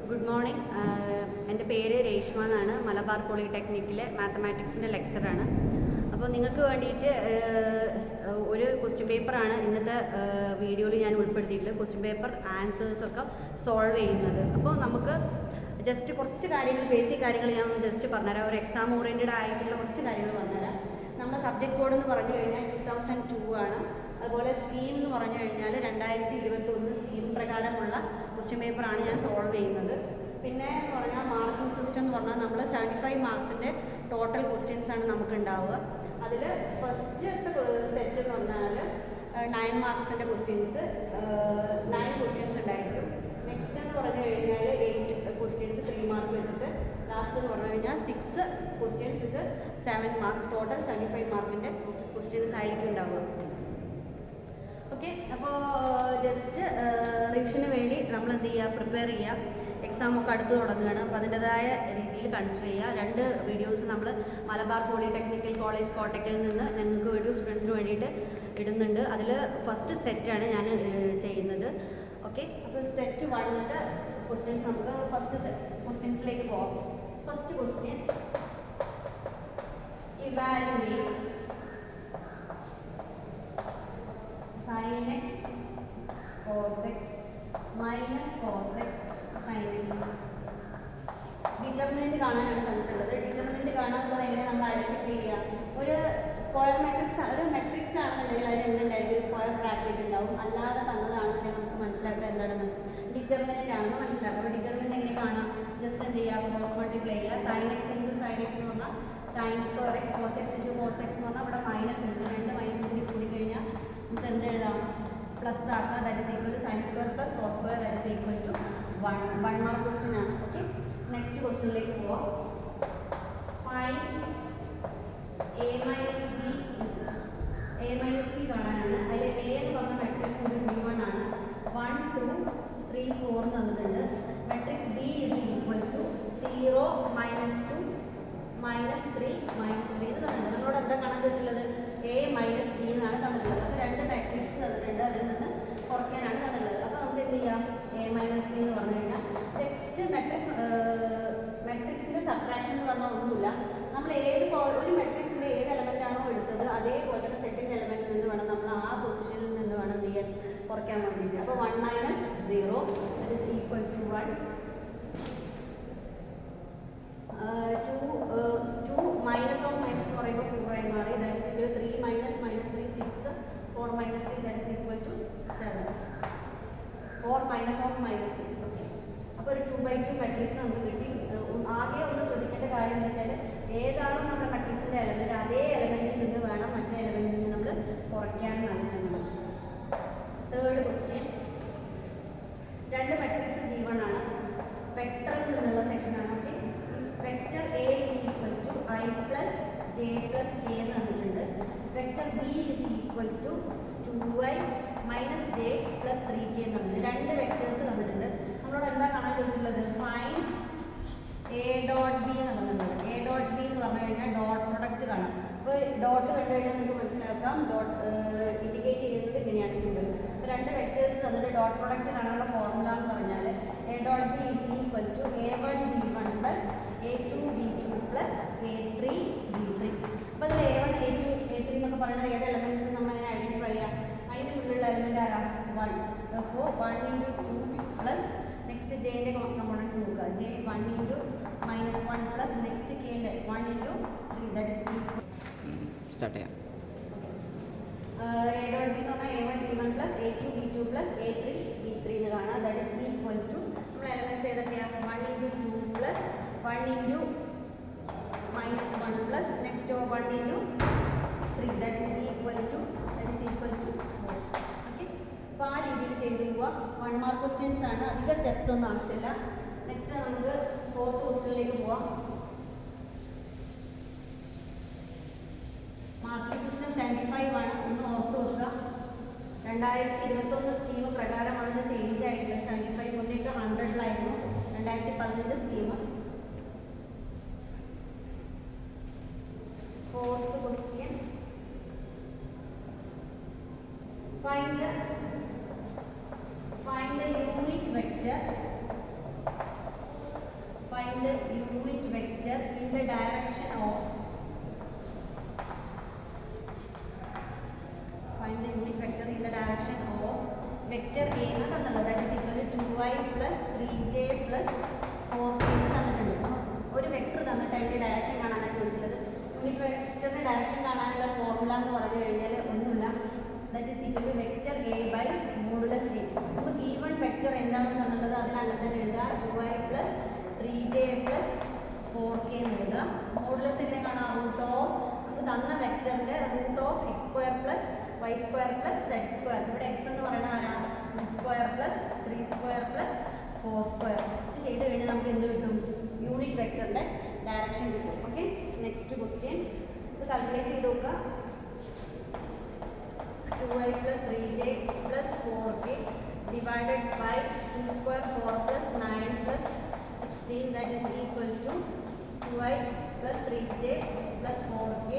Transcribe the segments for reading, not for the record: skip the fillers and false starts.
Good morning. എൻ്റെ പേര് രേഷ്മ എന്നാണ്. മലബാർ പോളിടെക്നിക്കിലെ മാത്തമാറ്റിക്സിൻ്റെ ലെക്ചറാണ്. അപ്പോൾ നിങ്ങൾക്ക് വേണ്ടിയിട്ട് ഒരു ക്വസ്റ്റ്യൻ പേപ്പറാണ് ഇന്നത്തെ വീഡിയോയിൽ ഞാൻ ഉൾപ്പെടുത്തിയിട്ടുള്ളത്. ക്വസ്റ്റ്യൻ പേപ്പർ ആൻസേഴ്സൊക്കെ സോൾവ് ചെയ്യുന്നത്. അപ്പോൾ നമുക്ക് ജസ്റ്റ് കുറച്ച് കാര്യങ്ങൾ, ബേസിക് കാര്യങ്ങൾ ഞാൻ ജസ്റ്റ് പറഞ്ഞുതരാം. ഒരു എക്സാം ഓറിയൻറ്റഡ് ആയിട്ടുള്ള കുറച്ച് കാര്യങ്ങൾ പറഞ്ഞുതരാം. നമ്മുടെ സബ്ജക്ട് കോഡ് എന്ന് പറഞ്ഞു കഴിഞ്ഞാൽ 2002 ആണ്. അതുപോലെ സ്കീം എന്ന് പറഞ്ഞു കഴിഞ്ഞാൽ 2021 സ്കീം പ്രകാരമുള്ള ക്വസ്റ്റ്യൻ പേപ്പറാണ് ഞാൻ സോൾവ് ചെയ്യുന്നത്. പിന്നെ എന്ന് പറഞ്ഞാൽ മാർക്കിംഗ് സിസ്റ്റം എന്ന് പറഞ്ഞാൽ നമ്മൾ 75 മാർക്സിൻ്റെ ടോട്ടൽ ക്വസ്റ്റ്യൻസ് ആണ് നമുക്ക് ഉണ്ടാവുക. അതിൽ ഫസ്റ്റത്തെ സെറ്റ് എന്ന് പറഞ്ഞാൽ 9 മാർക്സിൻ്റെ ക്വസ്റ്റ്യൻസ് 9 ക്വസ്റ്റ്യൻസ് ഉണ്ടായിരിക്കും. നെക്സ്റ്റ് എന്ന് പറഞ്ഞു കഴിഞ്ഞാൽ 8 ക്വസ്റ്റ്യൻസ് 3 മാർക്ക് വെച്ചിട്ട്. ലാസ്റ്റ് എന്ന് പറഞ്ഞു കഴിഞ്ഞാൽ 6 ക്വസ്റ്റ്യൻസ് ഇത് 7 മാർക്സ്. ടോട്ടൽ 75 മാർക്കിൻ്റെ ക്വസ്റ്റ്യൻസ് ആയിരിക്കും ഉണ്ടാവുക. ഓക്കെ, അപ്പോൾ ജസ്റ്റ് റിവിഷന് വേണ്ടി നമ്മൾ എന്ത് ചെയ്യുക, പ്രിപ്പയർ ചെയ്യുക. എക്സാമൊക്കെ അടുത്ത് തുടങ്ങുകയാണ്. അപ്പോൾ അതിൻ്റെതായ രീതിയിൽ കൺസിഡർ ചെയ്യുക. 2 വീഡിയോസ് നമ്മൾ മലബാർ പോളിടെക്നിക്കൽ കോളേജ് കോട്ടയ്ക്കിൽ നിന്ന് ഞങ്ങൾക്ക് വേണ്ടി സ്റ്റുഡൻസിന് വേണ്ടിയിട്ട് ഇടുന്നുണ്ട്. അതിൽ ഫസ്റ്റ് സെറ്റാണ് ഞാൻ ചെയ്യുന്നത്. ഓക്കെ, അപ്പോൾ സെറ്റ് 1ത്തെ ക്വസ്റ്റ്യൻസ് നമുക്ക് ഫസ്റ്റ് ക്വസ്റ്റ്യൻസിലേക്ക് പോകാം. First question, evaluate sin x cos x minus cos x sin x. Determinant കാണാനാണ് തന്നിട്ടുള്ളത്. ഡിറ്റർമിനൻറ്റ് കാണാനുള്ളത് എങ്ങനെ നമ്മൾ ഐഡൻറ്റിഫൈ ചെയ്യുക? ഒരു സ്ക്വയർ മാട്രിക്സ്, ഒരു മെട്രിക്സ് ആണെന്നുണ്ടെങ്കിൽ അതിന് എന്തുണ്ടായിരിക്കും? സ്ക്വയർ ബ്രാക്കറ്റ് ഉണ്ടാവും. അല്ലാതെ തന്നതാണെന്നുണ്ടെങ്കിൽ നമുക്ക് മനസ്സിലാക്കുക എന്താണെന്ന്, ഡിറ്റർമിനൻറ്റ് ആണെന്ന് മനസ്സിലാക്കുക. അപ്പോൾ ഡിറ്റർമിനൻറ്റ് എങ്ങനെ കാണാം? ജസ്റ്റ് എന്ത് ചെയ്യുക, ക്രോസ് മൾട്ടിപ്ലൈ ചെയ്യുക. sin x into sin x എന്ന് പറഞ്ഞാൽ sin square x, cos x into cos x എന്ന് പറഞ്ഞാൽ ഇവിടെ മൈനസ് ഉണ്ട്. 2 മൈനസ് കൂടി കൂടിക്കഴിഞ്ഞാൽ നമുക്ക് എന്ത് എഴുതാം? പ്ലസ് ആക്കുക. That is equal to sine square plus cos square, that is equal to 1 mark question ആണ്. ഓക്കെ, നെക്സ്റ്റ് ക്വസ്റ്റ്യനിലേക്ക് പോവാം. ഫൈൻഡ് a മൈനസ് ബി കാണാനാണ്. അതിൽ എ എന്ന് പറഞ്ഞ മെട്രിക്സ് ഇത് 3 ആണ്. 1 2 3 4 തന്നിട്ടുണ്ട്. Matrix B is equal to 0 minus 2 minus 3 minus 3 എന്ന് തന്നിട്ടുണ്ട്. നമ്മളോട് എന്താ കാണാൻ വെച്ചിട്ടുള്ളത്? എ മൈനസ് ബി എന്നാണ് തന്നിട്ടുള്ളത്. അപ്പോൾ 2 മെട്രിക്സ് തന്നിട്ടുണ്ട്, അതിൽ നിന്ന് കുറയ്ക്കാനാണ് തന്നിട്ടുള്ളത്. അപ്പോൾ നമുക്ക് എന്ത് ചെയ്യാം? എ മൈനസ് ബി എന്ന് പറഞ്ഞു കഴിഞ്ഞാൽ നെക്സ്റ്റ് മെട്രിക്സിൻ്റെ സബ്ട്രാക്ഷൻ എന്ന് പറഞ്ഞാൽ ഒന്നുമില്ല. നമ്മൾ ഒരു മെട്രിക്സിൻ്റെ ഏത് എലമെൻ്റ് ആണോ എടുത്തത് അതേപോലെ തന്നെ സെക്കൻഡ് എലമെൻറ്റിൽ നിന്ന് വേണം നമ്മൾ ആ പൊസിഷനിൽ നിന്ന് വേണം എന്ത് ചെയ്യാൻ, കുറയ്ക്കാൻ വേണ്ടിയിട്ട്. അപ്പോൾ 1 minus 0 that is equal to 1. 2 minus of minus എന്ന് പറയുമ്പോൾ 4 ആയി മാറി. That is equal to 3 minus 3 6 4 minus 3 that is equal to 7. 4 minus of minus 3. Okay, അപ്പോൾ ഒരു 2/2 മെട്രിക്സ് നമുക്ക് കിട്ടി. ആകെ ഒന്ന് ശ്രദ്ധിക്കേണ്ട കാര്യം എന്താ വെച്ചാൽ ഏതാണോ നമ്മുടെ മെട്രിക്സിൻ്റെ എലമെൻറ്റ് അതേ എലമെൻറ്റിൽ നിന്ന് വേണം മറ്റേ എലമെൻറ്റിൽ നിന്ന് നമ്മൾ കുറയ്ക്കാൻ ആവശ്യമുള്ളത്. തേർഡ് ക്വസ്റ്റ്യൻ, 2 മെട്രിക്സ് G1 ആണ്. വെക്ടറിൽ നിന്നുള്ള സെക്ഷനാണ്. Okay, vector A is equal to i plus J plus K എന്ന് തന്നിട്ടുണ്ട്. Vector B is equal to 2i minus J plus 3k എന്ന് തന്നിട്ടുണ്ട്. 2 വെക്ടേഴ്സ് തന്നിട്ടുണ്ട്. നമ്മളോട് എന്താ കാണാൻ ചോദിച്ചിട്ടുള്ളത്? ഫൈൻഡ് എ ഡോട്ട് ബി എന്ന് തന്നിട്ടുണ്ട്. എ ഡോട്ട് ബി എന്ന് പറഞ്ഞു കഴിഞ്ഞാൽ ഡോട്ട് പ്രൊഡക്റ്റ് കാണാം. അപ്പോൾ ഡോട്ട് കണ്ടു കഴിഞ്ഞാൽ നമുക്ക് മനസ്സിലാക്കാം ഡോട്ട് ഇൻഡിക്കേറ്റ് ചെയ്യുന്നത് ഇങ്ങനെയാണ് സിമ്പിൾ. അപ്പോൾ 2 വെക്ടേഴ്സ് തന്നിട്ട് ഡോട്ട് പ്രൊഡക്റ്റ് കാണാനുള്ള ഫോർമുല എന്ന് പറഞ്ഞാൽ A dot B is equal to a1 b1 plus a2 b2 plus a3 b3. അപ്പോൾ അതിൽ a1 a2 a3 എന്നൊക്കെ പറയുന്നത് ഏത് എലമെൻറ്റ്സ് നമ്മൾ അതിനെ ഐഡൻറ്റിഫൈ ചെയ്യാം? അതിൻ്റെ ഉള്ളിലുള്ള എലമെൻറ്റ് ആരാ? 1. അപ്പോൾ 1 ഇൻറ്റു 2 പ്ലസ് നെക്സ്റ്റ് ജെൻ്റെ കമ്പോണൻസ് നോക്കുക. J 1 into minus 1 plus next കെൻ്റെ 1 into 3 that is equal. Start ചെയ്യാം. എ ഡോട്ട് ബി എന്ന് പറഞ്ഞാൽ a1 b1 plus a2 b2 plus a3 b3 എന്ന് കാണാം. ദാറ്റ് ഇസ് ഈക്വൽ ടു നമ്മൾ എലമെൻറ്റ്സ് ഏതൊക്കെയാണ്? 1 into 2 plus 1 into minus 1 plus next 1 into 3 that is equal to 4. Okay, അപ്പോൾ ആ രീതിയിൽ ചെയ്ത് പോവുക. 1 മാർക്ക് ക്വസ്റ്റ്യൻസ് ആണ്, അധിക സ്റ്റെപ്സ് ഒന്നും ആവശ്യമില്ല. നെക്സ്റ്റ് നമുക്ക് 4th ക്വസ്റ്റ്യനിലേക്ക് പോവാം. മാർക്കിംഗ് സിസ്റ്റം 75 ആണ്. ഒന്ന് ഓർത്ത് വെക്കുക. 2021 സ്കീം പ്രകാരമാണ് ചേഞ്ച് ആയിട്ടുള്ളത്. 75 മുന്നേക്ക് 100ലായിരുന്നു 2015 scheme. 4th question, find the unit vector unit വെക്ടറിന്റെ ഡയറക്ഷൻ കാണാനുള്ള ഫോർമുല എന്ന് പറഞ്ഞു കഴിഞ്ഞാൽ ഒന്നുമില്ല, that is equal to vector A by modulus B. നമുക്ക് ഗീവൺ വെക്ടർ എന്താണെന്ന് എന്നുള്ളത് അതിനങ്ങനെ തന്നെ എഴുതാം, 2i plus 3j plus 4k എന്ന് എഴുതാം. മോഡുലസ് എങ്ങനെ കാണാം, റൂട്ട് ഓഫ് നമുക്ക് തന്ന വെക്ടറിന്റെ root of X square plus Y square plus Z square. ഇവിടെ എക്സ് എന്ന് പറയുന്നത് ആരാണ്, 2 square plus 3 square plus 4 square. ഇത് ചെയ്ത് കഴിഞ്ഞാൽ നമുക്ക് എന്ത് കിട്ടും, യൂണിറ്റ് വെക്ടറിന്റെ ഡയറക്ഷൻ കിട്ടും. ഓക്കെ, നെക്സ്റ്റ് ക്വസ്റ്റ്യൻ ഇത് കാൽക്കുലേറ്റ് ചെയ്ത് നോക്കുക. 2i plus 3j plus 4k divided by 2 square 4 plus 9 plus 16, that is equal to 2i plus 3j plus 4k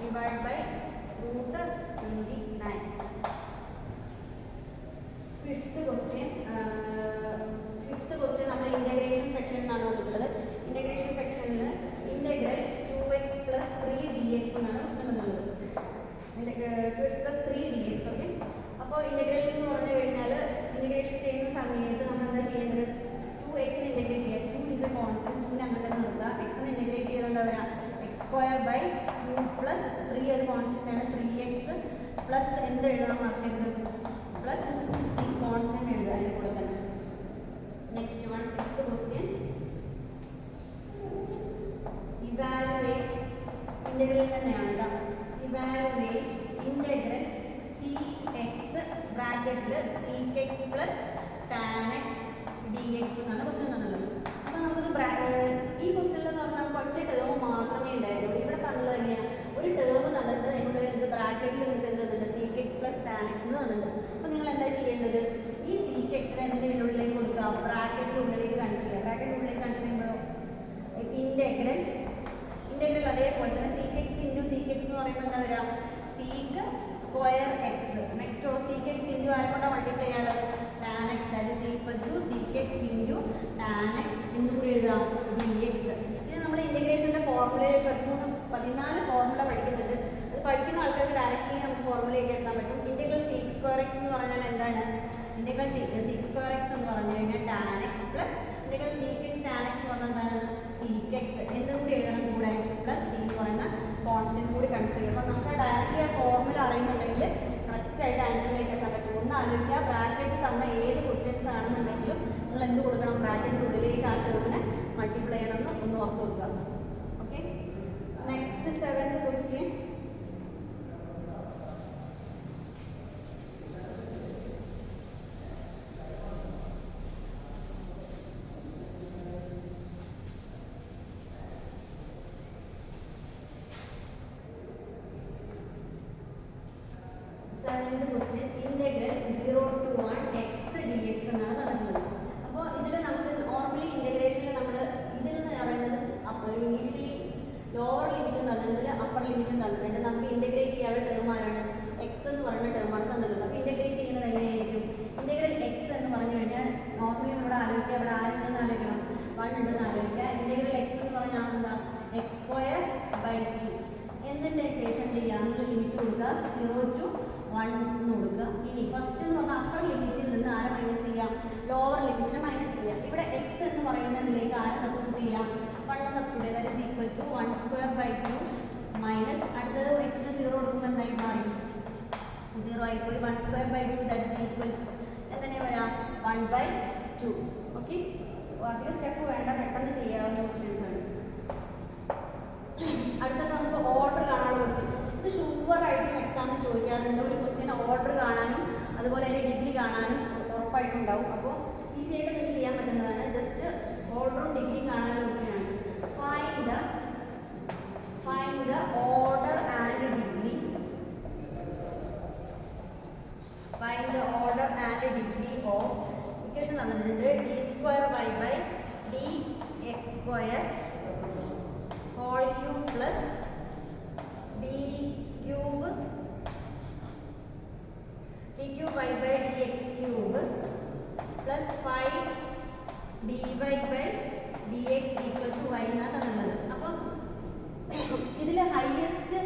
divided by root 29. Fifth question നമ്മൾ ഇന്റഗ്രേഷൻ സെക്ഷൻ എന്നാണ് വന്നിട്ടുള്ളത്. Integration സെക്ഷനിൽ integral 2x plus 3 dx എന്നാണ് question വന്നിട്ടുള്ളത്. 2x plus 3 dx. Okay, അപ്പോൾ integral എന്ന് പറഞ്ഞു കഴിഞ്ഞാൽ ഇന്റഗ്രേഷൻ ചെയ്യുന്ന സമയത്ത് നമ്മൾ എന്താ ചെയ്യേണ്ടത്, 2x ഇന്റഗ്രേറ്റ് ചെയ്യുക. 2 is a constant, 2 അങ്ങനെ തന്നെ നിർത്തുക. x ഇന്റഗ്രേറ്റ് ചെയ്താൽ എന്താ പറയുക, x square by 2 plus 3 ഒരു കോൺസ്റ്റന്റ് ആണ്, 3x പ്ലസ് എന്ത് എഴുതണം മറക്കരുത്, പ്ലസ് c കോൺസ്റ്റന്റ് എഴുതുക അതിൻ്റെ കൂടെ തന്നെ. Next one, sixth question, evaluate integral തന്നെയാണ്. ഇവാലുവേറ്റ് ഇന്റഗ്രൽ cx ബ്രാക്കറ്റിൽ sec x plus tan x dx എന്നാണ് ക്വസ്റ്റ്യൻ തന്നുള്ളത്. അപ്പോൾ നമുക്കിത് ഈ ക്വസ്റ്റ്യനിൽ എന്ന് പറഞ്ഞാൽ നമുക്ക് ഒറ്റ ടേം മാത്രമേ ഉണ്ടായിരുന്നുള്ളൂ. ഇവിടെ തന്നുള്ളത് എങ്ങനെയാണ്, ഒരു ടേം തന്നിട്ട് അതിനുള്ള എന്ത് ബ്രാക്കറ്റിൽ നിങ്ങൾക്ക് എന്ത് തന്നിട്ടുണ്ട്, sec x plus tan x എന്ന് തന്നിട്ടുണ്ട്. അപ്പോൾ നിങ്ങൾ എന്താ ചെയ്യേണ്ടത്, ഈ sec x അതിൻ്റെ ഉള്ളിലേക്ക് കൊടുക്കുക, ബ്രാക്കറ്റിനുള്ളിലേക്ക് കൺസിഡർ ചെയ്യുക. ബ്രാക്കറ്റിനുള്ളിലേക്ക് കൺസിഡർ ചെയ്യുമ്പോഴോ ഇന്റഗ്രൽ അതേപോലെ തന്നെ sec x into sec x എന്ന് പറയുമ്പോൾ എന്താ വരിക, sec square x. Next sec x into ആരെക്കൊണ്ടാ മൾട്ടിപ്ലൈ ചെയ്യാനുള്ളത്, tan x, that is equal to sec x into tan x എന്ന് കൂടി എഴുതാം dx. ഇനി നമ്മൾ ഇന്റഗ്രേഷൻ്റെ ഫോർമുലയിൽ 14 ഫോർമുല പഠിക്കുന്നുണ്ട്. അത് പഠിക്കുന്ന ആൾക്കാർക്ക് ഡയറക്റ്റ്ലി നമുക്ക് ഫോർമുലയിലേക്ക് എത്താൻ പറ്റും. ഇന്റഗ്രൽ sec സ്ക്വയർ എക്സ് എന്ന് പറഞ്ഞാൽ എന്താണ്, ഇന്റഗ്രൽ sec സ്ക്വയർ എക്സ് എന്ന് പറഞ്ഞു കഴിഞ്ഞാൽ tan x plus integral sec x tan x എന്ന് പറഞ്ഞാൽ എന്താണ്, sec x എന്തും കൂടി എഴുതണം കൂടെ, പ്ലസ് c എന്ന് പറയുന്ന കോൺസ്റ്റന്റ് കൂടി കൺസിഡർ ചെയ്യും. അപ്പോൾ നമുക്ക് ഡയറക്റ്റ്ലി ആ ഫോർമുല അറിയുന്നുണ്ടെങ്കിൽ കറക്റ്റായിട്ട് ആൻസറിലേക്ക് എത്താൻ പറ്റും. ഒന്ന് ആലോചിക്കുക, ബ്രാക്കറ്റ് തന്ന ഏത് ക്വസ്റ്റ്യൻസ് ആണെന്നുണ്ടെങ്കിലും നിങ്ങൾ എന്ത് കൊടുക്കണം, ബ്രാക്കറ്റിൻ്റെ ഉള്ളിലേക്ക് ആ ടേമിനെ മൾട്ടിപ്ലൈ ചെയ്യണമെന്ന് ഒന്ന് ഓർത്ത് വെക്കുക. Okay, next seventh question, integral 0 to 1 x dx എന്നാണ് തന്നിട്ടുള്ളത്. അപ്പോൾ ഇതിൽ നമുക്ക് നോർമലി ഇന്റഗ്രേഷനിൽ നമ്മൾ ഇതിൽ നിന്ന് പറയുന്നത് ഇനീഷ്യലി ലോവർ ലിമിറ്റും തന്നിട്ടുണ്ട്, അപ്പർ ലിമിറ്റും തന്നിട്ടുണ്ട്. നമുക്ക് ഇന്റഗ്രേറ്റ് ചെയ്യാനുള്ള ടേം ആരാണ്, എക്സ് എന്ന് പറയുന്ന ടേമാണ് തന്നിട്ടുള്ളത്. അപ്പോൾ ഇന്റഗ്രേറ്റ് ചെയ്യുന്നത് എങ്ങനെയായിരിക്കും, ഇന്റഗ്രൽ എക്സ് എന്ന് പറഞ്ഞു കഴിഞ്ഞാൽ നോർമലി ഇവിടെ ആലോചിക്കുക, ഇവിടെ ആരുണ്ടെന്ന് ആലോചിക്കണം, 1 ഉണ്ടെന്ന് ആലോചിക്കുക. ഇന്റഗ്രൽ എക്സ് എന്ന് പറഞ്ഞാൽ എന്താ, എക്സ് സ്ക്വയർ ബൈ 2. എന്നതിന് ശേഷം എന്ത് ചെയ്യുക, നിങ്ങൾ ലിമിറ്റ് കൊടുക്കുക, 0 to 1 എന്ന് കൊടുക്കുക. ഇനി ഫസ്റ്റ് എന്ന് പറഞ്ഞാൽ അപ്പർ ലിമിറ്റിൽ നിന്ന് ആരെ മൈനസ് ചെയ്യാം, ലോവർ ലിമിറ്റിനെ മൈനസ് ചെയ്യാം. ഇവിടെ എക്സ് എന്ന് പറയുന്നതിലേക്ക് ആരെ സബ്സ്റ്റിറ്റ്യൂട്ട് ചെയ്യാം, 1 സബ്സ്റ്റിറ്റ്യൂട്ട് ചെയ്താൽ that is equal to 1 square by 2 minus അടുത്തത് എക്സിന് 0 കൊടുക്കുമ്പോൾ എന്തായി മാറി, 0 ആയിപ്പോയി. 1 square by 2 that is equal എന്തെന്നെ വരാം, 1 ബൈ 2. ഓക്കെ, അധികം സ്റ്റെപ്പ് വേണ്ട, പെട്ടെന്ന് ചെയ്യാവുന്ന ക്വസ്റ്റ്യൻസ് ആണ്. അടുത്തത് നമുക്ക് ഓർഡർ കാണാനുള്ള ക്വസ്റ്റ്യൻ. ഇത് ഷുവറായിട്ടും എക്സാമിന് ചോദിക്കാറുണ്ട്. ഒരു ക്വസ്റ്റ്യൻ ഓർഡർ കാണാനും അതുപോലെ അതിൻ്റെ ഡിഗ്രി കാണാനും ഉറപ്പായിട്ടും ഉണ്ടാവും. അപ്പോൾ ഈസി ആയിട്ട് നിങ്ങൾക്ക് ചെയ്യാൻ പറ്റുന്നതാണ്. ജസ്റ്റ് ഓർഡറും ഡിഗ്രിയും കാണാനുള്ള ക്വസ്റ്റ്യനാണ്. Find the order and degree. Find the order and degree of equation തന്നിട്ടുണ്ട്, d square Y by D X square whole cube plus d cube y by D x cube plus 5 d Y by D x equal to y എന്നാണ് തന്നത്. അപ്പം ഇതിൽ highest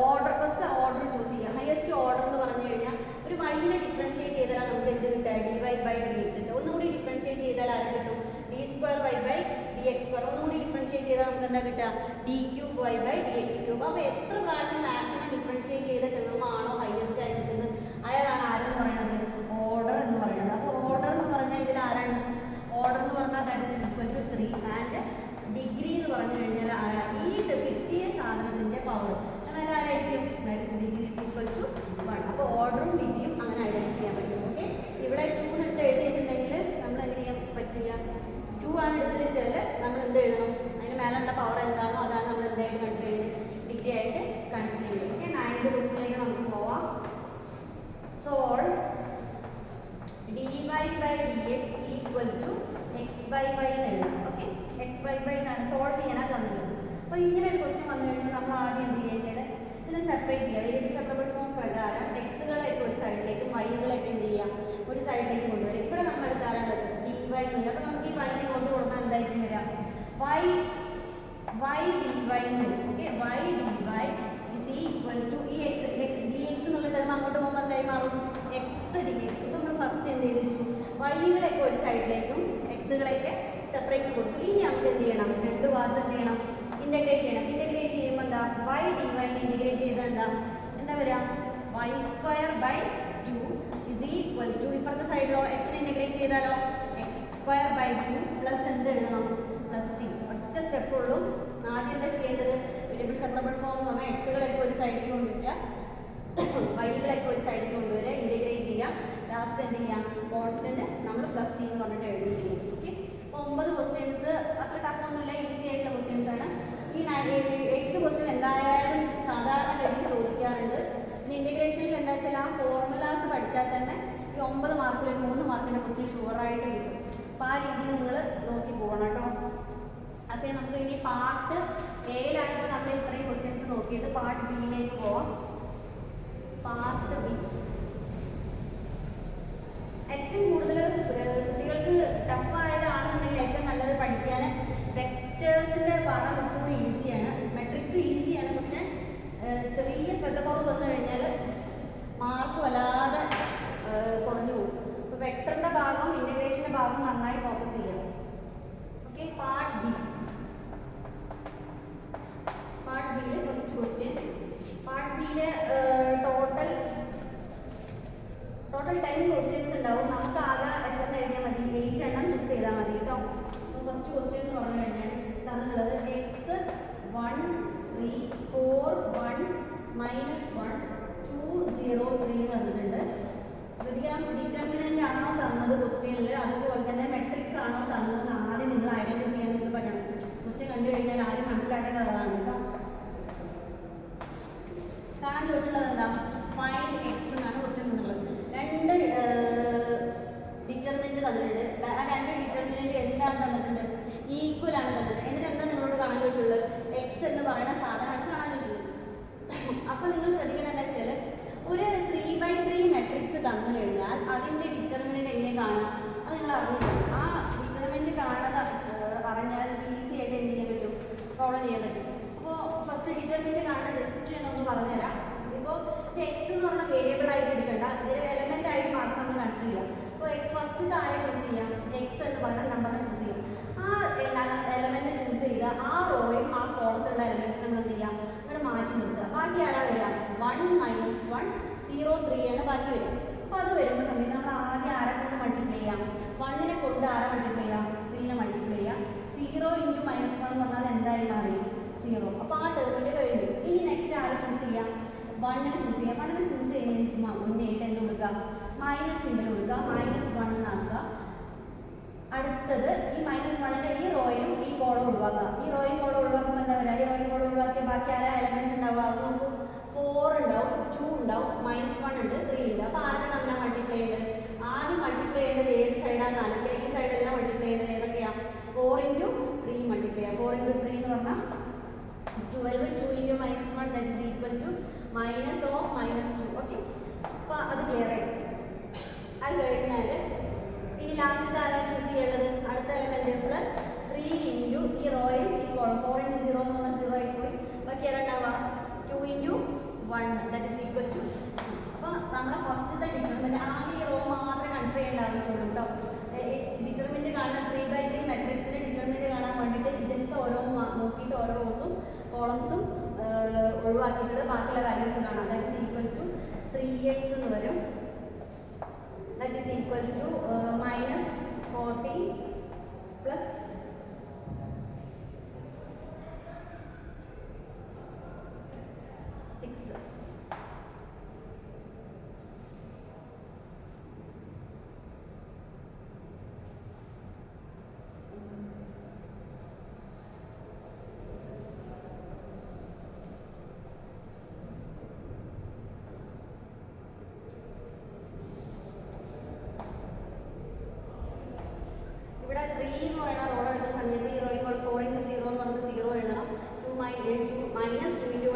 order, first order choose ചെയ്യുക. Highest order എന്ന് പറഞ്ഞു കഴിഞ്ഞാൽ ഒരു വൈനെ differentiate ചെയ്താൽ നമുക്ക് എന്ത് കിട്ടുക, D Y by D X ഉണ്ട്. ഒന്നുകൂടി ഡിഫറൻഷിയേറ്റ് ചെയ്താൽ ആര് കിട്ടും, D square Y by D X square. ഒന്നുകൂടി ഡിഫറൻഷിയേറ്റ് ചെയ്താൽ ചെയ്താൽ നമുക്ക് എന്താ കിട്ടുക? d³y/dx³. അപ്പോൾ എത്ര പ്രാവശ്യം മാക്സിമം ഡിഫറൻഷിയേറ്റ് ചെയ്ത ടേം ആണോ ഹൈയസ്റ്റ് ആയി നിൽക്കുന്നത് അയാളാണ് ആരെന്ന് പറയുന്നത്? ഓർഡർ എന്ന് പറയുന്നത്. അപ്പോൾ ഓർഡർ എന്ന് പറഞ്ഞാൽ ഇതിൽ ആരാണ്? ഓർഡർ എന്ന് പറഞ്ഞാൽ that is equal to 3 and degree എന്ന് പറഞ്ഞു കഴിഞ്ഞാൽ ഈ കിട്ടിയ സാധനത്തിൻ്റെ പവർ അങ്ങനെ ആരായിരിക്കും? That is degree is equal to 1. അപ്പോൾ ഓർഡറും ഡിഗ്രിയും അങ്ങനെ ഐഡൻറ്റിഫൈ ചെയ്യാൻ പറ്റും. ഓക്കെ, ഇവിടെ 2 എടുത്ത് എഴുതി വെച്ചിട്ടുണ്ടെങ്കിൽ നമ്മൾ എന്ത് ചെയ്യാൻ പറ്റില്ല? 2 ആണ് എടുത്ത് വെച്ചാൽ നമ്മൾ എന്ത് എഴുതണം? അതിന് മേലുള്ള പവർ എന്താണോ അതാണ് നമ്മൾ എന്തായിട്ട് കൺസിഡർ ചെയ്യുന്നത്? ഡിഗ്രി ആയിട്ട് കൺസിഡർ ചെയ്യുന്നത്. ഓക്കെ, 9th ക്വസ്റ്റിനിലേക്ക് നമുക്ക് പോവാം. Solve dy/dx equal to x/y എന്ന് എഴുതാം. ഓക്കെ, x/y എന്നാണ് സോൾവ് ചെയ്യാനാണ് തന്നിട്ടുള്ളത്. അപ്പോൾ ഇങ്ങനെ ഒരു ക്വസ്റ്റ്യൻ വന്നു കഴിഞ്ഞാൽ നമ്മൾ ആദ്യം എന്ത് ചെയ്യുക? ഇതിനെ സെപ്പറേറ്റ് ചെയ്യുക. വേരിയബിൾ സെപ്പറബിൾ ഫോം പ്രകാരം എക്സുകളൊക്കെ ഒരു സൈഡിലേക്കും വൈകളൊക്കെ എന്ത് ചെയ്യാം? ഒരു സൈഡിലേക്ക് കൊണ്ടുവരും. ഇവിടെ നമ്മൾ എടുത്താറുള്ളത് dy എന്നുണ്ട്. അപ്പോൾ നമുക്ക് ഈ വൈനെ കൊണ്ട് കൊടുത്താൽ എന്തായിരിക്കും വരിക? y dy എന്ന് വരും. Okay, y dy is equal to ഈ dx എന്നുള്ള ടേം അങ്ങോട്ട് പോകുമ്പോൾ എന്തായി മാറും? x dx. ഇപ്പോൾ നമ്മൾ ഫസ്റ്റ് എന്ത് ചെയ്തു? വൈകളൊക്കെ ഒരു സൈഡിലേക്കും എക്സുകളൊക്കെ സെപ്പറേറ്റ് കൊടുക്കും. ഇനി നമുക്ക് എന്ത് ചെയ്യണം? രണ്ട് ഭാഗത്ത് എന്ത് ചെയ്യണം? ഇൻ്റഗ്രേറ്റ് ചെയ്യണം. ഇൻ്റഗ്രേറ്റ് ചെയ്യുമ്പോൾ എന്താ? y dy ഇൻ്റഗ്രേറ്റ് ചെയ്താൽ എന്താ വരിക? y²/2 is equal to ഇപ്പുറത്തെ സൈഡിലോ എക്സിനെ ഇൻ്റഗ്രേറ്റ് ചെയ്താലോ x²/2 പ്ലസ് എന്ത് എഴുതണം? Plus c. ഒറ്റ സ്റ്റെപ്പ് ഉള്ളൂ. ആദ്യം എന്താ ചെയ്യേണ്ടത്? വേരിയബിൾ സെപ്പറബിൾ ഫോം എന്ന് പറഞ്ഞാൽ എക്സുകളൊക്കെ ഒരു സൈഡിലേക്ക് കൊണ്ടുവരിക, വൈകളൊക്കെ ഒരു സൈഡിലേക്ക് കൊണ്ടുവരിക, ഇൻ്റഗ്രേറ്റ് ചെയ്യുക. ലാസ്റ്റ് എന്ത് ചെയ്യാം? കോൺസ്റ്റന്റ് നമ്മൾ പ്ലസ് c എന്ന് പറഞ്ഞിട്ട് എഴുതി ചെയ്യും. ഓക്കെ, അപ്പോൾ 9 ക്വസ്റ്റ്യൻസ് അത്ര ടഫ് ഒന്നുമില്ല, ഈസി ആയിട്ടുള്ള ക്വസ്റ്റ്യൻസ് ആണ്. ഈ 8th ക്വസ്റ്റ്യൻ എന്തായാലും സാധാരണ ഗതിയിൽ ചോദിക്കാറുണ്ട്. പിന്നെ ഇൻ്റഗ്രേഷനിൽ എന്താ വെച്ചാൽ ആ ഫോർമുലാസ് പഠിച്ചാൽ തന്നെ ഈ 9 മാർക്കിൽ ഒരു 3 മാർക്കിൻ്റെ ക്വസ്റ്റ്യൻ ഷുവറായിട്ട് കിട്ടും. അപ്പോൾ ആ രീതിയിൽ നിങ്ങൾ നോക്കി പോകണം കേട്ടോ. അപ്പോൾ നമുക്ക് ഇനി പാർട്ട് എയിലാണ് ഇപ്പോൾ നമ്മൾ ഇത്രയും ക്വസ്റ്റ്യൻസ് നോക്കിയത്. പാർട്ട് ബിയിലേക്ക് പോവാം. പാർട്ട് ബി ഏറ്റവും കൂടുതൽ കുട്ടികൾക്ക് ടഫായതാണെന്നുണ്ടെങ്കിൽ ഏറ്റവും നല്ലത് പഠിക്കാൻ വെക്റ്റേഴ്സിൻ്റെ ഭാഗം കുറച്ചുകൂടി ഈസിയാണ്. മെട്രിക്സ് ഈസിയാണ്, പക്ഷേ ചെറിയ ശ്രദ്ധക്കുറവ് വന്നു കഴിഞ്ഞാൽ മാർക്ക് വല്ലാതെ കുറഞ്ഞു പോകും. അപ്പോൾ വെക്ടറിൻ്റെ ഭാഗം ഇൻ്റഗ്രേഷൻ്റെ ഭാഗം നന്നായി ഫോക്കസ് ചെയ്യാം. Okay, part B. പാർട്ട് ബിയിലെ ഫസ്റ്റ് ക്വസ്റ്റ്യൻ. പാർട്ട് ബിയിലെ ടോട്ടൽ 10 ക്വസ്റ്റ്യൻസ് ഉണ്ടാവും. നമുക്ക് ആകെ എത്ര എഴുതിയാൽ മതി? 8 എണ്ണം ചൂസ് ചെയ്താൽ മതി കേട്ടോ. അപ്പോൾ ഫസ്റ്റ് ക്വസ്റ്റ്യൻ എന്ന് പറഞ്ഞു കഴിഞ്ഞാൽ തന്നിട്ടുള്ളത് x1 3 4 1 -1 2 0 3 തന്നിട്ടുണ്ട്. ശ്രദ്ധിക്കണം, ഡിറ്റർമിനൻ്റ് ആണോ തന്നത് ക്വസ്റ്റ്യനിൽ, അതുപോലെ തന്നെ മെട്രിക്സ് ആണോ തന്നത് ആദ്യം നിങ്ങൾ ഐഡൻറ്റിഫൈ ചെയ്യാൻ നിങ്ങൾക്ക് പറ്റണം. ക്വസ്റ്റ്യൻ കണ്ടു കഴിഞ്ഞാൽ ആദ്യം മനസ്സിലാക്കേണ്ടത് അതാണ് കേട്ടോ. കാണാൻ ചോദിച്ചിട്ടുള്ളത് എന്താ? ഫൈൻഡ് എക്സ് എന്നാണ് ക്വസ്റ്റ്യൻ തന്നിട്ടുള്ളത്. 2 ഡിറ്റർമിനൻ്റ് തന്നിട്ടുണ്ട്. ആ 2 ഡിറ്റർമിനൻ്റ് എന്താണ് തന്നിട്ടുണ്ട്? ഈക്വൽ ആണ് തന്നിട്ടുണ്ട്. എന്നിട്ട് എന്താ നിങ്ങളോട് കാണാൻ ചോദിച്ചുള്ളത്? എക്സ് എന്ന് പറയുന്ന സാധനമാണ് കാണാൻ ചോദിച്ചത്. അപ്പോൾ നിങ്ങൾ ശ്രദ്ധിക്കേണ്ടത് എന്താ വെച്ചാൽ ഒരു 3/3 മെട്രിക്സ് തന്നു കഴിഞ്ഞാൽ അതിൻ്റെ ഡിറ്റർമിനൻ്റ് എങ്ങനെ കാണാം? അത് നിങ്ങൾ അറിഞ്ഞിരിക്കണം. ആ ഡിറ്റർമിനൻ്റ് കാണുന്നത് അറിഞ്ഞാൽ ഈസി ആയിട്ട് എന്ത് ചെയ്യാൻ പറ്റും? പ്രോബ്ലം ചെയ്യാൻ പറ്റും. അപ്പോൾ ഫസ്റ്റ് ഡിറ്റർമിനൻ്റ് കാണുന്ന ജസ്റ്റ് എന്നൊന്ന് പറഞ്ഞുതരാം. ഇപ്പോൾ എക്സ് എന്ന് പറഞ്ഞ വേരിയബിൾ ആയിട്ട് എടുക്കേണ്ട, ഒരു എലമെൻ്റ് ആയിട്ട് മാത്രം നമ്മൾ കൺസിഡർ ചെയ്യാം. അപ്പോൾ ഫസ്റ്റ് താരം ചൂസ് ചെയ്യാം, എക്സ് എന്ന് പറഞ്ഞ നമ്പറിനെ ചൂസ് ചെയ്യാം. ആ എലമെൻറ്റ് ചൂസ് ചെയ്ത ആ റോയും ആ കോളത്തിലുള്ള എലമെൻറ്റ്സ് നമ്മൾ എന്ത് ചെയ്യാം? ഇവിടെ മാറ്റി നിർത്തുക. ബാക്കി ആരാ വരിക? 1 - 1 0 3 ആണ് ബാക്കി വരിക. അപ്പോൾ അത് വരുമ്പോൾ സമയത്ത് നമ്മൾ ആദ്യം ആരെ കൊണ്ട് മൾട്ടിപ്ലൈ ചെയ്യാം? 1നെ കൊണ്ട് ആരെ മൾട്ടിപ്ലൈ ചെയ്യാം? 3നെ മൾട്ടിപ്ലൈ ചെയ്യാം. 0 × -1 എന്ന് പറഞ്ഞാൽ എന്തായി മാറി? 0. അപ്പോൾ ആ ടേമിൻ്റെ കഴിഞ്ഞു. ഇനി നെക്സ്റ്റ് ആരെ ചൂസ് ചെയ്യാം? 1നെ ചൂസ് ചെയ്യാം. 1നെ ചൂസ് ചെയ്യുന്നതിന് മുന്നേയിട്ട് എന്ത് കൊടുക്കുക? മൈനസ് സിമ്പിൾ കൊടുക്കുക, -1 എന്നാക്കുക. അടുത്തത് ഈ -1ൻ്റെ ഈ റോയും ഈ കോളം ഒഴിവാക്കുക. ഈ റോയും കോളം ഒഴിവാക്കുമ്പോൾ എന്താ പറയുക? ഈ റോയും കോളം ഒഴിവാക്കിയ ബാക്കി ആരാ എലമെൻറ്റ്സ് ഉണ്ടാവുക? നമുക്ക് 4 ഉണ്ടാവും, 2 ഉണ്ടാവും, -1 ഉണ്ട്, 3 ഉണ്ട്. അപ്പോൾ ആരുടെ തമ്മിലാണ് മൾട്ടിപ്ലൈ ചെയ്യേണ്ടത്? ആദ്യം മൾട്ടിപ്ലൈ ചെയ്യേണ്ടത് ഏത് സൈഡാണ്? 4. ഈ സൈഡെല്ലാം മൾട്ടിപ്ലൈ ചെയ്യേണ്ടത് ഏതൊക്കെയാണ്? 4 × 3 മൾട്ടിപ്ലൈ ചെയ്യാം. 4 × 3 എന്ന് പറഞ്ഞാൽ 12. 2 × -1 that is equal to -2. Okay, അപ്പോൾ അത് ക്ലിയർ ആയി. അത് കഴിഞ്ഞാൽ ഇനി ഒഴിവാക്കിയിട്ടുള്ളത് ബാക്കിയുള്ള വാല്യൂസ് കാണാം. That is equal to 3x എന്ന് വരും. That is equal to -14 plus 6. ഇവിടെ 3 എന്ന് പറയുന്ന റോൾ എടുക്കുന്ന സമയത്ത് 0 4 × 0 എന്ന് പറഞ്ഞാൽ 0 എഴുതണം. 2 -2 × 1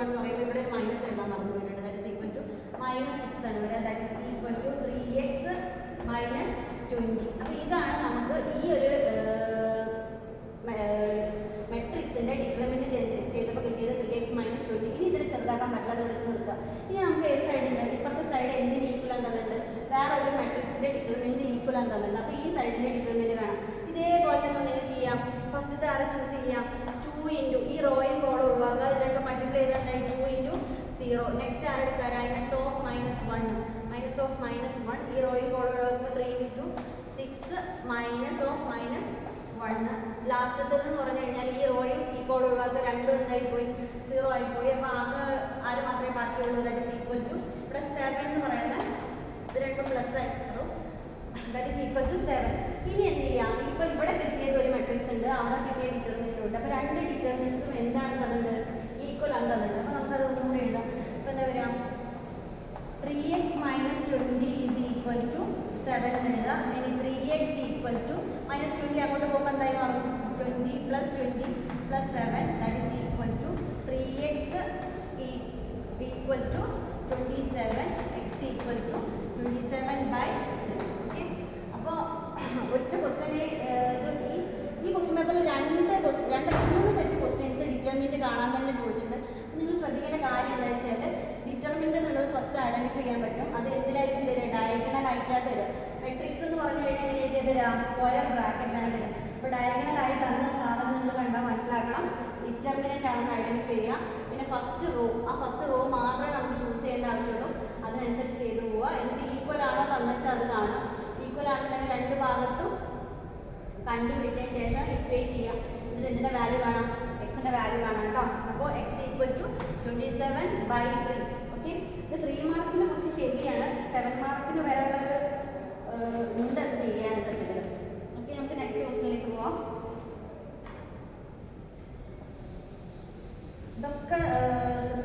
എന്ന് പറയുമ്പോൾ ഇവിടെ മൈനസ് എഴുതാൻ മറന്നു പോയിട്ടുണ്ട്. ദാറ്റ് ഈസ് ഈക്വൽ ടു -6 ആണ് വരിക. That is equal to 3x - 20. അപ്പോൾ ഇതാണ് നമുക്ക് ഈ ഒരു മെട്രിക്സിന്റെ ഡിറ്റർമിനന്റ് ചെയ്തപ്പോൾ കിട്ടിയത് 3x - 20. ഇനി ഇതിനെ ചെറുതാക്കാൻ പറ്റില്ല, അത് വിളിച്ച് നിർത്തുക. ഇനി നമുക്ക് ഏത് സൈഡ് ഉണ്ട്? ഇപ്പുറത്തെ സൈഡ് എന്തിന് ഈക്വൽ ആണെന്ന് തന്നിട്ടുണ്ട്, വേറെ ഒരു മെട്രിക്സിന്റെ ഡിറ്റർമിനന്റ് ഈക്വൽ ആണെന്ന് തന്നിട്ടുണ്ട്. അപ്പോൾ ഈ സൈഡിന്റെ ഡിറ്റർമിനന്റ് കാണാം. ഇതേപോലെ തന്നെ എന്തെങ്കിലും ചെയ്യാം. ഫസ്റ്റത്തെ ആരെ ചൂസ് ചെയ്യാം? 2 × ഈ റോയും കോളും ഒഴിവാക്കുക, അത് രണ്ടും മൾട്ടിപ്ലൈ ചെയ്താൽ എന്തായി? 2 × 0. നെക്സ്റ്റ് ആരെടുക്കുക? -1 ഈ റോയും കോളും ഒഴിവാക്കുമ്പോൾ 3 × 6 -1. ലാസ്റ്റത്തേന്ന് പറഞ്ഞു കഴിഞ്ഞാൽ ഈ റോയും ഈ കോളും ഒഴിവാക്കുക, രണ്ടും എന്തായി പോയി? 0 ആയിപ്പോയി. അപ്പോൾ ആര് മാത്രമേ ബാക്കിയുള്ളൂ? ദാറ്റ് ഈസ് ഈക്വൽ ടു +7 എന്ന് പറയുന്നത് ഇത് രണ്ടും പ്ലസ് ആയിട്ടുള്ളൂ. That is equal to 7. ഇനി എന്ത് ചെയ്യാം? ഇപ്പോൾ ഇവിടെ കിട്ടിയത് ഒരു മെട്രിക്സ് ഉണ്ട്, അവിടെ കിട്ടിയ ഡിറ്റർമിനന്റ് ഉണ്ട്. അപ്പോൾ രണ്ട് ഡിറ്റർമിനൻസും എന്താണ് തന്നത്? ഈക്വൽ ആണ് തന്നത്. അപ്പോൾ നമുക്കത് ഒന്നും കൂടെ എഴുതാം. അപ്പോൾ എന്താ വരിക? 3x - 20 ഈസ് ഈക്വൽ ടു 7 എഴുതാം. ഇനി 3x ഈക്വൽ ടു -20 അങ്ങോട്ട് പോകുമ്പോൾ എന്തായി മാറും? 20 + 20 + 7 that is equal to 3x equal to 27, x equal to 27/3. Okay, അപ്പോൾ ഒറ്റ ക്വസ്റ്റ്യൻ ഈ ക്വസ്റ്റ്യൻ പേപ്പറിൽ 3 സെറ്റ് ക്വസ്റ്റ്യൻസ് ഡിറ്റർമിനന്റ് കാണാൻ തന്നെ ചോദിച്ചിട്ടുണ്ട്. നിങ്ങൾ ശ്രദ്ധിക്കേണ്ട കാര്യം എന്താ വെച്ചാൽ ഡിറ്റർമിനന്റ് എന്നുള്ളത് ഫസ്റ്റ് ഐഡന്റിഫൈ ചെയ്യാൻ പറ്റും. അത് എന്തിലായിരിക്കും തരിക? ഡയഗണൽ ആയിട്ടാണ് തരിക. മെട്രിക്സ് എന്ന് പറഞ്ഞു കഴിഞ്ഞാൽ എങ്ങനെയായിട്ട് തരിക? സ്ക്വയർ ബ്രാക്കറ്റിലാണ് തരിക. അപ്പോൾ ഡയഗണൽ ആയി തന്ന സാധനം നിങ്ങൾ കണ്ടാൽ മനസ്സിലാക്കണം ഡിറ്റർമിനന്റ് ആണെന്ന് ഐഡന്റിഫൈ ചെയ്യുക. പിന്നെ ഫസ്റ്റ് റോ മാത്രമേ നമുക്ക് ചൂസ് ചെയ്യേണ്ട ആവശ്യമുള്ളൂ. അതിനനുസരിച്ച് ചെയ്തു പോവുക. എന്നിട്ട് ഈക്വൽ ആണോ തന്നെച്ചാൽ അത് കാണാം. ഈക്വൽ ആണെന്നുണ്ടെങ്കിൽ രണ്ട് ഭാഗത്തും കണ്ടുപിടിച്ചതിന് ശേഷം ഇക്വേറ്റ് ചെയ്യാം. എന്നിട്ട് എന്തിൻ്റെ വാല്യൂ കാണാം? എക്സിൻ്റെ വാല്യൂ കാണാം കേട്ടോ. അപ്പോൾ x ഈക്വൽ ടു 27/3. ഓക്കെ, ഇത് 3 മാർക്കിന് കുറച്ച് ഹെവിയാണ്. 7 മാർക്കിന് വരെയുള്ള ഒരു ഉണ്ട് അത് ചെയ്യാൻ പറ്റുന്നത്. ഓക്കെ, നമുക്ക് നെക്സ്റ്റ് ക്വസ്റ്റ്യനിലേക്ക് പോവാം. ഇതൊക്കെ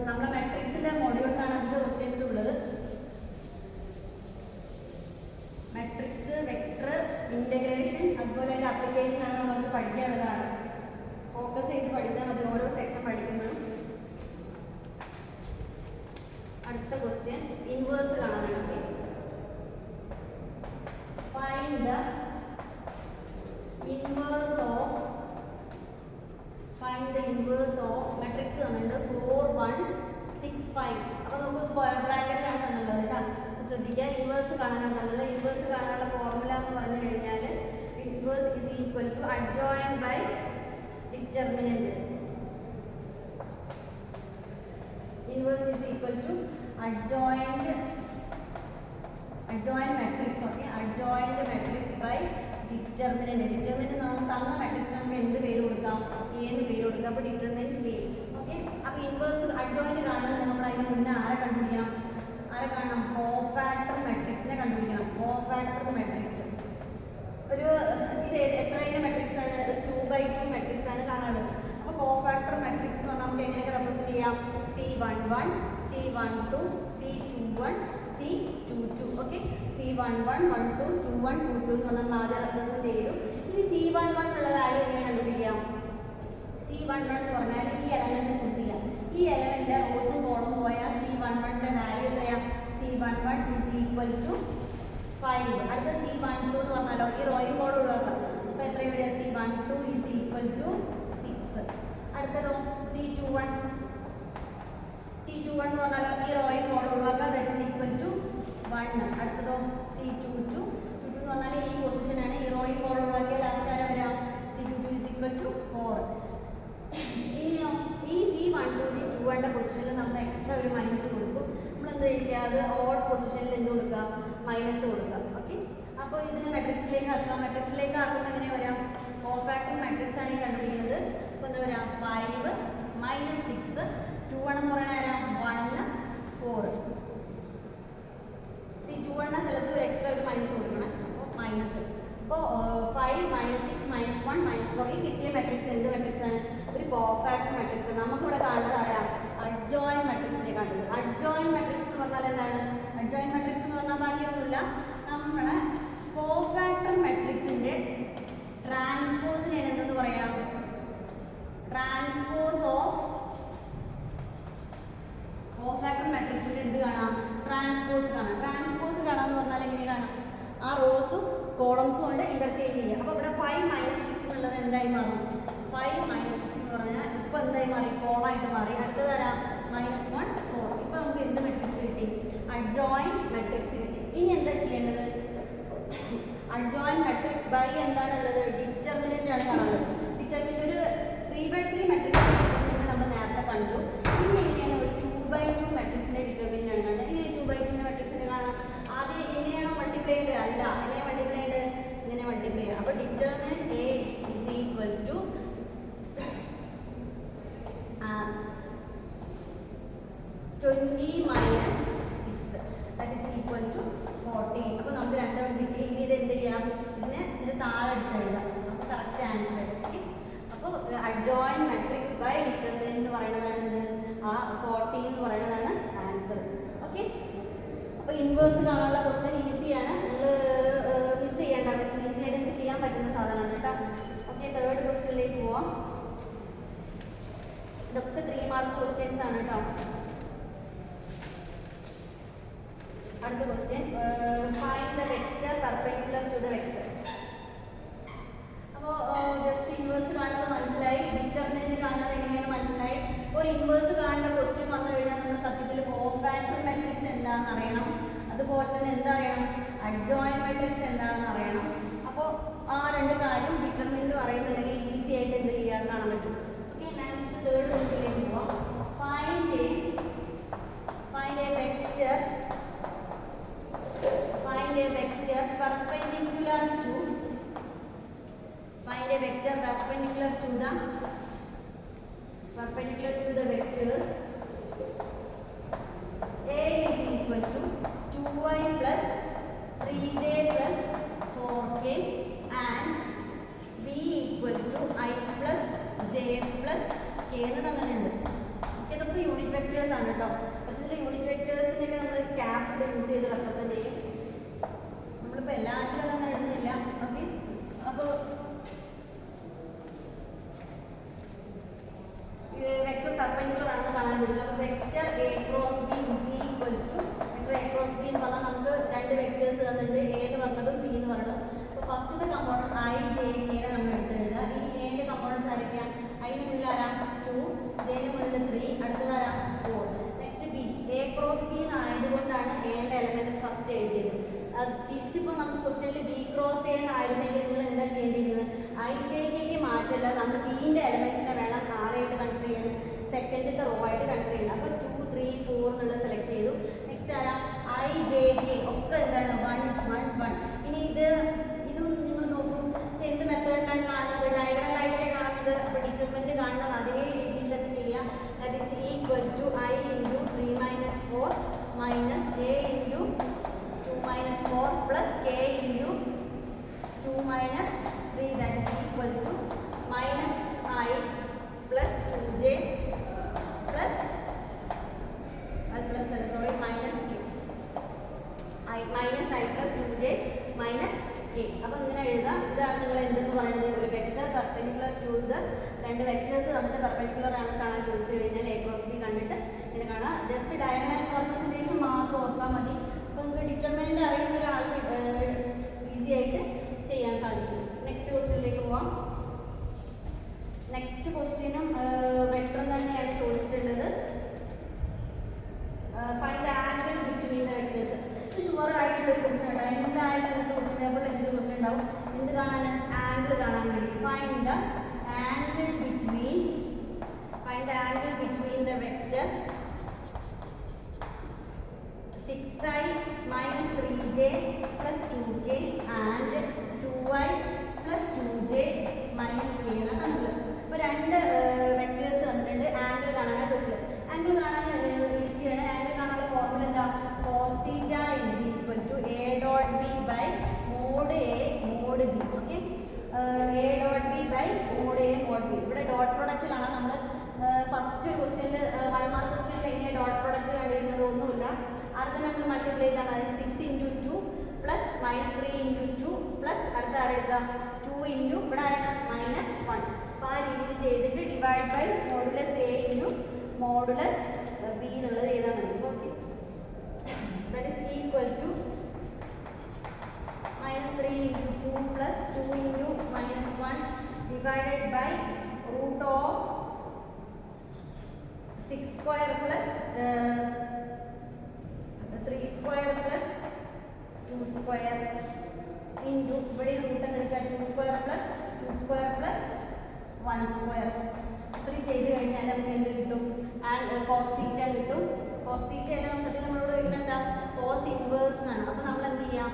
നമ്മുടെ മെട്രിക്സിൻ്റെ മൊഡ്യൂളിലാണ് അതിൻ്റെ ക്വസ്റ്റ്യൻസ് ഉള്ളത്. മെട്രിക്സ്, വെക്ടർ, ഇൻ്റഗ്രേഷൻ, അതുപോലെ അതിൻ്റെ അപ്ലിക്കേഷൻ ആണ് നമുക്ക് പഠിക്കാനുള്ളതാണ്. ഫോക്കസ് ചെയ്ത് പഠിച്ചാൽ മതി ഓരോ സെക്ഷൻ പഠിക്കുമ്പോഴും. അടുത്ത ക്വസ്റ്റ്യൻ ഇൻവേഴ്സ് കാണാനാണ്. Okay, find the inverse of matrix തന്നിട്ടുണ്ട് 4 1 6 5. അപ്പോൾ നമുക്ക് സ്ക്വയർ ബ്രാക്കറ്റിലാണ് തന്നുള്ളത് കേട്ടോ. ശ്രദ്ധിക്കുക, ഇൻവേഴ്സ് കാണാനാണ് തന്നത്. ഇൻവേഴ്സ് കാണാനുള്ള ഫോർമുല എന്ന് പറഞ്ഞു കഴിഞ്ഞാൽ inverse is equal to adjoint by determinant. Inverse is equal to adjoint matrix. Okay, adjoint matrix by determinant. Determinant തന്ന മാട്രിക്സ് നമുക്ക് എന്ത് പേര് കൊടുക്കാം? എന്ന് പേര് കൊടുക്കാം. അപ്പോൾ ഡിറ്റർമിനന്റ് പേര്. ഓക്കെ, അപ്പോൾ ഇൻവേഴ്സ് അഡ്ജോയിൻറ്റ് കാണുന്നത് നമ്മൾ അതിന് മുന്നേ ആരെ കണ്ടുപിടിക്കണം? കോഫാക്ടർ മാട്രിക്സിനെ കണ്ടുപിടിക്കണം. കോഫാക്ടർ മാട്രിക്സ് ഒരു ഇത് എത്രയിൻ്റെ മാട്രിക്സ് ആണ്? 2/2 മാട്രിക്സ് ആണ് കാണുന്നത്. അപ്പോൾ കോഫാക്ടർ മാട്രിക്സ് എന്ന് പറഞ്ഞാൽ നമുക്ക് എങ്ങനെയൊക്കെ റെപ്രസെൻറ്റ് ചെയ്യാം? C11, C12, C21, C22. Okay, C11, 12, 21, 22 എന്ന് പറഞ്ഞാൽ ആദ്യം റെപ്രസെൻറ്റ് ചെയ്തു. ഇനി C11 ഉള്ള വാല്യൂ എങ്ങനെ കണ്ടുപിടിക്കാം? C11 എന്ന് പറഞ്ഞാൽ ഈ എലമെന്റ് ചൂസ് ചെയ്യാം. ഈ എലമെന്റ് റോസും കോളും പോയാൽ C11ന്റെ വാല്യൂ എത്രയാണ്? C11 is equal to 5. അടുത്ത C12 എന്ന് പറഞ്ഞാലോ ഈ റോയും കോളും ഒഴിവാക്കാം. അപ്പോൾ എത്രയും വരിക? C12 is equal to 6. അടുത്തതോ C21 എന്ന് പറഞ്ഞാലോ ഈ റോയും കോളും ഒഴിവാക്കാം. That is equal to 1. അടുത്തതോ C22 എന്ന് പറഞ്ഞാൽ ഈ പൊസിഷനാണ്. ഈ റോയും കോളും ഒഴിവാക്കിയാൽ ലാസ്റ്റ് ആരാ വരിക? C22 is equal to 4. ഇനിയോ ഈ C12 2ന്റെ പൊസിഷനിൽ നമ്മൾ x അപ്പോൾ ഇതിന് മെട്രിക്സിലേക്ക് ആക്കാം. മെട്രിക്സിലേക്ക് ആക്കുമ്പോൾ എങ്ങനെ വരാം? കോഫാക്ടർ മെട്രിക്സ് ആണ് ഈ കണ്ടുപിടിക്കുന്നത്. അപ്പോൾ എന്താ വരാം? 5 മൈനസ് 6 2 എന്ന് പറയുന്നത് ആരാ? 1 4. 2 സ്ഥലത്ത് ഒരു എക്സ്ട്രാ ഒരു മൈനസ് കൊടുക്കണം. അപ്പോൾ മൈനസ്. അപ്പോൾ 5 മൈനസ് 6 മൈനസ് 1 മൈനസ് 4. ഈ കിട്ടിയ മെട്രിക്സ് എന്ത് മെട്രിക്സ് ആണ്? ഒരു കോഫാക്ടർ മെട്രിക്സ്. നമുക്കിവിടെ കാണുന്നത് ആരാ? അഡ്ജോയിൻ മെട്രിക്സിനെ കണ്ടത്. അഡ്ജോയിൻ മെട്രിക്സ് എന്ന് പറഞ്ഞാൽ എന്താണ്? അഡ്ജോയിൻ മെട്രിക്സ് എന്ന് പറഞ്ഞാൽ ബാക്കിയൊന്നുമില്ല, നമ്മളെ കോഫാക്ടർ മെട്രിക്സിന്റെ ട്രാൻസ്പോസിനെ എന്തെന്ന് പറയാം? ട്രാൻസ്പോസ് ഓഫ് കോഫാക്ടർ മെട്രിക്സിന്റെ എന്ത് കാണാം? ട്രാൻസ്പോസ് കാണാം. ട്രാൻസ്പോസ് കാണാന്ന് പറഞ്ഞാൽ എങ്ങനെ കാണാം? ആ റോസും കോളംസും കൊണ്ട് ഇന്റർചേഞ്ച് ചെയ്യുക. അപ്പോൾ ഇവിടെ 5 മൈനസ് 6 എന്നുള്ളത് എന്തായി മാറും? 5 മൈനസ് 6 എന്ന് പറഞ്ഞാൽ ഇപ്പോൾ എന്തായി മാറി? കോളായിട്ട് മാറി. അടുത്ത തരാം -1 4. ഇപ്പോൾ നമുക്ക് എന്ത് മെട്രിക്സ് കിട്ടി? അഡ്ജോയിൻ മെട്രിക്സ് കിട്ടി. ഇനി എന്താ ചെയ്യേണ്ടത്? അഡ്ജോയിൻ മെട്രിക്സ് ബൈ എന്താണുള്ളത്? ഡിറ്റർമിനന്റ് ആണ് കാണുന്നത്. ഡിറ്റർമിനന്റ് ഒരു 3/3 മെട്രിക്സ് നമ്മൾ നേരത്തെ കണ്ടു. ഇനി എങ്ങനെയാണ് ഒരു 2/2 മെട്രിക്സിന്റെ ഡിറ്റർമിനന്റ് ആണ് കാണുന്നത്? ഇങ്ങനെ 2/2 മെട്രിക്സിനെ കാണാം. ആദ്യം എങ്ങനെയാണോ മൾട്ടിപ്ലൈ ചെയ്യേണ്ടത്? അല്ല, എങ്ങനെ മൾട്ടിപ്ലൈ ചെയ്യേണ്ടത്? ഇങ്ങനെ മൾട്ടിപ്ലൈ ചെയ്യുക. അപ്പോൾ determinant A is equal to 20 minus 6 that is equal to 14. അപ്പോൾ നമുക്ക് രണ്ടും കിട്ടി. ഇനി ഇത് എന്ത് ചെയ്യാം? ഇതിന് താഴെ എടുത്ത് എഴുതാം. നമുക്ക് കറക്റ്റ് ആൻസർ കിട്ടി. അപ്പോൾ അഡ്ജോയിൻ മെട്രിക്സ് ബൈ ഡിറ്റർമിനന്റ് എന്ന് പറയുന്നതാണ് എന്ത്? ആ 14 എന്ന് പറയുന്നതാണ് ആൻസർ. ഓക്കെ. അപ്പോൾ ഇൻവേഴ്സ് കാണാനുള്ള ക്വസ്റ്റ്യൻ ഈസിയാണ്. നിങ്ങൾ മിസ് ചെയ്യേണ്ട ക്വസ്റ്റ്യൻ. ഈസി ആയിട്ട് നിങ്ങൾക്ക് ചെയ്യാൻ പറ്റുന്ന സാധനമാണ് കേട്ടോ. ഓക്കെ, തേർഡ് ക്വസ്റ്റ്യനിലേക്ക് പോവാം. ഇതൊക്കെ 3 മാർക്ക് ക്വസ്റ്റ്യൻസ് ആണ് കേട്ടോ. അടുത്ത question, find the vector perpendicular to the vector. അപ്പോൾ ജസ്റ്റ് ഇൻവേഴ്സ് കാണുന്നത് മനസ്സിലായി, ഡിറ്റർമിനന്റ് കാണുന്നത് എങ്ങനെയാണ് മനസ്സിലായി. ഒരു ഇൻവേഴ്സ് കാണേണ്ട ക്വസ്റ്റ്യൻ വന്നു കഴിഞ്ഞാൽ നമ്മൾ സത്യത്തിൽ കോഫാക്ടർ മെട്രിക്സ് എന്താണെന്ന് അറിയണം. അതുപോലെ തന്നെ എന്തറിയണം? അഡ്ജോയിൻ മെട്രിക്സ് എന്താണെന്ന് അറിയണം. അപ്പോൾ ആ രണ്ട് കാര്യം ഡിറ്റർമിനന്റ് അറിയുന്നുണ്ടെങ്കിൽ ഈസി ആയിട്ട് എന്ത് ചെയ്യാൻ കാണാൻ പറ്റും. ഓക്കെ, നെക്സ്റ്റ് തേർഡ് ക്വസ്റ്റ്യനിലേക്ക് പോവാം. Find A vector perpendicular to the vectors A is equal to 2y plus 3j plus 4k and B equal to I plus j plus k എന്ന് തന്നിട്ടുണ്ട്. ഇതൊക്കെ യൂണിറ്റ് വെക്ടേഴ്സ് ആണ് കേട്ടോ. അതിൽ യൂണിറ്റ് വെക്ടേഴ്സിനൊക്കെ നമ്മൾ capital use ചെയ്ത് റെപ്രസെന്റ് ചെയ്യും. നമ്മളിപ്പോൾ എല്ലാത്തിലും അങ്ങനെ ഇടുന്നില്ല. ഓക്കെ, അപ്പോൾ വെക്ടർ പെർപെൻഡിക്കുലർ ആണെന്ന് കാണാൻ പറ്റില്ല. അപ്പോൾ vector A cross B is equal to vector A cross B എന്ന് പറഞ്ഞാൽ നമുക്ക് രണ്ട് വെക്ടേഴ്സ് തന്നിട്ടുണ്ട്, A എന്ന് പറഞ്ഞതും B എന്ന് പറഞ്ഞതും. അപ്പോൾ ഫസ്റ്റത്തെ കമ്പോണന്റ് I J K നമ്മൾ എടുത്ത് എഴുതുക. ഇനി A ന്റെ കമ്പോണൻസ് ആരൊക്കെയാണ്? അതിന് മുന്നിൽ ആരാ? 2, J ന് മുന്നിൽ 3, അടുത്തതാരാ? 4. Next B, A cross B ആയതുകൊണ്ടാണ് A ന്റെ എലമെന്റ് ഫസ്റ്റ് എഴുതിയത്. തിരിച്ചിപ്പോൾ നമുക്ക് ക്വസ്റ്റ്യനിൽ B ക്രോസ് A ആയിരുന്നെങ്കിൽ നിങ്ങൾ എന്താ ചെയ്യേണ്ടിയിരുന്നത്? I J K മാറ്റില്ല, നമ്മൾ ബിന്റെ എലമെന്റ്സിനെ വേണം ആരായിട്ട് കൺസിഡർ ചെയ്യാൻ? സെക്കൻഡത്തെ റോ ആയിട്ട് കൺസിഡർ ചെയ്യണം. അപ്പോൾ 2, 3, 4 എന്നുള്ളത് സെലക്ട് ചെയ്തു. നെക്സ്റ്റ് ആരാ? I J K ഒക്കെ എന്താണ്? 1, 1, 1. ഇനി ഇതും നിങ്ങൾ നോക്കൂ, എന്ത് മെത്തേഡിലാണ് കാണുന്നത്? ഡയഗണലായിട്ടേ കാണുന്നത്. അപ്പോൾ ഡിറ്റർമിനന്റ് കാണുന്നത് അതേ രീതിയിൽ തന്നെ ചെയ്യാം. That is equal to I into 3 minus 4 minus J into 2 minus 4 plus K into 2 minus 3 that is equal to minus I plus 2j plus minus I minus I plus 2j minus K. അപ്പോൾ ഇങ്ങനെ എഴുതാം. ഇതാണ് നിങ്ങൾ എന്തെന്ന് പറയുന്നത്? ഒരു vector perpendicular to the രണ്ട് vectors തമ്മിൽ പെർപെൻഡിക്കുലർ ആണ് കാണാൻ ചോദിച്ചു കഴിഞ്ഞാൽ A ക്രോസ് B കണ്ടിട്ട് ഇങ്ങനെ കാണാം. ജസ്റ്റ് ഡയഗണൽ റെപ്രസെൻറ്റേഷൻ മാത്രം ഓർത്താൽ മതി. അപ്പോൾ നിങ്ങൾക്ക് ഡിറ്റർമിനന്റ് അറിയുന്ന ഒരാൾക്ക് ഈസി ആയിട്ട് ചെയ്യാൻ സാധിക്കും. നെക്സ്റ്റ് ക്വസ്റ്റ്യനിലേക്ക് പോവാം. നെക്സ്റ്റ് ക്വസ്റ്റ്യനും വെക്ടർ തന്നെയാണ് ചോദിച്ചിട്ടുള്ളത്. Find the angle between the vectors. Sure ആയിട്ടുള്ള ഒരു ക്വസ്റ്റ്യൻ ഉണ്ടാവും. എന്തായാലും നിങ്ങൾക്ക് ക്വസ്റ്റ്യൻ പേപ്പറിൽ എന്ത് ക്വസ്റ്റ്യൻ ഉണ്ടാവും? എന്ത് കാണാൻ? ആംഗിൾ കാണാൻ വേണ്ടി. Find the angle between the dot product കാണാം. നമ്മൾ ഫസ്റ്റ് ക്വസ്റ്റ്യനിൽ 1 മാർക്ക് ക്വസ്റ്റ്യനിൽ എങ്ങനെയാണ് ഡോട്ട് പ്രൊഡക്റ്റ് കണ്ടിരുന്നത്? ഒന്നുമില്ല. ആദ്യം നമ്മൾ മൾട്ടിപ്ലൈ ചെയ്താൽ മതി. 6 × 2 പ്ലസ് -3 × 2 പ്ലസ് അടുത്ത ആരെടുക്കുക 2 × ഇവിടെ ആരാണ് -1. അപ്പോൾ ആ രീതിയിൽ ചെയ്തിട്ട് divide by modulus A × modulus B എന്നുള്ളത് ചെയ്താൽ മതി. Okay, that is equal to -3 × 2 plus 2 × -1 divided by root of 6 square plus 3 square plus 2 square into ഇവിടെ റൂട്ട് എടുക്കുക 2 square plus 2 square plus 1 square. ഇത്രയും ചെയ്ത് കഴിഞ്ഞാൽ നമുക്ക് എന്ത് കിട്ടും? cos theta കിട്ടും. cos theta നമുക്ക് നമ്മളോട് വരുന്നത് എന്താ? cos inverse എന്നാണ്. അപ്പോൾ നമ്മൾ എന്ത് ചെയ്യാം?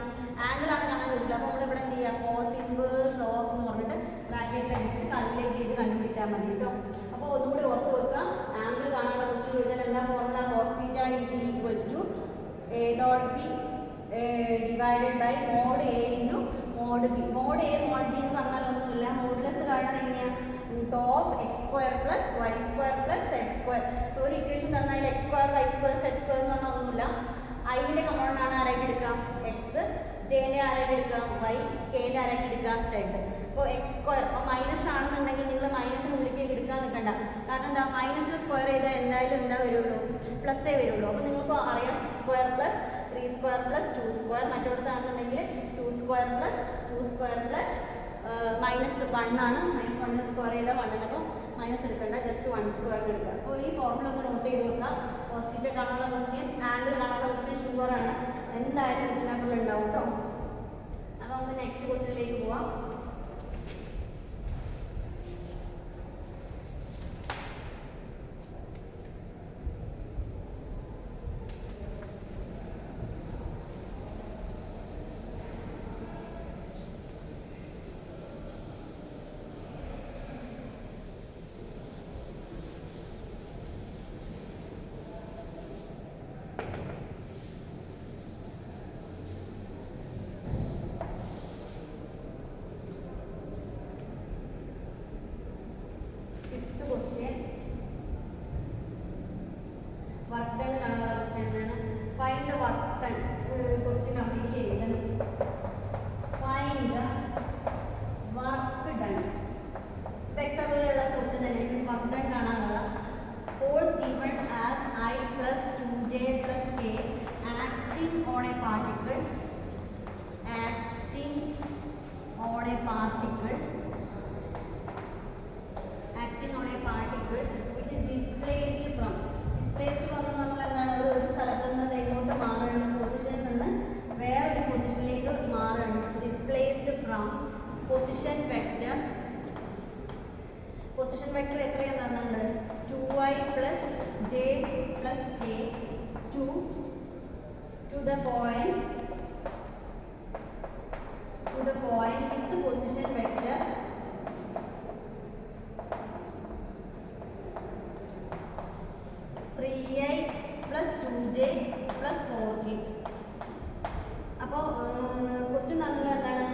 ആംഗിൾ ആണ് കാണാൻ പറ്റില്ല. അപ്പോൾ നമ്മൾ ഇവിടെ എന്ത് ചെയ്യുക? cos inverse of എന്ന് പറഞ്ഞിട്ട് ബ്രാക്കറ്റിൽ അടിച്ചിട്ട് കാൽക്കുലേറ്റ് ചെയ്ത് കണ്ടുപിടിച്ചാൽ മതി കേട്ടോ. അപ്പോൾ ഒന്നുകൂടി ഓർത്ത് വെക്കുക. ആംഗിൾ കാണാനുള്ള ക്വസ്റ്റ്യൻ ചോദിച്ചാൽ എന്താ formula? cos theta is equal to a dot b divided by mod a into mod b. mod a mod b എന്ന് പറഞ്ഞാൽ ഒന്നുമില്ല. മോഡുലസ് കാണാൻ എങ്ങനെയാണ്? root of x square plus y square plus z square. അപ്പോൾ ഒരു equation തന്നാൽ x square y square z square എന്ന് പറഞ്ഞാൽ ഒന്നുമില്ല. ഐൻ്റെ കമ്പോണൻ്റ് ആണ് ആരായിട്ട് എടുക്കാം? x, ജെൻ്റെ ആരായിട്ട് എടുക്കാം? y, കെൻ്റെ ആരായിട്ട് എടുക്കാം? z. അപ്പോൾ x സ്ക്വയർ അപ്പോൾ മൈനസ് ആണെന്നുണ്ടെങ്കിൽ നിങ്ങൾ മൈനസിന് ഉള്ളിലേക്ക് എടുക്കാൻ നിൽക്കണ്ട. കാരണം എന്താ? മൈനസിൽ സ്ക്വയർ ചെയ്താൽ എന്തായാലും എന്താ വരുള്ളൂ? പ്ലസ്സേ വരുള്ളൂ. അപ്പോൾ നിങ്ങൾക്ക് അറിയാം 6 square plus 3 square plus 2 square. മറ്റോടത്താണെന്നുണ്ടെങ്കിൽ 2 സ്ക്വയർ പ്ലസ് 2 സ്ക്വയർ പ്ലസ് -1 ആണ്. -1 സ്ക്വയർ ചെയ്താൽ 1 ആണ്. അപ്പോൾ മൈനസ് എടുക്കണ്ട, ജസ്റ്റ് 1 സ്ക്വയർ എടുക്കുക. അപ്പോൾ ഈ ഫോർമുല ഒന്ന് നോട്ട് ചെയ്ത് വെക്കുക. cos theta കാണാനുള്ള ക്വസ്റ്റ്യൻ, ആംഗിൾ കാണാനുള്ള ക്വസ്റ്റ്യൻ ഷുവറാണ്. എന്തായാലും ക്വസ്റ്റ്യൻ പേപ്പറിൽ ഉണ്ടാവും കേട്ടോ. അപ്പോൾ നമുക്ക് നെക്സ്റ്റ് ക്വസ്റ്റ്യനിലേക്ക് പോവാം. വർക്ക് ഡൺ കാണാനുള്ള ക്വസ്റ്റ്യൻ ആണ്. Find the work done. Question complete ചെയ്യണം. Find the work done. വെക്ടറിലുള്ള ക്വസ്റ്റ്യൻ തന്നെ. വർക്ക് ഡൺ കാണാനുള്ളത് force given as I plus 2j plus k acting on a particle acting on a particle which is displaced from displaced പറഞ്ഞാൽ നമ്മൾ എന്താണ്? ഒരു സ്ഥലത്ത് നിന്ന് എങ്ങോട്ട് മാറുകയാണ്? പൊസിഷനിൽ നിന്ന് വേറൊരു പൊസിഷനിലേക്ക് മാറുകയാണ്. Displaced from position vector. Position vector എത്രയാണ് തന്നിട്ടുണ്ട്? 2i plus j plus k to the point with position vector 3i plus 2j plus 4k. അപ്പോൾ ക്വസ്റ്റ്യൻ തന്നത് എന്താണ്?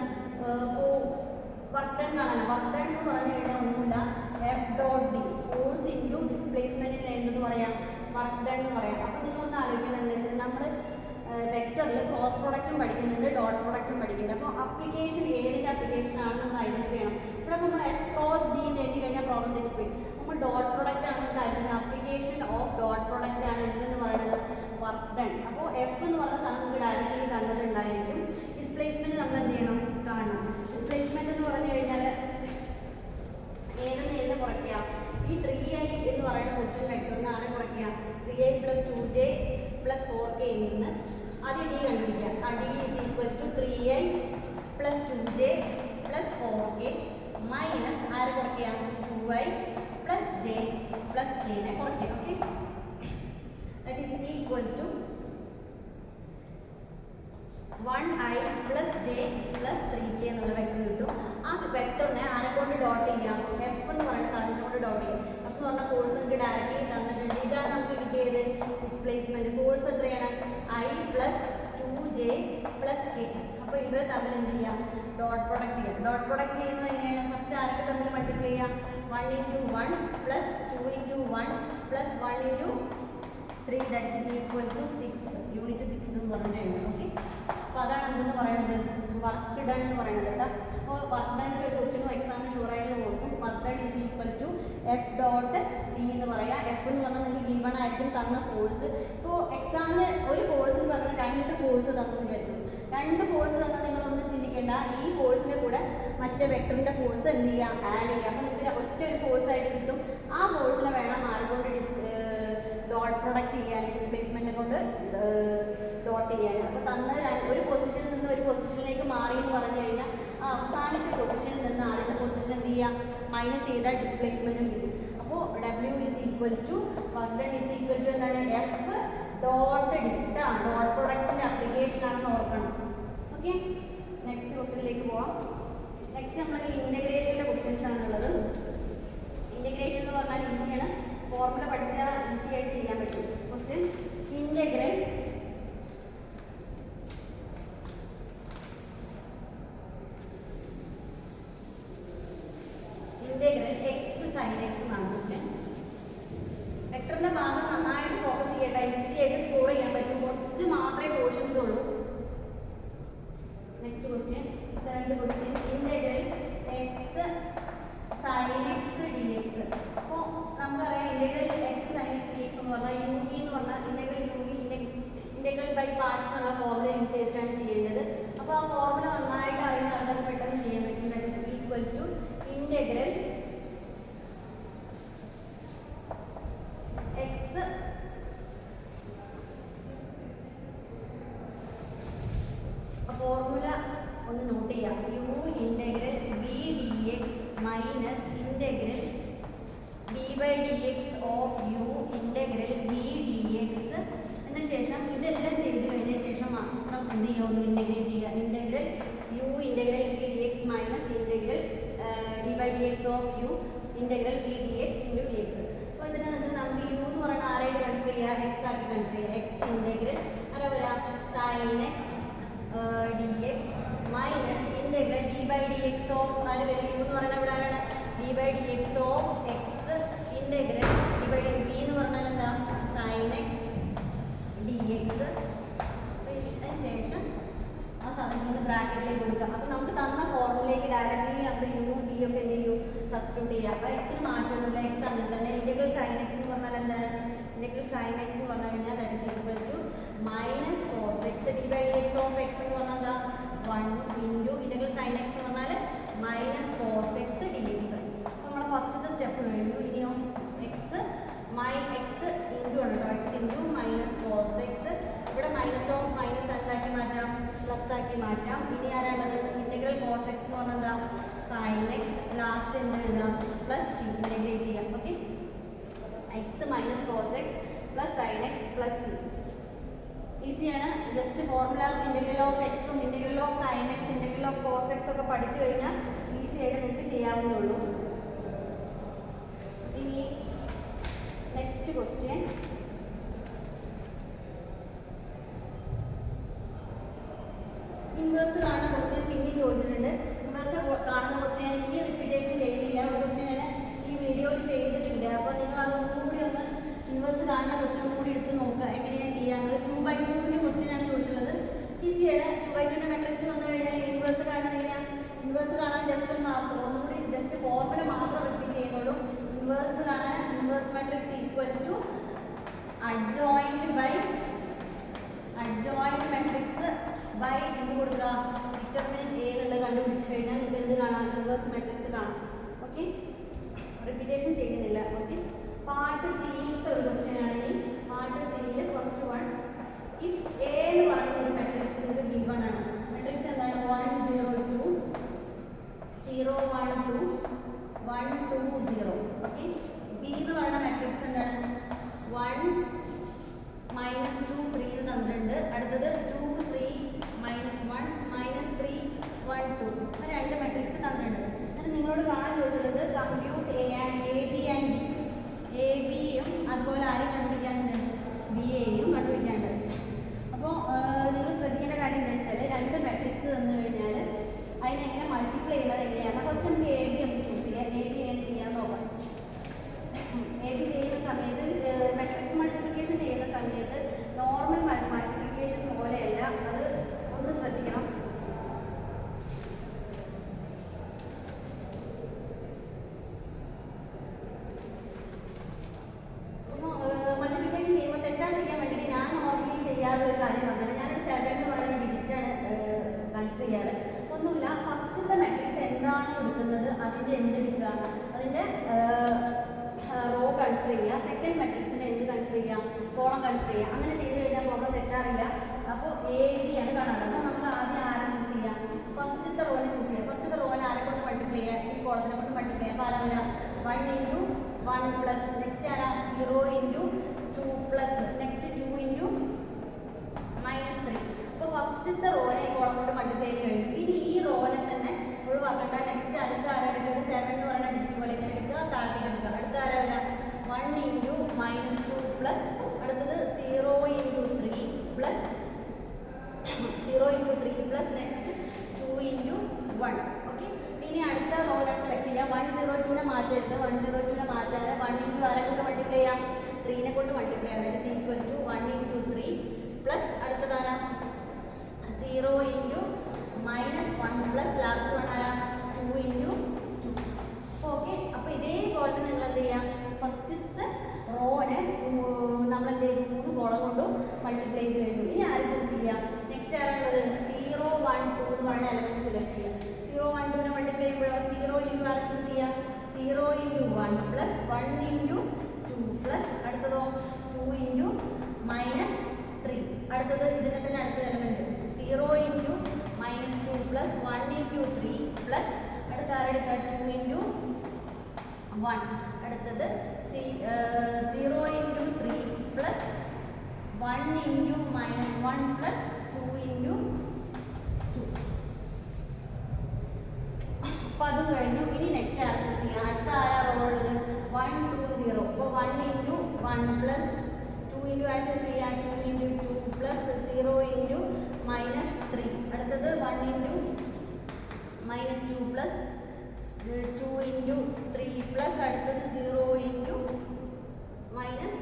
വർക്ക് ഡൺ കാണാൻ. വർക്ക് ഡൺ എന്ന് പറഞ്ഞു കഴിഞ്ഞാൽ ഒന്നുമില്ല, F.D ഫോഴ്സ് ഇൻറ്റു ഡിസ്പ്ലേസ്മെൻറ്റിന് എന്തെന്ന് പറയാം? വർക്ക് ഡൺ എന്ന് പറയാം. അപ്പോൾ നിങ്ങളൊന്ന് ആലോചിക്കണം, നമ്മൾ വെക്ടറിൽ ക്രോസ് പ്രൊഡക്റ്റും പഠിക്കുന്നുണ്ട്, ഡോട്ട് പ്രൊഡക്റ്റും പഠിക്കുന്നുണ്ട്. അപ്പോൾ അപ്ലിക്കേഷൻ ഏതിൻ്റെ അപ്ലിക്കേഷൻ ആണെന്ന് ഐഡൻറ്റിഫൈ ചെയ്യണം. ഇവിടെ നമ്മൾ F ക്രോസ് D എന്ന് എഴുതി കഴിഞ്ഞാൽ പ്രോബ്ലം തെറ്റിപ്പോയി. നമ്മൾ ഡോട്ട് പ്രൊഡക്റ്റ് ആണെന്ന് കാര്യം അപ്ലിക്കേഷൻ ഓഫ് ഡോട്ട് പ്രൊഡക്റ്റ് ആണ് എന്തെന്ന് പറയുന്നത്? Work done. അപ്പോൾ എഫ് എന്ന് പറഞ്ഞ സാധനം നമുക്ക് ഡയറക്റ്റ്ലി തന്നിട്ടുണ്ടായിരിക്കും. ഡിസ്പ്ലേസ്മെൻറ്റ് നമ്മൾ എന്ത് ചെയ്യണം? കാണണം. ഡിസ്പ്ലേസ്മെൻറ്റ് എന്ന് പറഞ്ഞു കഴിഞ്ഞാൽ ഏതെന്ന് കുറയ്ക്കുക? ഈ 3i എന്ന് പറയുന്ന പൊസിഷൻ വെക്ടറിന് ആരെ കുറയ്ക്കുക? 3i plus 2j plus 4k നിന്ന് ആദ്യം d കണ്ടുപിടിക്കുക. ആ d is equal to 3i plus 2j plus 4k minus ആരെ കുറയ്ക്കുക? 2i plus j plus k നെ കുറയ്ക്കുക. Okay, that is equal to 1i plus j plus 3k എന്നുള്ള vector കിട്ടും. ആ വെക്ടറിനെ ആരെ കൊണ്ട് ഡോട്ട് ചെയ്യാം? എഫ് എന്ന് പറയുന്ന സാധനത്തെ കൊണ്ട് ഡോട്ട് ചെയ്യാം. എഫ് എന്ന് പറഞ്ഞ ഫോഴ്സ് നമുക്ക് ഡയറക്റ്റ്ലി തന്നിട്ടുണ്ട്. ഇതാണ് നമുക്ക് കിട്ടിയത് ഡിസ്പ്ലേസ്മെന്റ്. ഫോഴ്സ് എത്രയാണ്? i plus 2j plus k. അപ്പോൾ ഇവർ തമ്മിൽ എന്ത് ചെയ്യാം? ഡോട്ട് പ്രൊഡക്റ്റ് ചെയ്യാം. ഡോട്ട് പ്രൊഡക്റ്റ് ചെയ്യുന്നത് എങ്ങനെയാണ്? ഫസ്റ്റ് ആരൊക്കെ തമ്മിൽ മൾട്ടിപ്ലൈ ചെയ്യാം? 1 into 1 plus 2 into 1 plus 1 into 3 that is equal to 6. Unit 6 എന്ന് പറഞ്ഞിട്ടുണ്ട്. ഓക്കെ, അപ്പോൾ അതാണ് എന്തെന്ന് പറയുന്നത്, വർക്ക് ഡൺ എന്ന് പറയുന്നത് കേട്ടോ. അപ്പോൾ വർക്ക് ഡണ്ണിൻ്റെ ഒരു ക്വസ്റ്റ്യനും എക്സാമിന് ഷുവറായിട്ട് നോക്കും. Work done is equal to F dot D എന്ന് പറയാം. എഫ് എന്ന് പറഞ്ഞാൽ നിങ്ങൾക്ക് ഗിവൺ ആയിരിക്കും തന്ന ഫോഴ്സ്. ഇപ്പോൾ എക്സാമിന് ഒരു ഫോഴ്സിന് പകരം 2 ഫോഴ്സ് തന്നു വിചാരിച്ചു. 2 ഫോഴ്സ് തന്നാൽ നിങ്ങളൊന്നും ചിന്തിക്കേണ്ട, ഈ ഫോഴ്സിൻ്റെ കൂടെ മറ്റേ വെക്ടറിൻ്റെ ഫോഴ്സ് എന്ത് ചെയ്യാം, ആഡ് ചെയ്യാം. അപ്പോൾ നിങ്ങൾക്ക് ഒറ്റ ഒരു ഫോഴ്സ് ആയിട്ട് കിട്ടും. ആ ഫോഴ്സിനെ വേണം ആർക്കൊണ്ട് ഡോട്ട് പ്രൊഡക്റ്റ് ചെയ്യാൻ, ഡിസ്പ്ലേസ്മെൻറ്റ് കൊണ്ട് ഡോട്ട് ചെയ്യാൻ. അപ്പോൾ തന്ന ഒരു പൊസിഷനിൽ നിന്ന് ഒരു പൊസിഷനിലേക്ക് മാറി എന്ന് പറഞ്ഞു കഴിഞ്ഞാൽ ആ അവസാനത്തെ പൊസിഷനിൽ നിന്ന് ആദ്യത്തെ പൊസിഷൻ എന്ത് ചെയ്യുക, മൈനസ് ചെയ്താൽ ഡിസ്പ്ലേസ്മെൻറ്റും കിട്ടും. അപ്പോൾ ഡബ്ല്യു is equal to work done is equal to എന്താണ്, എഫ് ഡോട്ട് ഡി. ഡോട്ട് പ്രൊഡക്റ്റിൻ്റെ അപ്ലിക്കേഷൻ ആണെന്ന് ഓർക്കണം. ഓക്കെ, നെക്സ്റ്റ് ക്വസ്റ്റ്യനിലേക്ക് പോവാം. നെക്സ്റ്റ് നമ്മൾക്ക് ഇൻ്റഗ്രേഷൻ്റെ ക്വസ്റ്റ്യൻസ് ആണുള്ളത്. ഇൻ്റഗ്രേഷൻ എന്ന് പറഞ്ഞാൽ ഈസിയാണ്, ഫോർമുല പഠിച്ചാൽ ഈസി ആയിട്ട് ചെയ്യാൻ പറ്റും. Question integral X sine X എന്നാണ് ക്വസ്റ്റ്യൻ. വെക്ടറിൻ്റെ ഭാഗം നന്നായിട്ട് ഫോക്കസ് ചെയ്യട്ടെ, ഈസി ആയിട്ട് സ്കോർ ചെയ്യാൻ പറ്റും. കുറച്ച് മാത്രമേ പോർഷൻസ് ഉള്ളൂ. Next question, seventh question integral X sine X D X. അപ്പോൾ നമുക്കറിയാം integral X sine X D X എന്ന് പറഞ്ഞാൽ യു വി എന്ന് പറഞ്ഞാൽ integral U V integral by parts എന്നുള്ള ഫോർമുല യൂസ് ചെയ്തിട്ടാണ് ചെയ്യേണ്ടത്. അപ്പോൾ ആ ഫോർമുല നന്നായിട്ട് അറിയുന്ന ആൾക്കാർക്ക് പെട്ടെന്ന് ചെയ്യാൻ പറ്റും. That is equal to integral X formula ഒന്ന് നോട്ട് ചെയ്യാം. U integral B D X minus integral B by D X of U integral B D X. അതിന് ശേഷം ഇതെല്ലാം ചെയ്ത് കഴിഞ്ഞ ശേഷം മാത്രം എന്ത് ചെയ്യുമോ, ഇൻ്റഗ്രേറ്റ് ചെയ്യുക. Integral U integral B D X minus integral D by D X of U integral B D X into D X. അപ്പോൾ ഇതിനെന്ന് വെച്ചാൽ നമുക്ക് യു എന്ന് പറയുന്ന ആരായിട്ട് കൺസിഡർ ചെയ്യുക, എക്സ് ആക്കി കൺസിഡർ ചെയ്യുക. എക്സ് ഇൻ്റഗ്രൽ ആരാ വരാം, sine X D X minus integral D by D X of ആര് വരും, യു എന്ന് പറയുന്നത് ഇവിടെ ആരാണ്, D by D X of X integral D by D B എന്ന് പറഞ്ഞാൽ എന്താ, സൈൻ എക്സ് ഡി എക്സ്. അതിന് ശേഷം ആ സാധനത്തിന് ബ്രാക്കറ്റിലേക്ക് കൊടുക്കുക. അപ്പോൾ നമുക്ക് തന്ന ഫോർമുലയിലേക്ക് ഡയറക്റ്റ്ലി നമ്മൾ യുവും ബിയും ഒക്കെ എന്ത് ചെയ്യും, സബ്സ്റ്റിറ്റ്യൂട്ട് ചെയ്യുക. അപ്പോൾ എക്സിന് മാറ്റമൊന്നുമില്ല, എക്സ് അങ്ങനെ തന്നെ. ഇൻ്റഗ്രൽ സൈൻ എക്സ് എന്ന് പറഞ്ഞാൽ എന്താണ്, ഇൻ്റഗ്രൽ സൈൻ എക്സ് എന്ന് പറഞ്ഞു കഴിഞ്ഞാൽ that is equal to minus cos X D by D X of X എന്ന് പറഞ്ഞാൽ എന്താ 1 ഇൻറ്റു ഇൻ്റഗ്രൽ സൈൻ എക്സ് എന്ന് പറഞ്ഞാൽ minus cos X D X. അപ്പോൾ നമ്മുടെ ഫസ്റ്റത്തെ സ്റ്റെപ്പ് കഴിഞ്ഞു. ഇനിയോ എക്സ് എക്സ് ഇൻറ്റു ആണ് കേട്ടോ, X into minus cos X. ഇവിടെ മൈനസ് ഓഫ് മൈനസ് എന്താക്കി മാറ്റാം, പ്ലസ് ആക്കി മാറ്റാം. ഇനി ആരാണത്, ഇൻ്റഗ്രൽ കോസ് എക്സ് എന്ന് പറഞ്ഞാൽ എന്താ, സൈൻ എക്സ്. ലാസ്റ്റ് എന്ത് എഴുതാം, പ്ലസ് സി ഇൻ്റഗ്രേറ്റ് ചെയ്യാം. Okay, X minus cos X plus sine X plus C. ഈസിയാണ്. ജസ്റ്റ് ഫോർമുലാസ് ഇൻ്റഗ്രൽ ഓഫ് എക്സും integral of sine X integral of cos X ഒക്കെ പഠിച്ചു കഴിഞ്ഞാൽ ഈസി ആയിട്ട് നിങ്ങൾക്ക് ചെയ്യാവുന്നേ ഉള്ളൂ. ഇനി നെക്സ്റ്റ് ക്വസ്റ്റ്യൻ, ഇൻവേഴ്സ് കാണുന്ന ക്വസ്റ്റ്യൻ പിന്നെയും ചോദിച്ചിട്ടുണ്ട്. ഇൻവേഴ്സ് കാണുന്ന ക്വസ്റ്റ്യൻ ഞാൻ ഇനി റിപ്പീറ്റേഷൻ ചെയ്യുന്നില്ല, ഒരു ക്വസ്റ്റ്യൻ ഞാൻ ഈ വീഡിയോയിൽ ചെയ്തിട്ടുണ്ട്. അപ്പോൾ നിങ്ങൾ അതൊന്നും കൂടി ഒന്ന് ഇൻവേഴ്സ് കാണുന്ന ക്വസ്റ്റ്യൻ ഒന്നും കൂടി എടുത്ത് നോക്കുക എങ്ങനെയാണ് ചെയ്യാറുള്ളത്. 2/2 ക്വസ്റ്റ്യൻ ആണ് ചോദിച്ചിട്ടുള്ളത്. ഈസിയാണ്. 2/2 മെട്രിക്സ് വന്നു കഴിഞ്ഞാൽ ഇൻവേഴ്സ് കാണാൻ എങ്ങനെയാണ്, ഇൻവേഴ്സ് കാണാൻ ജസ്റ്റ് ഒന്നുകൂടി ജസ്റ്റ് ഫോർമുല മാത്രം റിപ്പീറ്റ് ചെയ്യുന്നുള്ളൂ. ഇൻവേഴ്സ് കാണാൻ inverse matrix equal to adjoint matrix by എന്ത് കൊടുക്കുക, ഡിറ്റർമിനന്റ് എ എന്നുള്ളത് കണ്ടുപിടിച്ച് കഴിഞ്ഞാൽ നിങ്ങൾക്ക് എന്ത് കാണാം, ഇൻവേഴ്സ് മെട്രിക്സ് കാണാം. ഓക്കെ, റിപ്പീറ്റേഷൻ ചെയ്യുന്നില്ല. ഓക്കെ, പാർട്ട് സിയിലത്തെ ഒരു ക്വസ്റ്റ്യൻ ആണെങ്കിൽ പാർട്ട് സിയിൽ ഫസ്റ്റ് വൺ, ഇഫ് എ എന്ന് പറയുന്ന ഒരു മെട്രിക്സ് നിങ്ങൾക്ക് ഗിവൺ ആണ്. മെട്രിക്സ് എന്താണ്, 1 0 2 0 1 2 1 2 0. ഓക്കെ, ബി എന്ന് പറയുന്ന മെട്രിക്സ് എന്താണ്, 1 -2 3 എന്ന് തന്നിട്ടുണ്ട്. അടുത്തത് 2 3 -1 -3 1 2. അങ്ങനെ 2 മെട്രിക്സ് തന്നിട്ടുണ്ട്. എന്നിട്ട് നിങ്ങളോട് കാണാൻ ചോദിച്ചിട്ടുള്ളത് compute A B and B. A ബിയും അതുപോലെ ആരും കണ്ടുപിടിക്കാനുണ്ട്, ബി എയും കണ്ടുപിടിക്കാനുണ്ട്. അപ്പോൾ നിങ്ങൾ ശ്രദ്ധിക്കേണ്ട കാര്യം എന്താ വെച്ചാൽ 2 മെട്രിക്സ് തന്നു കഴിഞ്ഞാൽ അതിനെങ്ങനെ മൾട്ടിപ്ലൈ ചെയ്യുന്നത് എങ്ങനെയാണ്. ഫസ്റ്റ് നമുക്ക് എ ബി നമുക്ക് ചൂസ് ചെയ്യാം. എ ബി എങ്ങനെ ചെയ്യാൻ നോക്കാം. അതിൻ്റെ എന്തെടുക്കുക, അതിൻ്റെ റോ കൺസിഡർ ചെയ്യുക. സെക്കൻഡ് മെട്രിക്സിൻ്റെ എന്ത് കൺസിഡർ ചെയ്യുക, കോളം കൺസിഡർ ചെയ്യുക. അങ്ങനെ ചെയ്ത് കഴിഞ്ഞാൽ പ്രോബ്ലം തെറ്റാറില്ല. അപ്പോൾ എ ബി ആണ് കാണാറ്. അപ്പോൾ നമുക്ക് ആദ്യം ആരെ ചൂസ് ചെയ്യാം, ഫസ്റ്റത്തെ റോനെ ചൂസ് ചെയ്യാം. ഫസ്റ്റത്തെ റോനെ ആരെ കൊണ്ട് മൾട്ടിപ്ലൈ ചെയ്യുക, ഈ കോളത്തിനെ കൊണ്ട് മൾട്ടിപ്ലൈ ചെയ്യുക. അപ്പോൾ ആരാ വരിക, 1 ഇൻറ്റു 1 പ്ലസ് നെക്സ്റ്റ് ആരാ 0 ഇൻറ്റു 2 പ്ലസ് നെക്സ്റ്റ് 2 ഇൻറ്റു -3. അപ്പോൾ ഫസ്റ്റത്തെ റോനെ ഈ കോളം കൊണ്ട് മൾട്ടിപ്ലൈ ചെയ്ത് കഴിഞ്ഞു. ഇനി ഈ റോനെ തന്നെ ഒഴിവാക്കണ്ട. നെക്സ്റ്റ് അടുത്ത ആരാ എടുക്കുക, ഒരു 7 എന്ന് പറയുന്ന ഡിജിറ്റ് പോലെ ഇങ്ങനെ എടുക്കുക, താഴത്തേക്ക് എടുക്കുക. അടുത്ത ആരാ വരിക 1 ഇൻറ്റു -2 പ്ലസ് അടുത്തത് 0 into 3 plus 0 into 3 plus next 2 into 1. Okay, ഇനി അടുത്ത റോനെ സെലക്ട് ചെയ്യുക. 102നെ മാറ്റരുത്. 102നെ മാറ്റാതെ 1 ഇൻറ്റു ആരെ കൊണ്ട് മൾട്ടിപ്ലൈ ചെയ്യാം, 3നെ കൊണ്ട് മൾട്ടിപ്ലൈ ചെയ്യാം. That is equal to 1 into 3 plus അടുത്തതാരാ 0 ഇൻറ്റു -1 പ്ലസ് ലാസ്റ്റ് വൺ ആരാ 2 ഇൻറ്റു 2. ഓക്കെ, അപ്പോൾ ഇതേപോലെ നിങ്ങൾ എന്ത് ചെയ്യാം, ഫസ്റ്റത്തെ റോനെ നമ്മൾ എന്ത് ചെയ്യും, 3 കോളം കൊണ്ട് മൾട്ടിപ്ലൈ ചെയ്ത് കഴിഞ്ഞു. ഇനി ആര് ചൂസ് ചെയ്യാം, നെക്സ്റ്റ് ആരാണുള്ളത് 0 1 2 എന്ന് പറഞ്ഞ എലമെന്റ് സെലക്ട് ചെയ്യുക. 0 1 2നെ മൾട്ടിപ്ലൈ ചെയ്യുമ്പോഴോ 0 ഇൻറ്റു ആരെ ചൂസ് ചെയ്യുക, 0 ഇൻറ്റു 1 പ്ലസ് 1 ഇൻറ്റു 2 പ്ലസ് അടുത്തതോ 2 ഇൻറ്റു -3. അടുത്തത് ഇതിനെ തന്നെ അടുത്ത element 0 into -2 plus 1 into 3 plus അടുത്ത ആരെടുക്കുക 2 ഇൻറ്റു 1. അടുത്തത് 0 into 3 plus 1 into -1 plus 2 into 2. അപ്പോൾ അതും കഴിഞ്ഞു. ഇനി നെക്സ്റ്റ് ആർ ചൂസ് ചെയ്യാം. അടുത്ത ആരാ റോ ഉള്ളത് 1 2 0. അപ്പോൾ 1 ഇൻറ്റു 1 പ്ലസ് 2 ഇൻറ്റു ആർ ചൂസ് ചെയ്യാം, 2 ഇൻറ്റു 2 പ്ലസ് 0 ഇൻറ്റു -3. അടുത്തത് 1 ഇൻറ്റു -2 പ്ലസ് 2 ഇൻറ്റു 3 പ്ലസ് അടുത്തത് 0 ഇൻറ്റു -1.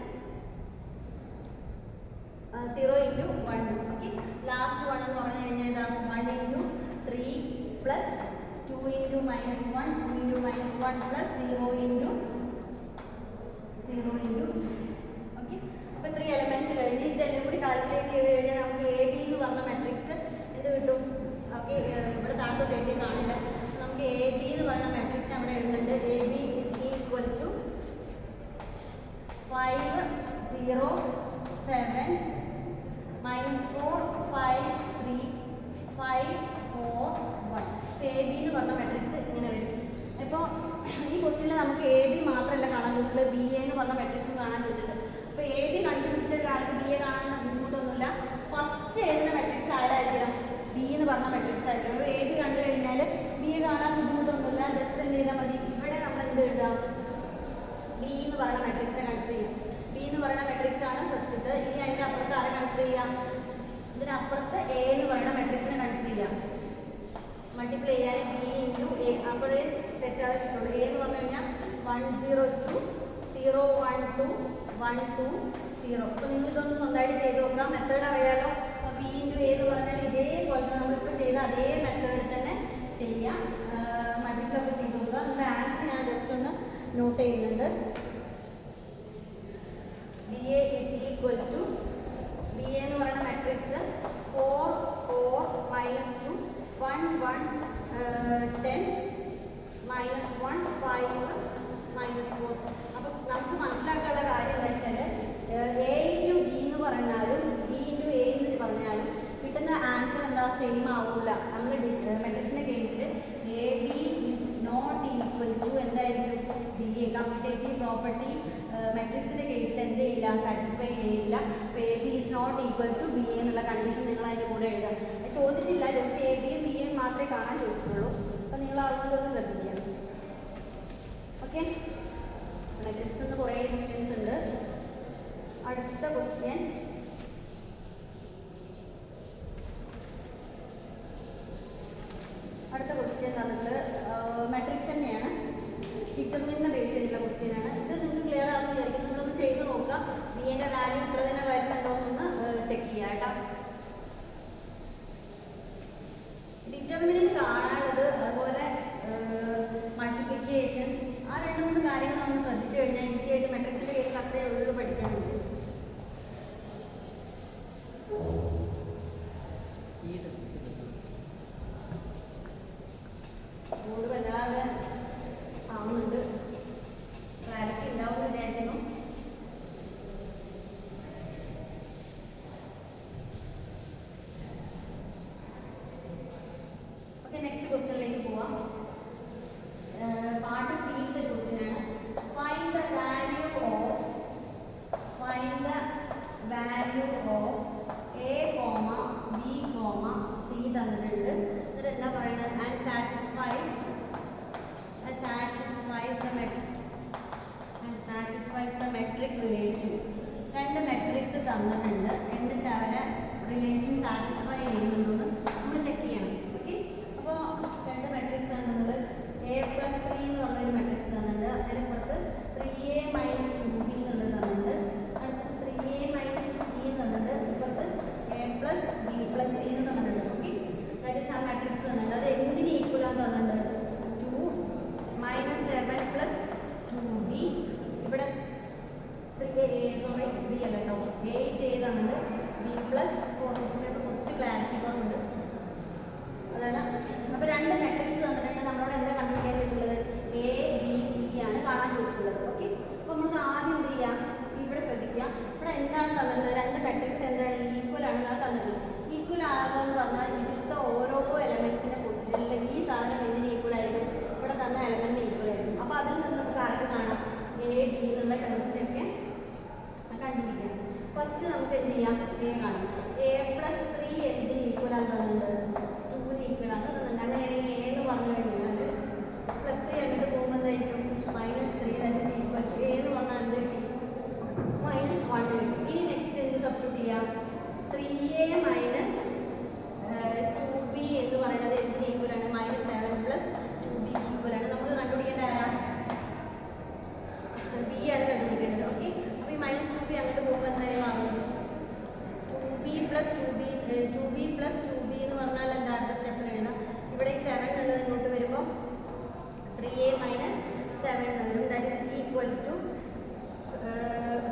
ഓക്കെ, ലാസ്റ്റ് 1 എന്ന് പറഞ്ഞു കഴിഞ്ഞാൽ ഇതാ 1 into 3 plus 2 into -1 2 into -1 plus 0 into 2. Okay, അപ്പോൾ 3 എലമെന്റ്സ് കഴിഞ്ഞ് ഇതെല്ലാം കൂടി കാൽക്കുലേറ്റ് ചെയ്ത് കഴിഞ്ഞാൽ നമുക്ക് എ ബി എന്ന് പറഞ്ഞ മെട്രിക്സ് എന്ത് കിട്ടും. ഓക്കെ, ഇവിടെ താഴോട്ട് എഴുതി കാണില്ല. നമുക്ക് എ ബി എന്ന് പറഞ്ഞ മെട്രിക്സ് അവിടെ എഴുതുന്നുണ്ട്. A B is equal to 5 0 7 -4 5 3 5 4 1. A B എന്ന് പറഞ്ഞ മെട്രിക്സ് ഇങ്ങനെ വരും. ഇപ്പോൾ ഈ ക്വസ്റ്റ്യനിൽ നമുക്ക് എ ബി മാത്രമല്ല കാണാൻ ചോദിച്ചിട്ടുള്ളത്, ബി എ എന്ന് പറഞ്ഞ മെട്രിക്സും കാണാൻ ചോദിച്ചിട്ടുണ്ട്. അപ്പോൾ എ ബി കണ്ടുപിടിച്ചിട്ട് ആർക്ക് ബി എ കാണാൻ ബുദ്ധിമുട്ടൊന്നുമില്ല. ഫസ്റ്റ് എഴുതുന്ന മെട്രിക്സ് ആരായിരിക്കണം, ബി എന്ന് പറഞ്ഞ മെട്രിക്സ് ആയിരിക്കണം. അപ്പോൾ എ ബി കണ്ടു കഴിഞ്ഞാൽ ബി എ കാണാൻ ബുദ്ധിമുട്ടൊന്നുമില്ല. ജസ്റ്റ് എന്ത് ചെയ്താൽ മതി, ഇവിടെ നമ്മൾ എന്ത് എഴുതാം, ബി എന്ന് പറയുന്ന മെട്രിക്സിനെ കൺസിഡർ ചെയ്യാം. ബി എന്ന് പറയുന്ന മെട്രിക്സ് ആണ് ഫസ്റ്റത്തെ. ഇനി അതിൻ്റെ അപ്പുറത്ത് ആരെ കൺസിഡർ ചെയ്യാം, ഇതിനപ്പുറത്ത് എ എന്ന് പറയുന്ന മെട്രിക്സിനെ കൺസിഡർ ചെയ്യാം. മൾട്ടിപ്ലൈ ചെയ്യാൻ ബി ഇൻറ്റു എ, അപ്പോഴേ തെറ്റാതെ കിട്ടുള്ളൂ. എ എന്ന് പറഞ്ഞു കഴിഞ്ഞാൽ 1 0 2 0 1 2 1 2 0. അപ്പോൾ നിങ്ങൾ ഇതൊന്ന് സ്വന്തമായിട്ട് ചെയ്ത് നോക്കാം. മെത്തേഡ് അറിയാലോ. അപ്പോൾ ബി ഇൻറ്റു എ എന്ന് പറഞ്ഞാൽ ഇതേപോലെ തന്നെ നമ്മളിപ്പോൾ ചെയ്ത അതേ മെത്തേഡിൽ തന്നെ ചെയ്യാം. മൾട്ടിപ്ലൈ ഒക്കെ ചെയ്ത് നോക്കുക. അതിൻ്റെ ആൻസർ ഞാൻ ജസ്റ്റ് ഒന്ന് നോട്ട് ചെയ്യുന്നുണ്ട്. B A is equal to B A എന്ന് പറയുന്ന മെട്രിക്സ് 4 4 -2 1 1 10 -1 5 -4. അപ്പം നമുക്ക് മനസ്സിലാക്കാനുള്ള കാര്യം എന്താ വെച്ചാൽ എ ഇൻറ്റു ബി എന്ന് പറഞ്ഞാലും ബി ഇൻറ്റു എ എന്ന് പറഞ്ഞാലും കിട്ടുന്ന ആൻസർ എന്താ, സെയിം ആവില്ല. നമ്മൾ മെട്രിക്സിൻ്റെ കേസിൽ A B is not equal to എന്തായിരിക്കും, ബി എ. കമ്മ്യൂട്ടേറ്റീവ് പ്രോപ്പർട്ടി മെട്രിക്സിൻ്റെ കേസിൽ എന്ത് ചെയ്യില്ല, സാറ്റിസ്ഫൈ ചെയ്യില്ല. അപ്പോൾ A B is not equal to B A എന്നുള്ള കണ്ടീഷൻ നിങ്ങൾ അതിൻ്റെ കൂടെ എഴുതാം. ചോദിച്ചില്ല, ജസ്റ്റ് എ ബിയും ബി എയും മാത്രമേ കാണാൻ ചോദിച്ചിട്ടുള്ളൂ. അപ്പോൾ നിങ്ങൾ അതുകൊണ്ടൊന്ന് ശ്രദ്ധിക്കുക. ഓക്കെ, മെട്രിക്സ് എന്ന് കുറേ ക്വസ്റ്റ്യൻസ് ഉണ്ട്. അടുത്ത ക്വസ്റ്റ്യൻ തന്നിട്ട് മെട്രിക്സ് തന്നെയാണ്, ഡിറ്റർമിനെ ബേസ് ചെയ്തിട്ടുള്ള ക്വസ്റ്റ്യൻ ആണ്. ഇത് നിങ്ങൾക്ക് ക്ലിയർ ആണെന്ന് വിചാരിക്കും. നിങ്ങളൊന്ന് ചെയ്ത് നോക്കുക. ബി എൻ്റെ വാല്യൂ ഇത്ര തന്നെ വരുന്നുണ്ടോ എന്നൊന്ന് ചെക്ക് ചെയ്യാം കേട്ടോ. ഡിറ്റർമിനന്റ് കാണാനുള്ളത് അതുപോലെ മൾട്ടിപ്ലിക്കേഷൻ, ആ 2-3 കാര്യങ്ങൾ നമ്മൾ ശ്രദ്ധിച്ചു കഴിഞ്ഞാൽ ഈസി ആയിട്ട് മെട്രിക്സിൻ്റെ കേസിൽ അത്രയേ ഉള്ളൂ പഠിക്കാനുണ്ട്. ബോർഡ് വല്ലാതെ മെട്രിക് റിലേഷൻ, രണ്ട് മെട്രിക്സ് തന്നിട്ടുണ്ട്, എന്നിട്ട് അവരെ റിലേഷൻ സാറ്റിസ്ഫൈ ചെയ്യുന്നുണ്ടോ നമ്മൾ ചെക്ക് ചെയ്യണം. ഓക്കെ, അപ്പോൾ രണ്ട് മെട്രിക്സ് ആണെന്നുള്ളത് A+3 എന്ന് പറഞ്ഞൊരു മെട്രിക്സ് തന്നിട്ടുണ്ട്, അതിൻ്റെ പുറത്ത് 3A - 2B എന്നുള്ളത് തന്നിട്ടുണ്ട്, അടുത്തത് 3A - C എന്നുള്ളത്, ഇപ്പുറത്ത് A+B+C എന്ന് തന്നിട്ടുണ്ട്. ഓക്കെ, ദാറ്റ് ഈസ് ആ മെട്രിക്സ് തന്നിട്ടുണ്ട്. അത് എന്തിന് ഈക്വൽ ആണെന്ന് തന്നിട്ടുണ്ട്? 2 - 7 + 2B. ഇവിടെ B അല്ല കേട്ടോ, 8 ചെയ്താണ്, B+4. കുറച്ച് ക്ലാരിറ്റി കുറവുണ്ട്, അതാണ്. അപ്പോൾ രണ്ട് മെട്രിക്സ് തന്നിട്ടുണ്ട്, നമ്മളോട് എന്താ കണ്ടുപിടിക്കാൻ ചോദിച്ചിട്ടുള്ളത്? A, B, C ആണ് കാണാൻ ചോദിച്ചിട്ടുള്ളത്. ഓക്കെ, അപ്പോൾ നമുക്ക് ആദ്യം എന്ത് ചെയ്യാം? ഇവിടെ ശ്രദ്ധിക്കാം, ഇവിടെ എന്താണ് തന്നിട്ടുള്ളത്? രണ്ട് മെട്രിക്സ് എന്താണ്? ഈക്വൽ ആണെന്നാണ് തന്നിട്ടുള്ളത്. ഈക്വൽ ആകുക എന്ന് പറഞ്ഞാൽ ഇതിലത്തെ ഓരോ എലമെന്റ്സിന്റെ പൊസിഷനിൽ ഈ സാധനം എന്തിന് ഈക്വൽ ആയിരിക്കും? ഇവിടെ തന്ന എലമെന്റിന് ഈക്വൽ ആയിരിക്കും. അപ്പോൾ അതിൽ നിന്ന് നമുക്ക് ആർക്ക് കാണാം? A, B എന്നുള്ള ടേംസിനൊക്കെ കണ്ടുപിടിക്കാം. ഫസ്റ്റ് നമുക്ക് എന്ത് ചെയ്യാം? A കാണാം. A+3 എന്തിന് ഈക്വൽ ആണ് തന്നിട്ടുണ്ട്? 2ന് ഈക്വൽ ആണ് തന്നിട്ടുണ്ട്. അങ്ങനെയാണെങ്കിൽ A എന്ന് പറഞ്ഞു കഴിഞ്ഞാൽ +3 അങ്ങോട്ട് പോകുമ്പോൾ എന്തായിരിക്കും? -3. That is equal to A എന്ന് പറഞ്ഞാൽ എന്ത് കിട്ടി? -1 കിട്ടി. ഇനി നെക്സ്റ്റ് എന്ത് സബ്സ്റ്റിറ്റ്യൂട്ട് ചെയ്യാം? 3A - 2B എന്ന് പറയുന്നത് എന്തിന് ഈക്വൽ ആണ്? -7 + 2B ഈക്വൽ ആണ്. നമുക്ക് കണ്ടുപിടിക്കേണ്ട ആരാ? B ആണ് കണ്ടുപിടിക്കേണ്ടത്. ഓക്കെ, അപ്പോൾ ഈ -2B അങ്ങോട്ട് പോകുമ്പോൾ എന്തായാലും ആകും 2B + 2B എന്ന് പറഞ്ഞാൽ എന്താ? അടുത്ത സ്റ്റെപ്പിൽ എഴുതാം. ഇവിടെ ഈ 7 ഉള്ളത് ഇങ്ങോട്ട് വരുമ്പോൾ 3A - 7 വരും. That is equal to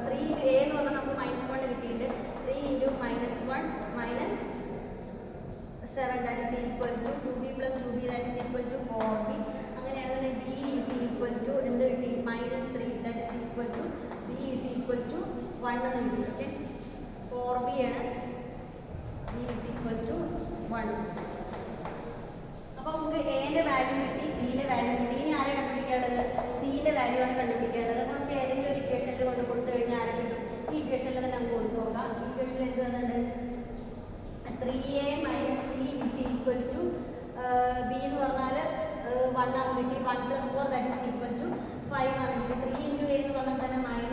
3A എന്ന് പറഞ്ഞാൽ നമുക്ക് -1 കിട്ടിയിട്ടുണ്ട്. 3 × -1 - 7 that is equal to 2B + 2B that is equal to 4B. അങ്ങനെയാണെങ്കിൽ B ഈസ് ഈക്വൽ ടു എന്ത് കിട്ടി? -3 that is equal to B is equal to 1 എന്ന് കിട്ടി. ഓക്കെ, 4B ആണ്. B is equal to 1. അപ്പോൾ നമുക്ക് എന്റെ വാല്യൂ കിട്ടി, ബിന്റെ വാല്യൂ കിട്ടി. ഇനി ആരെ കണ്ടുപിടിക്കേണ്ടത്? സിന്റെ വാല്യൂ ആണ് കണ്ടുപിടിക്കേണ്ടത്. അപ്പോൾ നമുക്ക് ഏതെങ്കിലും ഒരു ഇക്വേഷനിൽ കൊണ്ട് കൊടുത്തു കഴിഞ്ഞാൽ ആരെ കിട്ടും? ഈ ഇക്വേഷനിൽ തന്നെ നമുക്ക് കൊടുത്തു നോക്കാം. ഈ ഇക്വേഷനിൽ എന്ത് തന്നിട്ടുണ്ട്? 3A - C is equal to B എന്ന് പറഞ്ഞാൽ 1 ആണ് കിട്ടി. 1 + 4 ദാറ്റ് ഈസ് ഈക്വൽ ടു 5 ആണ് കിട്ടി. 3 × A എന്ന് പറഞ്ഞാൽ തന്നെ -3 -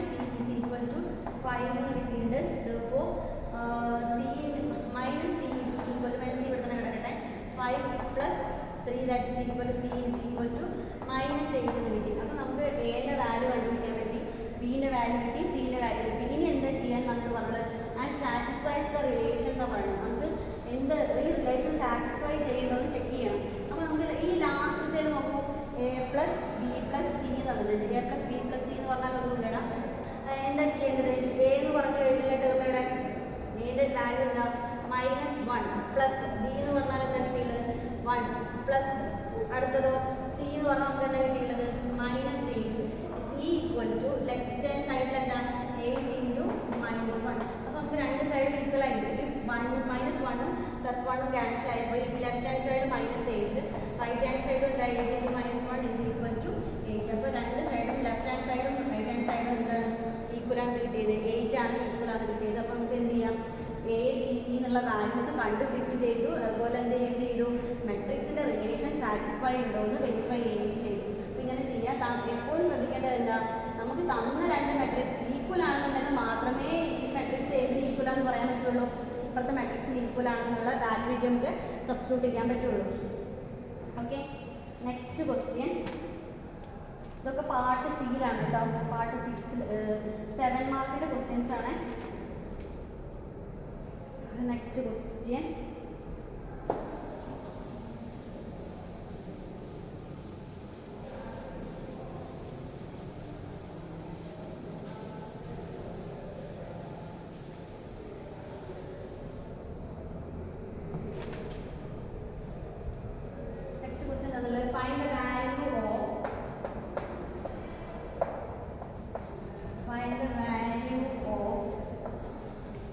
C ഈസ് ഈക്വൽ ടു 5 എന്ന് കിട്ടിയിട്ടുണ്ട്. അപ്പോൾ C ഈക്വൽ ടു C ഇവിടെ തന്നെ കിടക്കട്ടെ. 5 + 3 that is equal to C is equal to -8 എന്ന് കിട്ടി. അപ്പോൾ നമുക്ക് എന്റെ വാല്യൂ കണ്ടുപിടിക്കാൻ പറ്റി, ബിന്റെ വാല്യൂ കിട്ടി, സിന്റെ വാല്യൂ കിട്ടി. ഇനി എന്താ ചെയ്യാൻ നമ്മൾ പറഞ്ഞത്? ആൻഡ് സാറ്റിസ്ഫൈസ് ദ റിലേഷൻ എന്ന് പറഞ്ഞു. നമുക്ക് എന്ത് ഈ റിലേഷൻ സാറ്റിസ്ഫൈ ചെയ്യേണ്ടതെന്ന് ചെക്ക് ചെയ്യണം. അപ്പോൾ നമുക്ക് ഈ ലാസ്റ്റത്തേൽ നോക്കൂ, A+B+C തന്നിട്ടുണ്ട്. A+B+C എന്ന് പറഞ്ഞാൽ ഒന്നുമില്ലടാ. എന്താ ചെയ്യേണ്ടത്? A എന്ന് പറഞ്ഞു കഴിഞ്ഞാൽ ടേം ഇവിടെ എന്റെ വാല്യൂ എന്താ? -1 പ്ലസ് B എന്ന് പറഞ്ഞാൽ എന്താ കിട്ടിയുള്ളത്? 1 പ്ലസ് അടുത്തതോ C എന്ന് പറഞ്ഞാൽ നമുക്ക് എന്താ കിട്ടിയുള്ളത്? -8. C equal to left hand സൈഡിൽ എന്താ? 8 × -1. അപ്പോൾ നമുക്ക് രണ്ട് സൈഡ് ഈക്വൽ ആയിരിക്കും. -1ഉം +1ഉം ക്യാൻസൽ ആയിപ്പോയി. Left hand side -8, right hand സൈഡും എന്താ? 8 × -1 ഈസ് ഈക്വൽ ടു 8. അപ്പോൾ രണ്ട് സൈഡും ലെഫ്റ്റ് ഹാൻഡ് സൈഡും റൈറ്റ് ഹാൻഡ് സൈഡും എന്താണ്? ഈക്വൽ ആണ് കിട്ടിയത്. 8 ആണ് ഈക്വൽ ആണ് കിട്ടിയത്. അപ്പോൾ നമുക്ക് എന്ത് ചെയ്യാം? A, B, C എന്നുള്ള വാല്യൂസ് കണ്ടുപിടിക്കുകയും ചെയ്തു. അതുപോലെ എന്ത് ചെയ്യുകയും ചെയ്തു? മെട്രിക്സിന്റെ റിലേഷൻ സാറ്റിസ്ഫൈ ഉണ്ടോ എന്ന് വെരിഫൈ ചെയ്യുകയും ചെയ്തു. അപ്പോൾ ഇങ്ങനെ ചെയ്യാം. എപ്പോഴും ശ്രദ്ധിക്കേണ്ടത് എന്താ? നമുക്ക് തന്ന രണ്ട് മെട്രിക്സ് ഈക്വൽ ആണെന്നുണ്ടെങ്കിൽ മാത്രമേ ഈ മെട്രിക്സ് ഏതിന് ഈക്വൽ ആണെന്ന് പറയാൻ പറ്റുള്ളൂ. ഇപ്പോഴത്തെ മെട്രിക്സിന് ഈക്വൽ ആണെന്നുള്ള വാല്യൂവിറ്റി നമുക്ക് സബ്സ്റ്റിറ്റ്യൂട്ട് ചെയ്യാൻ പറ്റുള്ളൂ. Okay, next question. ഇതൊക്കെ പാർട്ട് സിയിലാണ് കേട്ടോ. പാർട്ട് 7 മാർക്കിൻ്റെ ക്വസ്റ്റ്യൻസ് ആണ്. Next question. നെക്സ്റ്റ് ക്വസ്റ്റ്യൻ തന്നുള്ളത് find the value of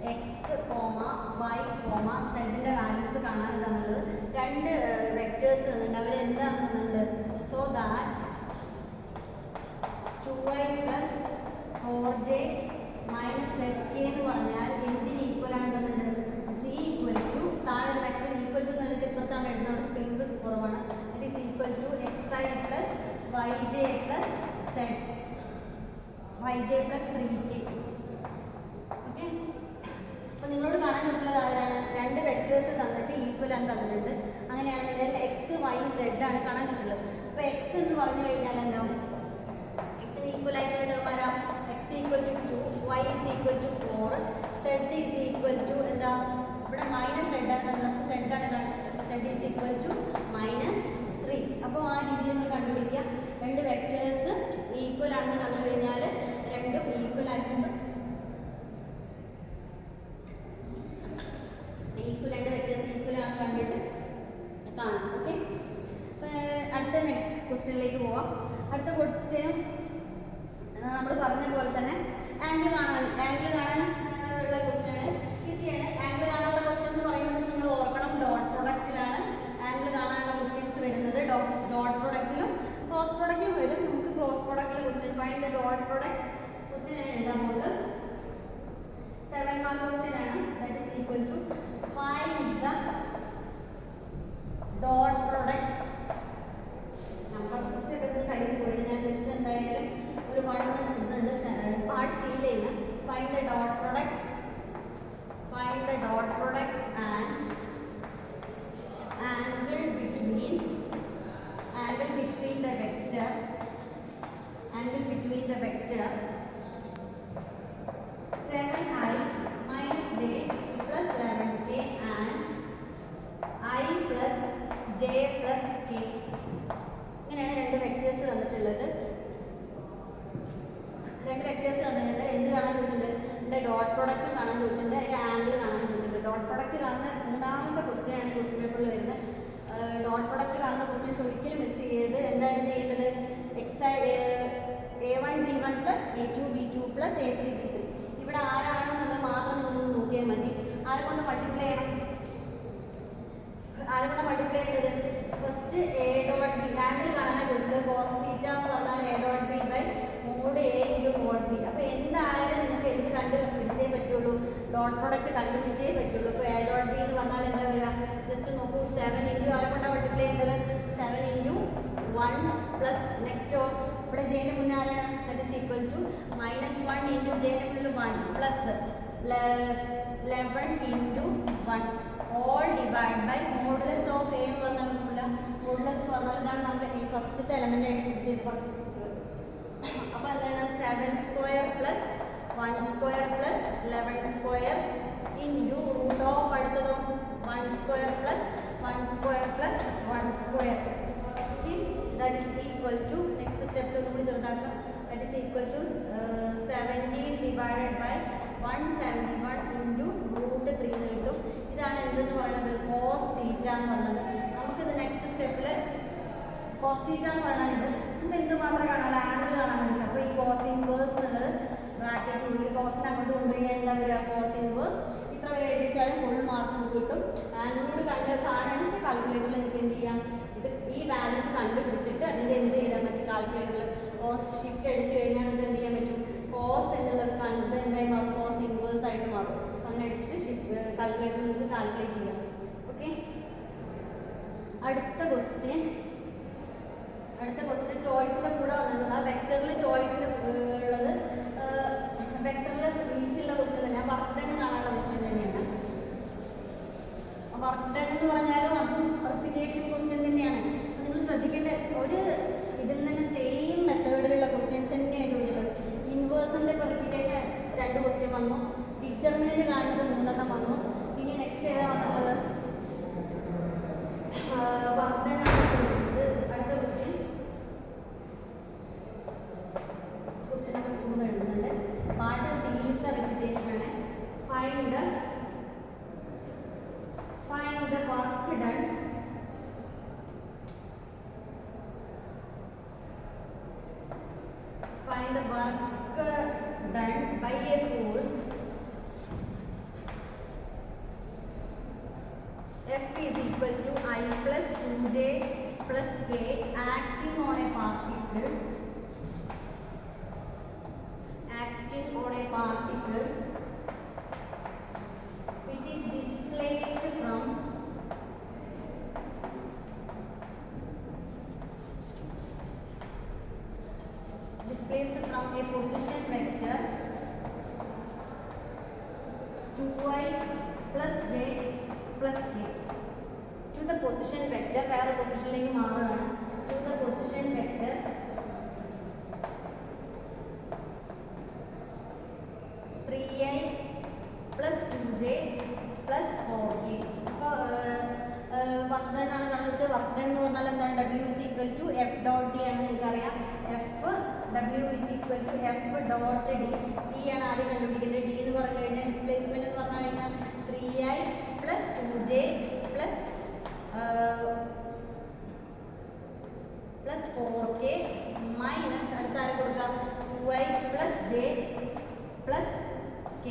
x, y, z values കാണാൻ തന്നുള്ളത്. രണ്ട് വെക്ടേഴ്സ് തന്നിട്ടുണ്ട്. അവർ എന്താണ് തന്നിട്ടുണ്ട്? So that 2y + 4j - zk എന്ന് പറഞ്ഞാൽ എന്തിന് ഈക്വൽ ആണ് തന്നിട്ടുണ്ട്? C ഈക്വൽ ടു താഴെ വെക്ടർ ഈക്വൽ ടു എന്നിട്ട് ഇപ്പുറത്താണ് എഴുതുന്നത്. സ്പേസ് കുറവാണ്. It is equal to xi + yj + z. 5j plus 3k. ഓക്കെ, അപ്പോൾ നിങ്ങളോട് കാണാൻ പറ്റുന്നത് ആരാണ്? രണ്ട് വെക്ടേഴ്സ് തന്നിട്ട് ഈക്വൽ ആണെന്ന് തന്നിട്ടുണ്ട്. അങ്ങനെയാണെന്നുണ്ടെങ്കിൽ എക്സ് വൈ സെഡ് ആണ് കാണാൻ പറ്റുള്ളത്. അപ്പോൾ എക്സ് എന്ന് പറഞ്ഞു കഴിഞ്ഞാൽ എന്താവും? എക്സിന് ഈക്വൽ ആയിട്ടുള്ള ടേം ആരാ? X equal to 2, Y is equal to 4, Z is equal to എന്താ? ഇവിടെ മൈനസ് സെഡ് ആണ് നമുക്ക് സെഡ് ആണ്, സെഡ് ഈസ് ഈക്വൽ ടു -3. അപ്പോൾ ആ രീതിയിൽ നിങ്ങൾ കണ്ടുപിടിക്കുക. രണ്ട് വെക്ടേഴ്സ് ഈക്വൽ ആണെന്ന് തന്നു കഴിഞ്ഞാൽ രണ്ടും ഈക്വൽ ആയിട്ടുണ്ട്. രണ്ട് വെക്ടേഴ്സ് ഈക്വൽ ആണെന്ന് കണ്ടിട്ട് കാണാം. ഓക്കെ, അടുത്ത ക്വസ്റ്റ്യനിലേക്ക് പോവാം. അടുത്ത ക്വസ്റ്റ്യനും നമ്മൾ പറഞ്ഞ പോലെ തന്നെ ആംഗിൾ കാണാൻ ഉള്ള ക്വസ്റ്റ്യനാണ്. ഈസിയാണ്. ആംഗിൾ കാണാനുള്ള ക്വസ്റ്റ്യൻ എന്ന് പറയുന്നത് നിങ്ങൾ ഓർക്കണം, ഡോട്ട് പ്രൊഡക്റ്റിലാണ് ആംഗിൾ കാണാനുള്ള ക്വസ്റ്റ്യൻസ് വരുന്നത്. ഡോട്ട് പ്രൊഡക്റ്റിലും ക്രോസ് പ്രൊഡക്റ്റിലും വരും. നമുക്ക് ക്രോസ് പ്രൊഡക്റ്റിലെ question find the dot product question എഴുതാൻ പോകുന്നത് 7 മാർക്ക് ക്വസ്റ്റ്യൻ ആണ്. That is equal to find the dot product. Number system ഒക്കെ കഴിഞ്ഞ് പോയിട്ട് ഞാൻ ജസ്റ്റ് എന്തായാലും ഒരു ഇടുന്നുണ്ട്. പാർട്ട് സിയിൽ ചെയ്യുന്ന find the dot product and angle between the vector 7i minus j plus 11k and I plus j plus k. ഇങ്ങനെയാണ് രണ്ട് വെക്ടേഴ്സ് തന്നിട്ടുള്ളത്. എന്ത് കാണാൻ ചോദിച്ചിട്ടുണ്ട്? ഇതിൻ്റെ ഡോട്ട് പ്രൊഡക്റ്റ് കാണാൻ ചോദിച്ചിട്ടുണ്ട്, അതിൻ്റെ ആംഗിൾ കാണാൻ ചോദിച്ചിട്ടുണ്ട്. ഡോട്ട് പ്രൊഡക്റ്റ് കാണുന്ന മൂന്നാമത്തെ ക്വസ്റ്റ്യൻ ആണ് ക്വസ്റ്റ്യൻ പേപ്പറിൽ വരുന്നത്. ഡോട്ട് പ്രൊഡക്റ്റ് കാണുന്ന ക്വസ്റ്റ്യൻസ് ഒരിക്കലും മിസ് ചെയ്യരുത്. എന്താണ് ചെയ്യേണ്ടത്? a1 b1 plus a2 b2 plus a3 b3. ഇവിടെ ആരാണെന്നുള്ളത് മാത്രം നിങ്ങൾ നോക്കിയാൽ മതി. ആരെ കൊണ്ട് മൾട്ടിപ്ലൈ ചെയ്യണം? ചെയ്യേണ്ടത്? First a dot b angle കാണാൻ ചോദിച്ചത് cos θ എന്ന് പറഞ്ഞാൽ a dot b by mod a into mod b. അപ്പോൾ എന്തായാലും നിങ്ങൾക്ക് എന്ത് കണ്ടുപിടിച്ചേ പറ്റുള്ളൂ? ഡോട്ട് പ്രൊഡക്റ്റ് കണ്ടുപിടിച്ചേ പറ്റുള്ളൂ. ഇപ്പോൾ a ഡോട്ട് b എന്ന് പറഞ്ഞാൽ എന്താ വരിക? ജസ്റ്റ് നോക്കൂ, 7 ഇൻറ്റു ആരെ കൊണ്ടാണ് മൾട്ടിപ്ലൈ ചെയ്യേണ്ടത്? 7 ഇൻറ്റു 1 പ്ലസ് നെക്സ്റ്റോ ഇവിടെ ജെൻ്റെ മുന്നേ ആരാണ്? That is equal to -1 into ജെൻ്റെ മുന്നിൽ 1 plus 11 into 1 all divide by modulus of a എന്ന് പറഞ്ഞാൽ ഒന്നുമില്ല. മോഡുലസ് എന്ന് പറഞ്ഞാൽ ഇതാണ് നമ്മൾ ഈ ഫസ്റ്റത്തെ എലമെൻ്റ് ആയിട്ട് യൂസ് ചെയ്ത് ഫസ്റ്റ്. അപ്പോൾ എന്താണ്? 7 square plus 1 square plus 11 square into root of അടുത്തതോ 1 square plus 1 square plus 1 square. That is equal to next step lo nammal cherudaakka. That is equal to 17 divided by 171 into root 3 എന്ന് കിട്ടും. ഇതാണ് എന്തെന്ന് പറയുന്നത്? cos θ എന്ന് പറയുന്നത്. നമുക്കിത് next സ്റ്റെപ്പിൽ cos θ എന്ന് പറയുന്നത് എന്ത് മാത്രം കാണാനുള്ള ആംഗിൾ കാണാൻ വേണ്ടി. അപ്പോൾ ഈ cos ഇൻവേഴ്സ് എന്നുള്ളത് ബ്രാക്കറ്റിനുള്ളിൽ കോസിന് അങ്ങോട്ട് കൊണ്ടുപോയി എന്താ വരിക? cos inverse. ഇത്ര വരെ എഴുതിച്ചാലും ഫുൾ മാർക്ക് നമുക്ക് കിട്ടും. ആംഗിളോട് കാണുകയാണെങ്കിൽ കാൽക്കുലേറ്ററിൽ നിങ്ങൾക്ക് എന്ത് ചെയ്യാം? ഈ വാല്യൂസ് കണ്ടുപിടിച്ചിട്ട് അതിൻ്റെ എന്ത് ചെയ്താൽ മതി? കാൽക്കുലേറ്ററിൽ കോസ് ഷിഫ്റ്റ് അടിച്ചു കഴിഞ്ഞാൽ നമുക്ക് എന്ത് ചെയ്യാൻ പറ്റും? കോസ് എന്നുള്ളത് കണ്ടത് എന്തായി മാറും? കോസ് ഇൻവേഴ്സ് ആയിട്ട് മാറും. അങ്ങനെ അടിച്ചിട്ട് ഷിഫ്റ്റ് കാൽക്കുലേറ്ററിൽ നിങ്ങൾക്ക് കാൽക്കുലേറ്റ് ചെയ്യാം. ഓക്കെ, അടുത്ത ക്വസ്റ്റ്യൻ ചോയ്സിൻ്റെ കൂടെ വന്നത് ആ വെക്ടറിൽ ചോയ്സിൻ്റെ ഉള്ളത് വെക്ടറിൽ സ്പേസിലുള്ള ക്വസ്റ്റ്യൻ തന്നെയാണ്. വർക്ക് ഡൺ കാണാനുള്ള ക്വസ്റ്റ്യൻ തന്നെയാണ്. വർക്ക് ഡൺ എന്ന് പറഞ്ഞാലും അതും റിപ്പീറ്റേഷൻ ക്വസ്റ്റ്യൻ തന്നെയാണ്. നിങ്ങൾ ശ്രദ്ധിക്കേണ്ട ഒരു ഇതിൽ തന്നെ സെയിം മെത്തേഡിലുള്ള ക്വസ്റ്റ്യൻസ് തന്നെയാണ് ചോദിച്ചത്. ഇൻവേഴ്സിൻ്റെ റിപ്പീറ്റേഷൻ 2 ക്വസ്റ്റ്യൻ വന്നു. ഡിറ്റർമിനൻ്റ് കാണുന്നത് 3 വന്നു. ഇനി നെക്സ്റ്റ് ഏതാ വന്നുള്ളത്? വർക്ക് ഡൺ ആണ് ചോദിച്ചിട്ടുണ്ട്. അടുത്ത ക്വസ്റ്റ്യൻ നമ്പർ 2 എഴുതുന്നുണ്ട്. പാർട്ട് സിയിലത്തെ റിപ്പീറ്റേഷൻ ആണ്. Find the work done by a force F is equal to I plus 2j plus k acting on a particle which is displaced from displaced from a position vector 2i plus j plus k to the position vector വേറെ പൊസിഷനിലേക്ക് മാറുകയാണ് to the position vector 3i plus 2j plus 4k. അപ്പോൾ work done ആണ് കാണുന്നത്. Work done എന്ന് പറഞ്ഞാൽ എന്താണ്? W is equal to F dot D ആണ് നിങ്ങൾക്കറിയാം. W is equal to F dot D. D ആണ് ആദ്യം കണ്ടുപിടിക്കേണ്ടത്. D എന്ന് പറഞ്ഞു കഴിഞ്ഞാൽ ഡിസ്പ്ലേസ്മെന്റ് എന്ന് പറഞ്ഞു കഴിഞ്ഞാൽ 3i plus 2j plus 4k minus അടുത്ത ആരെ കൊടുക്കാം? 2i plus j plus k.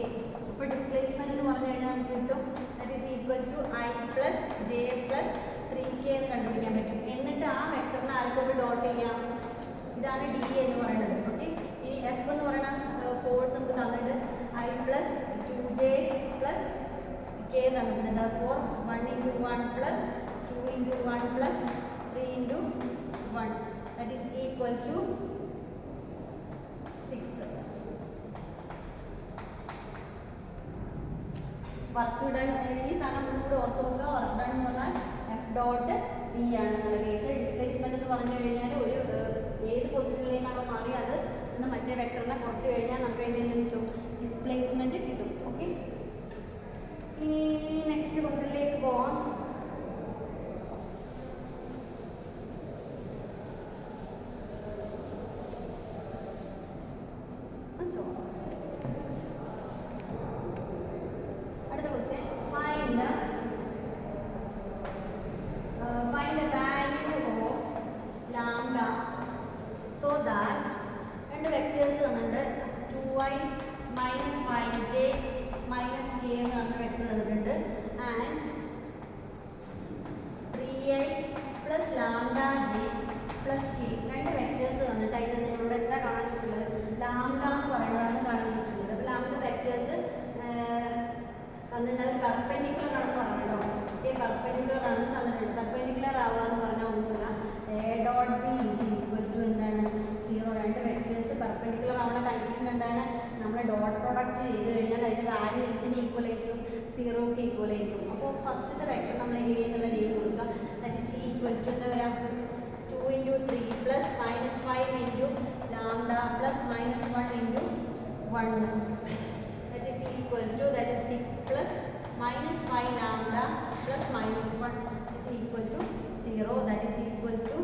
അപ്പോൾ ഡിസ്പ്ലേസ്മെന്റ് എന്ന് പറഞ്ഞു കഴിഞ്ഞാൽ നമുക്ക് കിട്ടും that is equal to i plus j plus 3k എന്ന് കണ്ടുപിടിക്കാൻ പറ്റും. എന്നിട്ട് ആ വെക്ടറിനെ ആർക്കോട്ട് ഡോട്ട് ചെയ്യാം? ഇതാണ് D എന്ന് പറയുന്നത്. ഓക്കെ, ഈ F എന്ന് പറയുന്ന ഫോഴ്സ് നമുക്ക് തന്നിട്ട് i plus 2j plus k തന്നിട്ടുണ്ട്. അപ്പോൾ 1 into 1 plus 2 into 1 plus 3 into 1 that is equal to 6. Work done ഈ സാധനം ഒന്നുകൂടെ ഓർത്ത് നോക്കുക. വർക്ക് ഡൺ എന്ന് പറഞ്ഞാൽ എഫ് ഡോട്ട് ഡി ആണ് നമ്മുടെ കേസ്. ഡിസ്പ്ലേസ്മെന്റ് എന്ന് പറഞ്ഞു കഴിഞ്ഞാൽ ഒരു ഏത് പൊസിഷനിലേക്കാണോ മാറി അത് മറ്റേ വെക്ടറിനെ കുറച്ച് കഴിഞ്ഞാൽ നമുക്ക് അതിൻ്റെ എന്ത് കിട്ടും? ഡിസ്പ്ലേസ്മെന്റ് കിട്ടും. ഓക്കെ, ഇനി നെക്സ്റ്റ് ക്വസ്റ്റ്യനിലേക്ക് പോവാം. അടുത്ത question, find the value of lambda so that രണ്ട് വെക്ടേഴ്സ് തന്നിട്ടുണ്ട്. 2i minus 5j minus k എന്ന് പറഞ്ഞ വെക്ടർ തന്നിട്ടുണ്ട്. And 3i plus lambda j plus k രണ്ട് വെക്ടേഴ്സ് തന്നിട്ട് അതിൽ നിങ്ങളോട് എന്താ കാണാൻ വെച്ചിട്ടുള്ളത്? ലാംഡ എന്ന് പറയുന്നതാണ് കാണാൻ വെച്ചിട്ടുള്ളത്. അപ്പോൾ ലാംഡ വെക്ടേഴ്സ് തന്നിട്ട് അത് പെർപെൻഡിക്കുലർ ആണെന്ന് പറഞ്ഞല്ലോ. ഓക്കെ, പെർപെൻഡിക്കുലർ ആണെന്ന് തന്നിട്ടുണ്ട്. പെർപെൻഡിക്കുലർ ആവുക എന്ന് പറഞ്ഞാൽ ഒന്നുമില്ല, a dot b is equal to എന്താണ്? 0. രണ്ട് വെക്ടേഴ്സ് പെർപെൻഡിക്കുലർ ആവുന്ന കണ്ടീഷൻ എന്താണ്? നമ്മൾ ഡോട്ട് പ്രോഡക്റ്റ് ചെയ്ത് കഴിഞ്ഞാൽ അതിൻ്റെ വാല്യൂ എന്തിന് ഈക്വൽ ആയിരിക്കും? 0ക്ക് ഈക്വൽ ആയിരിക്കും. അപ്പോൾ ഫസ്റ്റത്തെ വെക്ടർ നമ്മൾ a എന്നുള്ള നെയിം കൊടുക്കുക. ദാറ്റ് ഈസ് ഈക്വൽ ടു എന്താ വരാം? 2 into 3 plus minus 5 into lambda plus minus 1 into 1. That is equal to, that is 6 plus minus 5 lambda plus minus 1 is equal to 0. That is equal to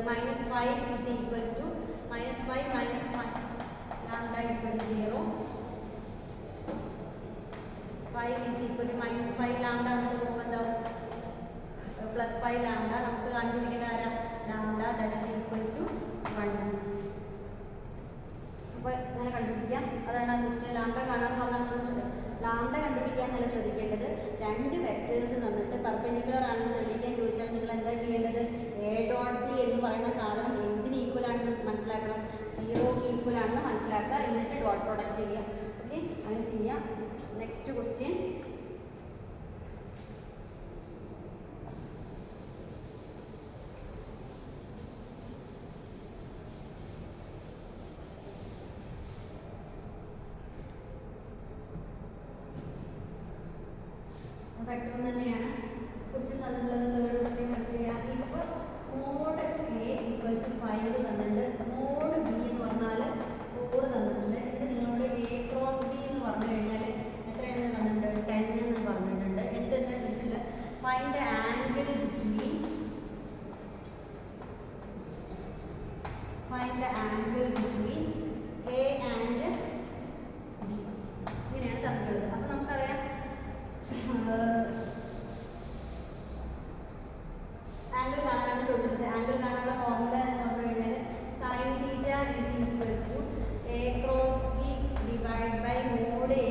minus 5 is equal to minus 5 minus 5 lambda equal to 0. 5 is equal to minus 5 lambda നമുക്ക് പോകുമ്പോൾ plus 5 lambda നമുക്ക് കണ്ടുപിടിക്കേണ്ട ആരാ? lambda that is equal to 1. അപ്പോൾ അങ്ങനെ കണ്ടുപിടിക്കാം. അതാണ് ആ question. Lambda കാണാമെന്ന് പറഞ്ഞാൽ ലാംഡ കണ്ടുപിടിക്കാൻ നല്ല ശ്രദ്ധിക്കേണ്ടത്. രണ്ട് വെക്ടേഴ്സ് തന്നിട്ട് പെർപെൻഡിക്കുലർ ആണെന്ന് തെളിയിക്കാൻ ചോദിച്ചാൽ നിങ്ങൾ എന്താ ചെയ്യേണ്ടത്? a ഡോട്ട് ബി എന്ന് പറയുന്ന സാധനം എന്തിന് ഈക്വൽ ആണെന്ന് മനസ്സിലാക്കണം? 0ക്ക് ഈക്വൽ ആണെന്ന് മനസ്സിലാക്കുക. എന്നിട്ട് ഡോട്ട് പ്രോഡക്റ്റ് ചെയ്യാം. ഓക്കെ, അങ്ങനെ ചെയ്യാം. നെക്സ്റ്റ് ക്വസ്റ്റ്യൻ, വെക്ടർ തന്നെയാണ്. ക്വസ്റ്റ്യൻ തന്നിട്ടുള്ളത് തേർഡ് ക്വസ്റ്റ്യൻ മനസ്സിലാക്കാം. ഇപ്പോൾ മോഡ് എ ഈക്വൽ ടു 5 തന്നിട്ടുണ്ട്. മോഡ് ബി എന്ന് പറഞ്ഞാൽ 4 തന്നിട്ടുണ്ട്. എന്നിട്ട് നിങ്ങളോട് എ ക്രോസ് ബി എന്ന് പറഞ്ഞു കഴിഞ്ഞാൽ എത്രയെന്ന് തന്നിട്ടുണ്ട്? 10 എന്ന് പറഞ്ഞിട്ടുണ്ട്. എന്നിട്ട് എന്താ ചോദിച്ചില്ല? Find the angle between A and B. ഇങ്ങനെയാണ് തന്നിട്ടുള്ളത്. അപ്പോൾ നമുക്കറിയാം ആംഗിൾ കാണാനാണ് ചോദിച്ചിട്ടുള്ളത്. ആംഗിൾ കാണാനുള്ള ഫോർമുല എന്ന് പറഞ്ഞു കഴിഞ്ഞാൽ sin θ is equal to a cross b divided by mod a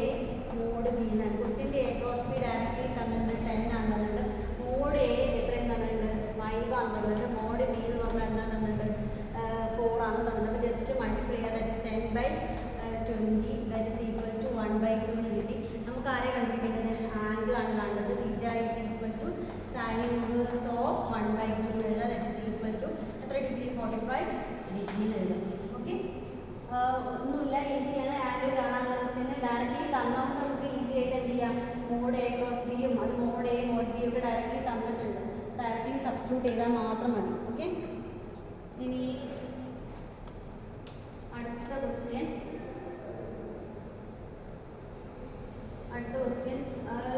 mod b എന്നാണ്. ക്വസ്റ്റ്യൻ്റെ a cross b ഡയറക്റ്റ്ലി തന്നിട്ടുണ്ട് 10 ആണ് തന്നിട്ടുണ്ട്. mod a എത്രയും തന്നിട്ടുണ്ട്? 5 ആണ് തന്നിട്ടുണ്ട്. mod b എന്ന് പറഞ്ഞാൽ എന്താ തന്നിട്ടുണ്ട്? 4 ആണ് തന്നിട്ടുണ്ട്. ജസ്റ്റ് മൾട്ടിപ്ലൈ ചെയ്യുക. That is 10 by 20 that is equal to 1/2 എന്ന് കിട്ടി. നമുക്ക് ആരെ കണ്ടുപിടിക്കേണ്ടത്? ആംഗിൾ ആണ് കാണുന്നത്. θ is equal to sin inverse of 1/2 എന്ന് എഴുതാം. ദാറ്റ് ഇസ് ഈക്വൽ ടു എത്ര ഡിഗ്രി? 45 ഡിഗ്രി. ചെയ്താൽ മാത്രം മതി. ഓക്കെ, ഇനി അടുത്ത ക്വസ്റ്റ്യൻ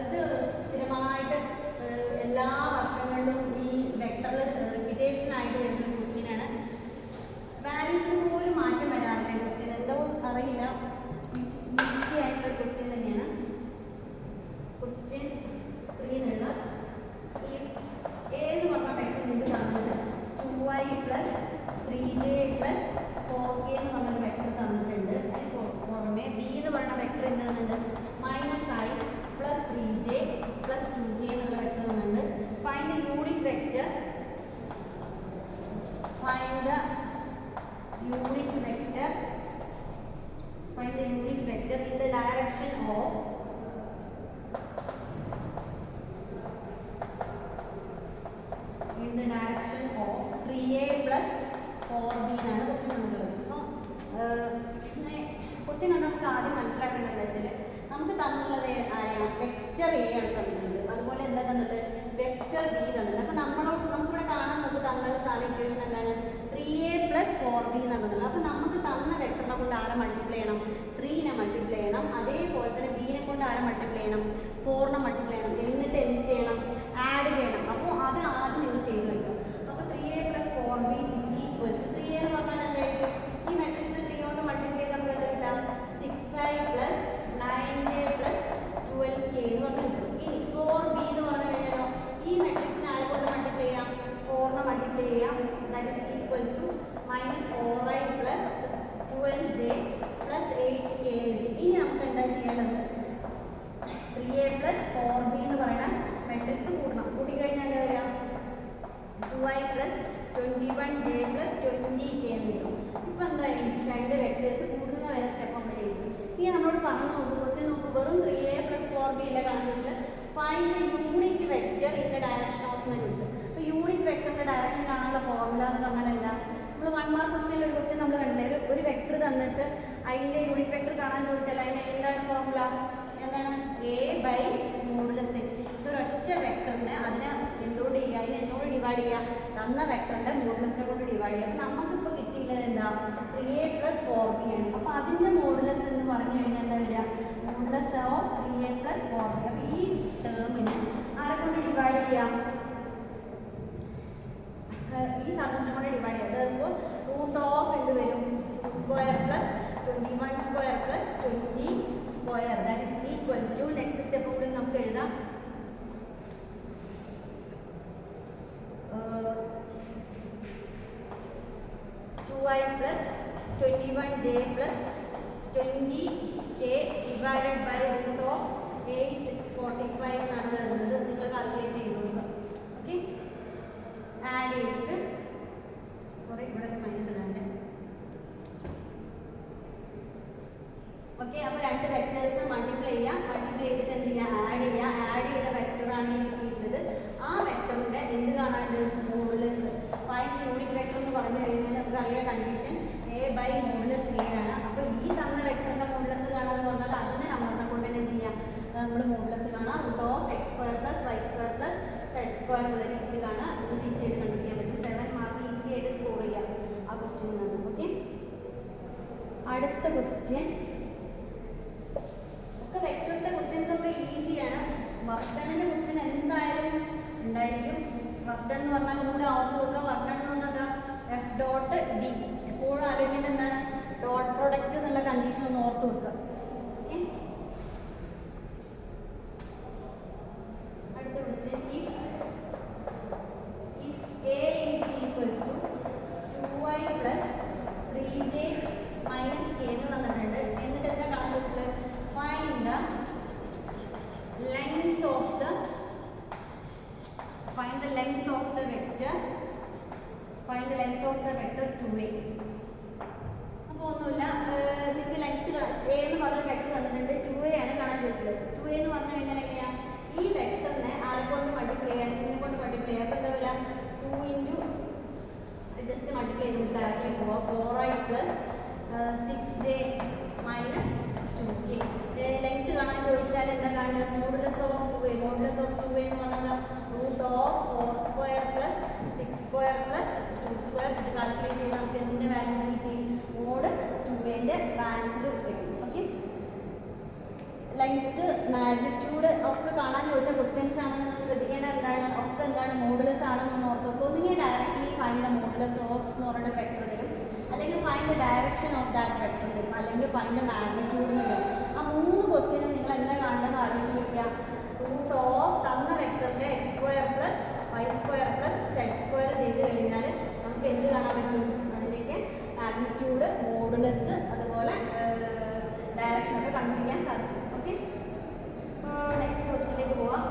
ഇത് സ്ഥിരമായിട്ട് എല്ലാ വർഷങ്ങളിലും ഈ വെക്ടറിൽ റിപ്പീറ്റേഷൻ ആയിട്ട് വരുന്ന ക്വസ്റ്റ്യനാണ്. വാല്യൂസിന് പോലും മാറ്റം വരാറില്ല. ക്വസ്റ്റ്യൻ എന്തോ അറിയില്ല, ഈസി ആയിട്ടുള്ള ക്വസ്റ്റ്യൻ തന്നെയാണ്. ക്വസ്റ്റ്യൻ 3 എന്നുള്ള ഈ എന്ന് പറഞ്ഞ വെക്ടർ നിങ്ങൾക്ക് തന്നത് 2y + 3j + 4k എന്ന് പറഞ്ഞൊരു വെക്ടർ തന്നിട്ടുണ്ട്. അതിന് പുറമെ b എന്ന് പറഞ്ഞ വെക്ടർ എന്താണ്? -i + 3j + 2k എന്നുള്ള വെക്ടർ തന്നിട്ടുണ്ട്. Find the unit vector in the direction of in the direction of 3a plus 4b എന്നാണ് ക്വസ്റ്റ്യൻ തന്നിട്ടുള്ളത്. അപ്പോൾ ക്വസ്റ്റ്യൻ കണ്ടാൽ നമുക്ക് ആദ്യം മനസ്സിലാക്കേണ്ടത് എന്താ വെച്ചാൽ നമുക്ക് തന്നിട്ടുള്ളത് ആരെയാണ്? വെക്റ്റർ എ ആണ് തന്നിട്ടുള്ളത്. അതുപോലെ എന്താ തന്നത്? വെക്റ്റർ ബി തന്നിട്ടുണ്ട്. അപ്പോൾ നമുക്കിവിടെ കാണാൻ നമുക്ക് തന്നുള്ള സാധന ഇക്വേഷൻ എന്താണ്? 3a + 4b എന്നുള്ളത്. അപ്പോൾ നമുക്ക് തന്ന വെക്ടറിനെ കൊണ്ട് ആരെ മൾട്ടിപ്ലൈ ചെയ്യണം? 3നെ മൾട്ടിപ്ലൈ ചെയ്യണം. അതേപോലെ തന്നെ ബിനെ കൊണ്ട് ആരെ മൾട്ടിപ്ലൈ ചെയ്യണം? 4നെ മൾട്ടിപ്ലൈ ചെയ്യണം. എന്നിട്ട് എന്ത് ചെയ്യണം? ആഡ് ചെയ്യണം. അപ്പോൾ അത് ആദ്യം നിങ്ങൾ ചെയ്ത് വയ്ക്കും. അപ്പോൾ 3a + 4b = 3a എന്ന് പറഞ്ഞാൽ എന്തായിരിക്കും? ഈ മാട്രിക്സിനെ 3 കൊണ്ട് മൾട്ടിപ്ലൈ ചെയ്ത് നമുക്ക് എന്താ കിട്ടാം? 6i + 9j + 12k എന്ന് പറഞ്ഞ് കിട്ടും. ഇനി 4b എന്ന് പറഞ്ഞു കഴിഞ്ഞാലോ ഈ മാട്രിക്സിനെ ആരെ കൊണ്ട് മൾട്ടിപ്ലൈ ചെയ്യാം? 4നെ മൾട്ടിപ്ലൈ ചെയ്യാം. That is equal to -4i + 12j + 8k എന്ന് കിട്ടും. ഇനി നമുക്ക് എന്താ ചെയ്യേണ്ടത്? 3a + 4b എന്ന് പറയുന്ന മാട്രിക്സ് കൂട്ടണം. കൂട്ടിക്കഴിഞ്ഞാൽ എന്താ വരിക? 2i + 21j + 20k എന്ന് കിട്ടും. ഇപ്പം എന്തായി? രണ്ട് വെക്ടേഴ്സ് കൂടുന്ന വരെ സ്റ്റെപ്പ് നമ്മൾ ചെയ്യും. ഇനി നമ്മളോട് പറഞ്ഞു നോക്കും, ക്വസ്റ്റ്യൻ നോക്കും, വെറും 3a + 4b അല്ല കാണുന്നത്. Find the unit vector in the direction of എന്ന് ചോദിച്ചത്. അപ്പോൾ യൂണിറ്റ് വെക്ടറിന്റെ ഡയറക്ഷൻ കാണാനുള്ള ഫോർമുല എന്ന് പറഞ്ഞാൽ എന്താ? നമ്മൾ 1 മാർക്ക് ക്വസ്റ്റ്യനിൽ ഒരു ക്വസ്റ്റ്യൻ നമ്മൾ കണ്ടില്ലേ, ഒരു വെക്ടർ തന്നിട്ട് അതിൻ്റെ യൂണിറ്റ് വെക്ടർ കാണാൻ ചോദിച്ചാൽ അതിന് എന്താണ് ഫോർമുല? എന്താണ്? a/mod(n). ഇതൊരൊറ്റ വെക്ടറിന് അതിനെ എന്തുകൊണ്ട് ചെയ്യുക? അതിനെ എന്തുകൊണ്ട് ഡിവൈഡ് ചെയ്യുക? തന്ന വെക്ടറിന്റെ മോഡുലസിനെ കൊണ്ട് ഡിവൈഡ് ചെയ്യുക. അപ്പോൾ നമുക്കിപ്പോൾ കിട്ടിയിട്ടുള്ളത് എന്താ? 3a + 4b ആണ്. അപ്പോൾ അതിൻ്റെ മോഡുലസ് എന്ന് പറഞ്ഞു കഴിഞ്ഞാൽ എന്താ വരിക? Modulus of 3a + 4b. അപ്പോൾ ഈ ടേമിനെ ആരെ കൊണ്ട് ഡിവൈഡ് ചെയ്യാം? ഈ സാധനത്തിനെ കൊണ്ട് ഡിവൈഡ് ചെയ്യാം. അപ്പോൾ √ എന്ത് വരും? 2² + 21² + 20² that is equal to next step കൂടി നമുക്ക് എഴുതാം. 2i + 21j + 20k divided by √845 എന്നാണ് വരുന്നത്. നിങ്ങൾ കാൽക്കുലേറ്റ് ചെയ്ത് നോക്കുക. ഓക്കെ, ആഡ് ചെയ്തിട്ട് ഇവിടെ മൈനസ് ഇടാണ്ട്. ഓക്കെ, അപ്പോൾ രണ്ട് വെക്ടേഴ്സ് മൾട്ടിപ്ലൈ ചെയ്യാം. മൾട്ടിപ്ലൈ ചെയ്തിട്ട് എന്ത് ചെയ്യുക? ആഡ് ചെയ്യുക. ആഡ് ചെയ്ത വെക്ടറാണ് ഈ കിട്ടിയിട്ടുള്ളത്. ആ വെക്ടറിൻ്റെ എന്ത് കാണാണ്ട്? മോഡുലസ്. ഫൈൻഡ് യൂണിറ്റ് വെക്ടർ എന്ന് പറഞ്ഞു കഴിഞ്ഞാൽ നമുക്കറിയാം കണ്ടീഷൻ a/mod(a) ആണ്. അപ്പോൾ ഈ തന്ന വെക്ടറിൻ്റെ മോഡുലസ് കാണാമെന്ന് പറഞ്ഞാൽ അതിൻ്റെ നമ്പറിനെ കൊണ്ട് തന്നെ എന്ത് ചെയ്യാം? നമ്മൾ മോഡുലസ് കാണാം. √(x² + y² + z² എന്നുള്ള രീതിയിൽ കാണാം. ഇത് ഈസി ആയിട്ട് കണ്ടുപിടിക്കാൻ പറ്റും. 7 മാർക്ക് ഈസി ആയിട്ട് സ്കോർ ചെയ്യാം ആ ക്വസ്റ്റ്യൻ നിന്നാണ്. ഓക്കെ, അടുത്ത ക്വസ്റ്റ്യൻ ഒക്കെ വെക്ടറിന്റെ ക്വസ്റ്റ്യൻസ് ഒക്കെ ഈസിയാണ്. വർക്ക് ഡണ്ണിന്റെ ക്വസ്റ്റ്യൻ എന്തായാലും ഉണ്ടായിരിക്കും. വർക്ക് ഡൺ എന്ന് പറഞ്ഞാൽ നമ്മുടെ ഓർത്ത് വെക്കുക. വർക്ക് ഡൺ എന്ന് പറഞ്ഞാൽ F.D. എപ്പോഴും ആലോചിക്കേണ്ടത് എന്താണ്? ഡോട്ട് പ്രോഡക്റ്റ് എന്നുള്ള കണ്ടീഷൻ ഒന്ന് ഓർത്ത് വെക്കുക. അടുത്ത question, if a is equal to 2y + 3j - k എന്ന് തന്നിട്ടുണ്ട്. എന്നിട്ട് എന്താ കാണാൻ വെച്ചിട്ടുള്ളത്? Find the length of the vector. Find the length of the vector 2a. അപ്പോൾ ഒന്നുമില്ല, നിങ്ങൾക്ക് ലെങ്ത് a എന്ന് പറഞ്ഞ വെക്ടർ തന്നിട്ടുണ്ട്. 2a ആണ് കാണാൻ ചോദിച്ചത്. 2a എന്ന് പറഞ്ഞു കഴിഞ്ഞാൽ എങ്ങനെയാണ്? ഈ വെക്ടറിനെ ആരെ കൊണ്ട് മൾട്ടിപ്ലൈ ചെയ്യാം? 2നെ കൊണ്ട് മൾട്ടിപ്ലൈ ചെയ്യാം. അപ്പോൾ എന്താ വരിക? 2 × ജസ്റ്റ് മൾട്ടിപ്ലൈ ചെയ്ത് ഡയറക്റ്റ്ലി പോവാം. 4i + 6j - 2k. ലെങ്ത് കാണാൻ ചോദിച്ചാൽ എന്താ കാണുന്നത്? Modulus of 2a. Modulus of 2a എന്ന് പറഞ്ഞാൽ √4² + 6 സ്ക്വയർ പ്ലസ് 2 സ്ക്വയർ. ഇത് കാൽക്കുലേറ്റ് ചെയ്ത് നമുക്ക് എന്തിൻ്റെ വാല്യൂസ് കിട്ടി? മോഡ് 2a വാല്യൂസ് കിട്ടി. ഓക്കെ, ലെങ്ത് മാഗ്നിറ്റ്യൂഡ് ഒക്കെ കാണാൻ ചോദിച്ച ക്വസ്റ്റ്യൻസ് ആണെന്ന് ശ്രദ്ധിക്കേണ്ട എന്താണ്, ഒക്കെ എന്താണ് മോഡുലസ് ആണെന്ന് ഓർത്ത് വെക്കുക. ഒന്നുകിൽ directly find the modulus of എന്ന് പറഞ്ഞ വെക്ടർ തരും, അല്ലെങ്കിൽ find the direction of that vector തരും, അല്ലെങ്കിൽ ഫൈൻഡ് ദ മാഗ്നിറ്റ്യൂഡ് എന്ന് തരും. ആ 3 ക്വസ്റ്റ്യനും നിങ്ങൾ എന്താ കാണണമെന്ന് ആലോചിച്ച് വയ്ക്കുക. റൂട്ട് ഓഫ് തന്ന വെക്ടറിൻ്റെ x square plus Y square plus Z square ചെയ്ത് കഴിഞ്ഞാൽ നമുക്ക് എന്ത് കാണാൻ പറ്റും? അതിൻ്റെയൊക്കെ മാഗ്നിറ്റ്യൂഡ്, മോഡുലസ്, അതുപോലെ ഡയറക്ഷനൊക്കെ കണ്ടുപിടിക്കാൻ സാധിക്കും. ഓക്കെ, നെക്സ്റ്റ് ക്വസ്റ്റ്യനിലേക്ക് പോവാം.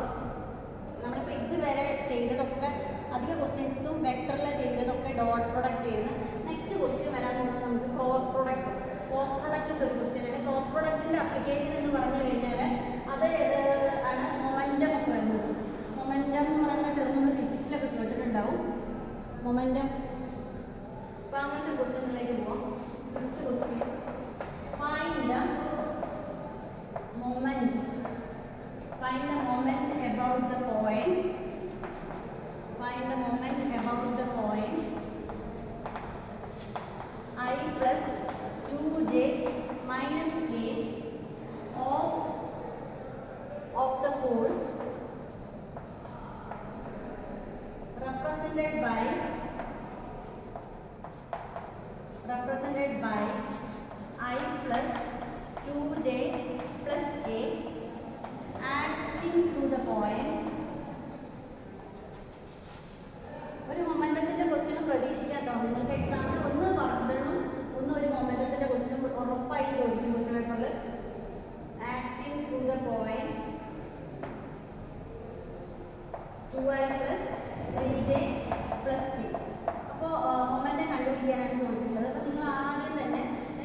നമ്മളിപ്പോൾ ഇതുവരെ ചെയ്തതൊക്കെ അധിക ക്വസ്റ്റ്യൻസും വെക്ടറിൽ ചെയ്തതൊക്കെ ഡോട്ട് പ്രൊഡക്റ്റ് ചെയ്യുന്നു. നെക്സ്റ്റ് ക്വസ്റ്റ്യൻ വരാൻ പോകുന്നത് നമുക്ക് ക്രോസ് പ്രൊഡക്റ്റ്. ക്രോസ് പ്രൊഡക്റ്റിൻ്റെ ഒരു ക്വസ്റ്റ്യൻ ആണ്. ക്രോസ് പ്രൊഡക്റ്റിൻ്റെ അപ്ലിക്കേഷൻ എന്ന് പറഞ്ഞു കഴിഞ്ഞാൽ അത് ആണ് മൊമെൻറ്റം ഒക്കെ വരുന്നത്. മൊമെൻറ്റം എന്ന് പറയുന്ന ടേം നമ്മൾ ഫിസിക്സിലൊക്കെ കേട്ടിട്ടുണ്ടാവും. മൊമെൻറ്റം. അപ്പോൾ അങ്ങനത്തെ ക്വസ്റ്റ്യനിലേക്ക് പോവാം. Fifth question, find the moment. Find the moment about the point. Find the moment about the point I plus 2j minus k of the force represented by I plus 2j plus k acting to the point. ഒരു മൊമെന്റത്തിന്റെ question പ്രതീക്ഷിക്കാട്ടോ. നിങ്ങൾക്ക് എക്സാമിന് ഒന്ന് പറഞ്ഞിടണം, ഒന്ന് ഒരു മൊമെന്റത്തിന്റെ question ഉറപ്പായി ചോദിക്കും question പേപ്പറിൽ. Acting to the point 2i plus 3j plus k. അപ്പോൾ മൊമെന്റം കണ്ടുപിടിക്കാനാണ് ചോദിച്ചിട്ടുള്ളത്. അപ്പോൾ നിങ്ങൾ ആദ്യം തന്നെ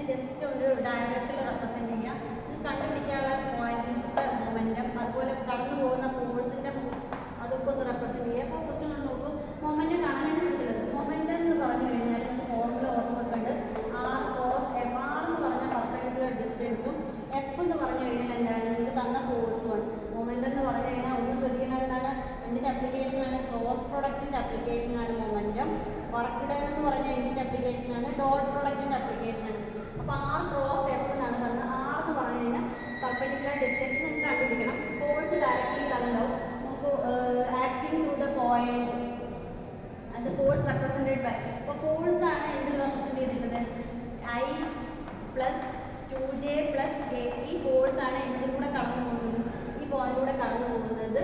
ജസ്റ്റ് ഒരു ഡയറക്റ്റിൽ റെപ്രസെന്റ് ചെയ്യുക. കണ്ടുപിടിക്കാനുള്ള പോയിന്റിന്റെ മൊമെന്റം, അതുപോലെ കടന്നു പോകുന്ന ഫോഴ്സിന്റെ അതൊക്കെ ഒന്ന് റെപ്രസെന്റ് ചെയ്യുക. അപ്പോൾ ക്വസ്റ്റ്യൻ നോക്കും, മൊമെന്റം കാണാനാണ് വെച്ചിട്ടുള്ളത്. മൊമെന്റം എന്ന് പറഞ്ഞു കഴിഞ്ഞാൽ നമുക്ക് ഫോർമുല ഓർമ്മ വെക്കുന്നുണ്ട്. R cross F. ആർ എന്ന് പറഞ്ഞാൽ പെർപെൻഡിക്കുലർ ഡിസ്റ്റൻസും, എഫ് എന്ന് പറഞ്ഞു കഴിഞ്ഞാൽ എന്താണ് നിങ്ങൾക്ക് തന്ന ഫോഴ്സുമാണ്. മൊമെന്റം എന്ന് പറഞ്ഞു കഴിഞ്ഞാൽ ഒന്ന് ശ്രദ്ധിക്കുന്നത് എന്താണ്, എന്തിൻ്റെ ആപ്ലിക്കേഷനാണ്? ക്രോസ് പ്രൊഡക്റ്റിൻ്റെ ആപ്ലിക്കേഷനാണ് മൊമെന്റം. വർക്ക് ഡൺ എന്ന് പറഞ്ഞാൽ എന്തിൻ്റെ ആപ്ലിക്കേഷനാണ്? ഡോട്ട് പ്രൊഡക്റ്റിൻ്റെ ആപ്ലിക്കേഷനാണ്. അപ്പോൾ ആർ ക്രോസ് എഫ് എന്നാണ് തന്നത്. ആർ എന്ന് പറഞ്ഞു കഴിഞ്ഞാൽ പെർപെൻഡിക്കുലർ ഡിസ്റ്റൻസ് നിങ്ങൾക്ക് കണ്ടുപിടിക്കണം. ഫോഴ്സ് ഡയറക്റ്റ്ലി തന്നുണ്ടാവും. നമുക്ക് ആക്ടിങ് ത്രൂ ദ പോയിന്റ്, അത് ഫോഴ്സ് റെപ്രസെൻറ്റഡ് ബൈ. അപ്പോൾ ഫോഴ്സ് ആണ് എന്ത് റെപ്രസെൻറ്റ് ചെയ്തിട്ടുള്ളത്? I plus 2j plus k. ഈ ഫോഴ്സ് ആണ് എന്തിലൂടെ കടന്നു പോകുന്നത്? ഈ പോയിന്റിലൂടെ കടന്നു പോകുന്നത്.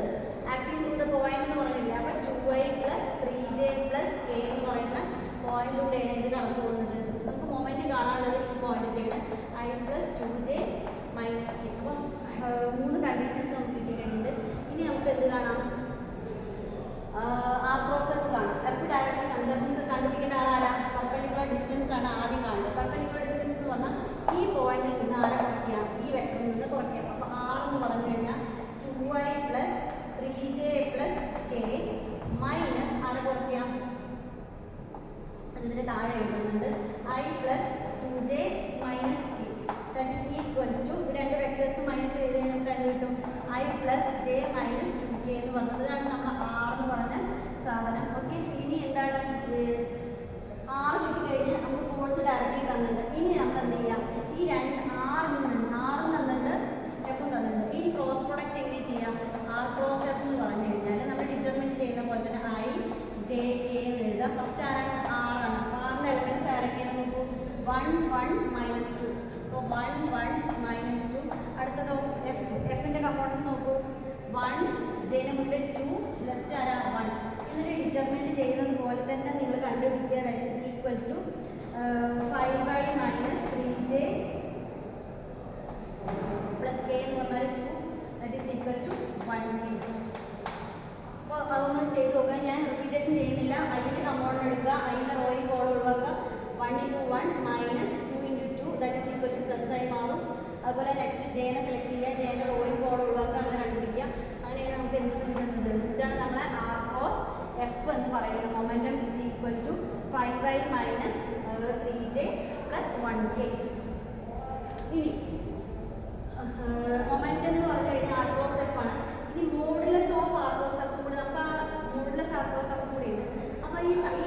ആക്ടിങ് ത്രൂ ദ പോയിന്റ് എന്ന് പറഞ്ഞില്ല. അപ്പോൾ 2i plus 3j plus K എന്ന് പറയുന്ന പോയിന്റിലൂടെയാണ് ഇത് കടന്നു പോകുന്നത്. നമുക്ക് മൊമെന്റ് കാണാനുള്ളത് ഈ പോയിന്റിലാണ്, i plus 2j minus k. അപ്പം 3 കണ്ടീഷൻസ് നമുക്ക് കിട്ടിയിട്ടുണ്ട്. ഇനി നമുക്ക് എന്ത് കാണാം? ആർ ക്രോസ് എഫ് കാണാം. എഫ് ഡയറക്ഷൻ കണ്ട് നമുക്ക് കണ്ടുപിടിക്കേണ്ട ആളാരാ? പെർപെൻഡിക്കുലർ ഡിസ്റ്റൻസ് ആണ് ആദ്യം കാണുന്നത്. പെർപെൻഡിക്കുലർ ഡിസ്റ്റൻസ് എന്ന് പറഞ്ഞാൽ ഈ പോയിന്റിൽ നിന്ന് ആരെ കുറയ്ക്കാം? ഈ വെക്ടറിൽ നിന്ന് കുറയ്ക്കാം. അപ്പോൾ ആർ എന്ന് പറഞ്ഞു കഴിഞ്ഞാൽ 2i plus 3j plus K minus ആരെ കുറയ്ക്കാം? അതിൻ്റെ താഴെ എഴുതുന്നുണ്ട് I plus 2j minus K. That is equal to രണ്ട് വെക്ടേഴ്സ് മൈനസ് ചെയ്ത് കഴിഞ്ഞാൽ നമുക്ക് എന്ത് കിട്ടും? I plus J minus 2k എന്ന് പറഞ്ഞതാണ് നമ്മൾ ആർ എന്ന് പറഞ്ഞ സാധനം. ഓക്കെ, ഇനി എന്താണ്? ആർ കിട്ടിക്കഴിഞ്ഞാൽ നമുക്ക് ഫോഴ്സ് ഡയറക്റ്റ്ലി തന്നിട്ടുണ്ട്. ഇനി നമുക്ക് എന്ത് ചെയ്യാം? ഈ ആറും തന്നിട്ടുണ്ട്, എഫും തന്നിട്ടുണ്ട്. ഇനി ക്രോസ് പ്രൊഡക്റ്റ് എങ്ങനെ ചെയ്യാം? ആർ ക്രോസ് എഫ് എന്ന് പറഞ്ഞു കഴിഞ്ഞാൽ നമ്മൾ ഡിറ്റർമിനേറ്റ് ചെയ്യുന്ന പോലെ തന്നെ ഐ ജെ കെ എന്ന് എഴുതാം. ഫസ്റ്റ് ആരാണ്? ആറാണ്. ആറിൻ്റെ എലമെൻറ്റ്സ് ആരൊക്കെയാണ് നോക്കൂ? 1 1 മൈനസ് 2. അപ്പോൾ 1 1 മൈനസ് 2. അടുത്തതോ എഫിൻ്റെ കമ്പോണൻസ് നോക്കൂ. 1 ജെന് മുന്നിൽ 2 ലെഫ്റ്റ് ആരാ? 1. എന്നിട്ട് ഡിറ്റർമിനേറ്റ് ചെയ്യുന്നത് പോലെ തന്നെ നിങ്ങൾ കണ്ടുപിടിക്കുക. That is equal to 5i minus 3j plus K എന്ന് പറഞ്ഞാൽ 2. That is equal to 1k. അപ്പോൾ അതൊന്ന് ചെയ്ത് നോക്കുക. ഞാൻ റിപ്പീറ്റേഷൻ ചെയ്യുന്നില്ല. അതിൻ്റെ കമ്പോണൻ്റ് എടുക്കുക, അതിൻ്റെ റോയിൽ കോൾ ഒഴിവാക്കുക. 1 into 1 minus 2 into 2 that is equal two plus ആയി മാറും. അതുപോലെ നെക്സ്റ്റ് ജെനെ സെലക്ട് ചെയ്യുക, ജെൻ്റെ റോയിൽ കോൾ ഒഴിവാക്കുക, അങ്ങനെ കണ്ടുപിടിക്കുക. അങ്ങനെയാണ് നമുക്ക് എന്ത് കിട്ടുന്നത്? ഇതാണ് നമ്മളെ ആർ ക്രോസ് എഫ് എന്ന് പറയുന്നത്. Momentum is equal to 5i minus 3j plus 1k. ഇനി മൊമെൻറ്റം എന്ന് പറഞ്ഞു കഴിഞ്ഞാൽ ആർ ക്രോസ് എഫ് ആണ്. ഇനി modulus of R cross F കൂടി നമുക്ക് ആ മോഡുലസ് ആർ ക്രോസ് എഫ് കൂടി ഉണ്ട്. അപ്പോൾ ഈ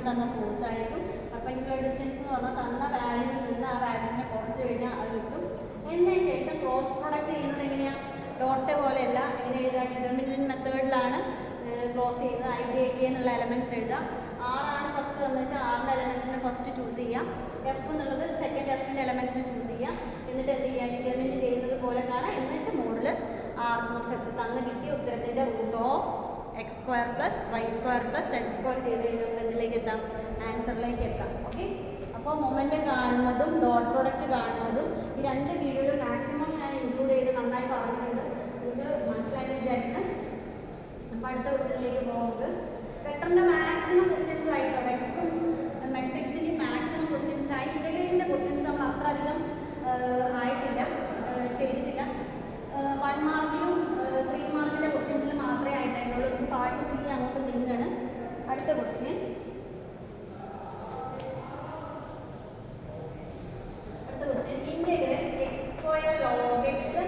തന്ന ഫോഴ്സ് ആയിരിക്കും. പെർപെൻഡിക്കുലർ ഡിസ്റ്റൻസ് എന്ന് പറഞ്ഞാൽ തന്ന വാല്യൂവിൽ നിന്ന് ആ വാല്യൂസിനെ കുറച്ച് കഴിഞ്ഞാൽ അത് കിട്ടും. എന്നതിന് ശേഷം ക്രോസ് പ്രൊഡക്റ്റ് ചെയ്യുന്നത് എങ്ങനെയാണ്? ഡോട്ട് പോലെയല്ല, എങ്ങനെ എഴുതാൻ ഡിറ്റർമിനന്റ് മെത്തേഡിലാണ് ക്രോസ് ചെയ്യുന്നത്. ഐ ജെ കെ എന്നുള്ള എലമെന്റ്സ് എഴുതാം. ആറാണ് ഫസ്റ്റ് വന്നു വെച്ചാൽ ആറിൻ്റെ എലമെന്റ്സിനെ ഫസ്റ്റ് ചൂസ് ചെയ്യാം. എഫ് എന്നുള്ളത് സെക്കൻഡ് എഫിൻ്റെ എലമെന്റ്സിനെ ചൂസ് ചെയ്യാം. എന്നിട്ട് എന്ത് ചെയ്യാം? ഡിറ്റർമിന്റ് ചെയ്യുന്നത് പോലെ കാണാം. എന്നിട്ട് മോഡുലസ് ആർ പ്ലസ് എഫ് തന്ന് കിട്ടിയ ഉത്തരത്തിൻ്റെ root of X square plus Y square plus Z square ചെയ്ത് കഴിഞ്ഞാൽ നമുക്ക് എന്തിലേക്ക് എത്താം? ആൻസറിലേക്ക് എത്താം. ഓക്കെ, അപ്പോൾ മൊമെൻ്റ് കാണുന്നതും ഡോട്ട് പ്രോഡക്റ്റ് കാണുന്നതും ഈ രണ്ട് വീഡിയോയിൽ മാക്സിമം ഞാൻ ഇൻക്ലൂഡ് ചെയ്ത് നന്നായി പറഞ്ഞിട്ടുണ്ട്. നിങ്ങൾക്ക് മനസ്സിലായി വിചാരിക്കണം. അപ്പോൾ അടുത്ത ക്വസ്റ്റ്യനിലേക്ക് പോകുന്നത് വെക്ടറിൻ്റെ മാക്സിമം ക്വസ്റ്റ്യൻസ് ആയിട്ടോ. വെക്ടറും മെട്രിക്സിൻ്റെ മാക്സിമം ക്വസ്റ്റ്യൻസ് ആയി. ഇൻ്റഗ്രേഷൻ്റെ ക്വസ്റ്റ്യൻസ് നമ്മൾ അത്ര അധികം ആയിട്ടില്ല, ചെയ്തിട്ടില്ല. 1 മാർക്കിലും 3 മാർക്കിൻ്റെ ക്വസ്റ്റ്യൻസിൽ മാത്രമേ ആയിട്ടുള്ളൂ. പാർട്ട് സി അങ്ങോട്ട് നീങ്ങുകയാണ്. അടുത്ത question integral X square log x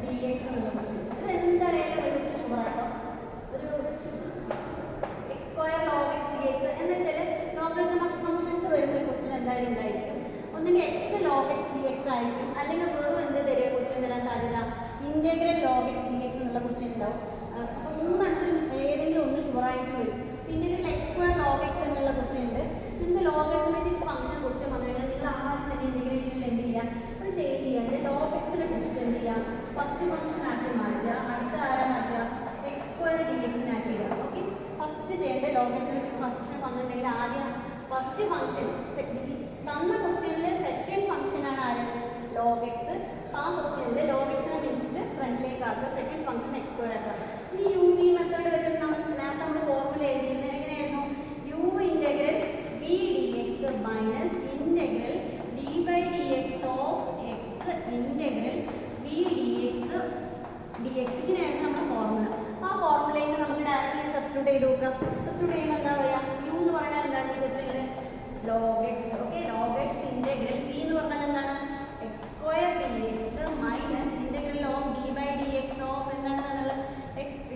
D X എന്നുള്ള ക്വസ്റ്റ്യൻ. ഇത് എന്തായാലും ഒരു ക്വസ്റ്റ്യൻ ഷുവറാട്ടോ. ഒരു X square log x D X എന്ന് വെച്ചാൽ ലോഗരിതമിക് ഫംഗ്ഷൻസ് വരുന്ന ഒരു ക്വസ്റ്റ്യൻ എന്തായാലും ഉണ്ടായിരിക്കും. ഒന്നെങ്കിൽ X log x D X ആയിരിക്കും, അല്ലെങ്കിൽ വെറും എന്ത് തരിക ക്വസ്റ്റ്യൻ തരാൻ സാധ്യത? Integral log x D X എന്നുള്ള ക്വസ്റ്റ്യൻ ഉണ്ടാവും. അപ്പോൾ മൂന്നെണ്ണത്തിലും ഏതെങ്കിലും ഒന്ന് ഷുവറായിട്ട് വരും. Integral X square log X എന്നുള്ള ക്വസ്റ്റ്യൻ ഉണ്ട്. നിങ്ങൾക്ക് ലോഗരിതമെറ്റിക് ഫംഗ്ഷൻ ക്വസ്റ്റ്യൻ വന്നു കഴിഞ്ഞാൽ നിങ്ങൾ ആദ്യം തന്നെ ഇന്റഗ്രേഷനിൽ എന്ത് ചെയ്യാം? ഒരു ചേഞ്ച് ചെയ്യാണ്ട് ലോഗ് എക്സിനെ പിടിച്ചിട്ട് എന്ത് ചെയ്യാം? ഫസ്റ്റ് ഫംഗ്ഷൻ ആക്കി മാറ്റുക. അടുത്ത ആരെ മാറ്റുക? എക്സ് സ്ക്വയർ ഡി എക്സിനാക്കി ഇടുക. ഓക്കെ, ഫസ്റ്റ് ചെയ്യേണ്ട ലോഗരിതമെറ്റിക് ഫംഗ്ഷൻ വന്നിട്ടുണ്ടെങ്കിൽ ആദ്യം ഫസ്റ്റ് ഫംഗ്ഷൻ തന്ന ക്വസ്റ്റ്യനിൽ സെക്കൻഡ് ഫംഗ്ഷനാണ് ആര്? Log X. ആ ക്വസ്റ്റ്യനിൽ ലോഗ് എക്സിനെ പിടിച്ചിട്ട് ഫ്രണ്ടിലേക്ക് ആക്കുക. സെക്കൻഡ് ഫംഗ്ഷൻ എക്സ് സ്ക്വയർ ആക്കുക. ഇനി യു വി മെത്തേഡ് വെച്ചിട്ട് നേരത്തെ നമ്മൾ ഫോർമുല എഴുതിയിരുന്നത് എങ്ങനെയായിരുന്നു? U integral v d X minus integral D by D X of X integral v d x D x. ഇങ്ങനെയായിരുന്നു നമ്മുടെ ഫോർമുല. ആ ഫോർമുലയിൽ നിന്ന് നമുക്ക് ഡയറക്റ്റ്ലി സബ്സ്റ്റിറ്റ്യൂട്ട് ചെയ്ത് നോക്കാം. സബ്സ്റ്റിറ്റ്യൂട്ട് ചെയ്യുമ്പോൾ എന്താ വരിക? യു എന്ന് പറയുന്നത് എന്താണ് ഈ ക്വസ്റ്റ്യനിൽ? Log x. Okay, log x integral v എന്ന് പറഞ്ഞാൽ എന്താണ്? X square d X minus integral of d by D X of എന്താണ് എന്നുള്ളത്?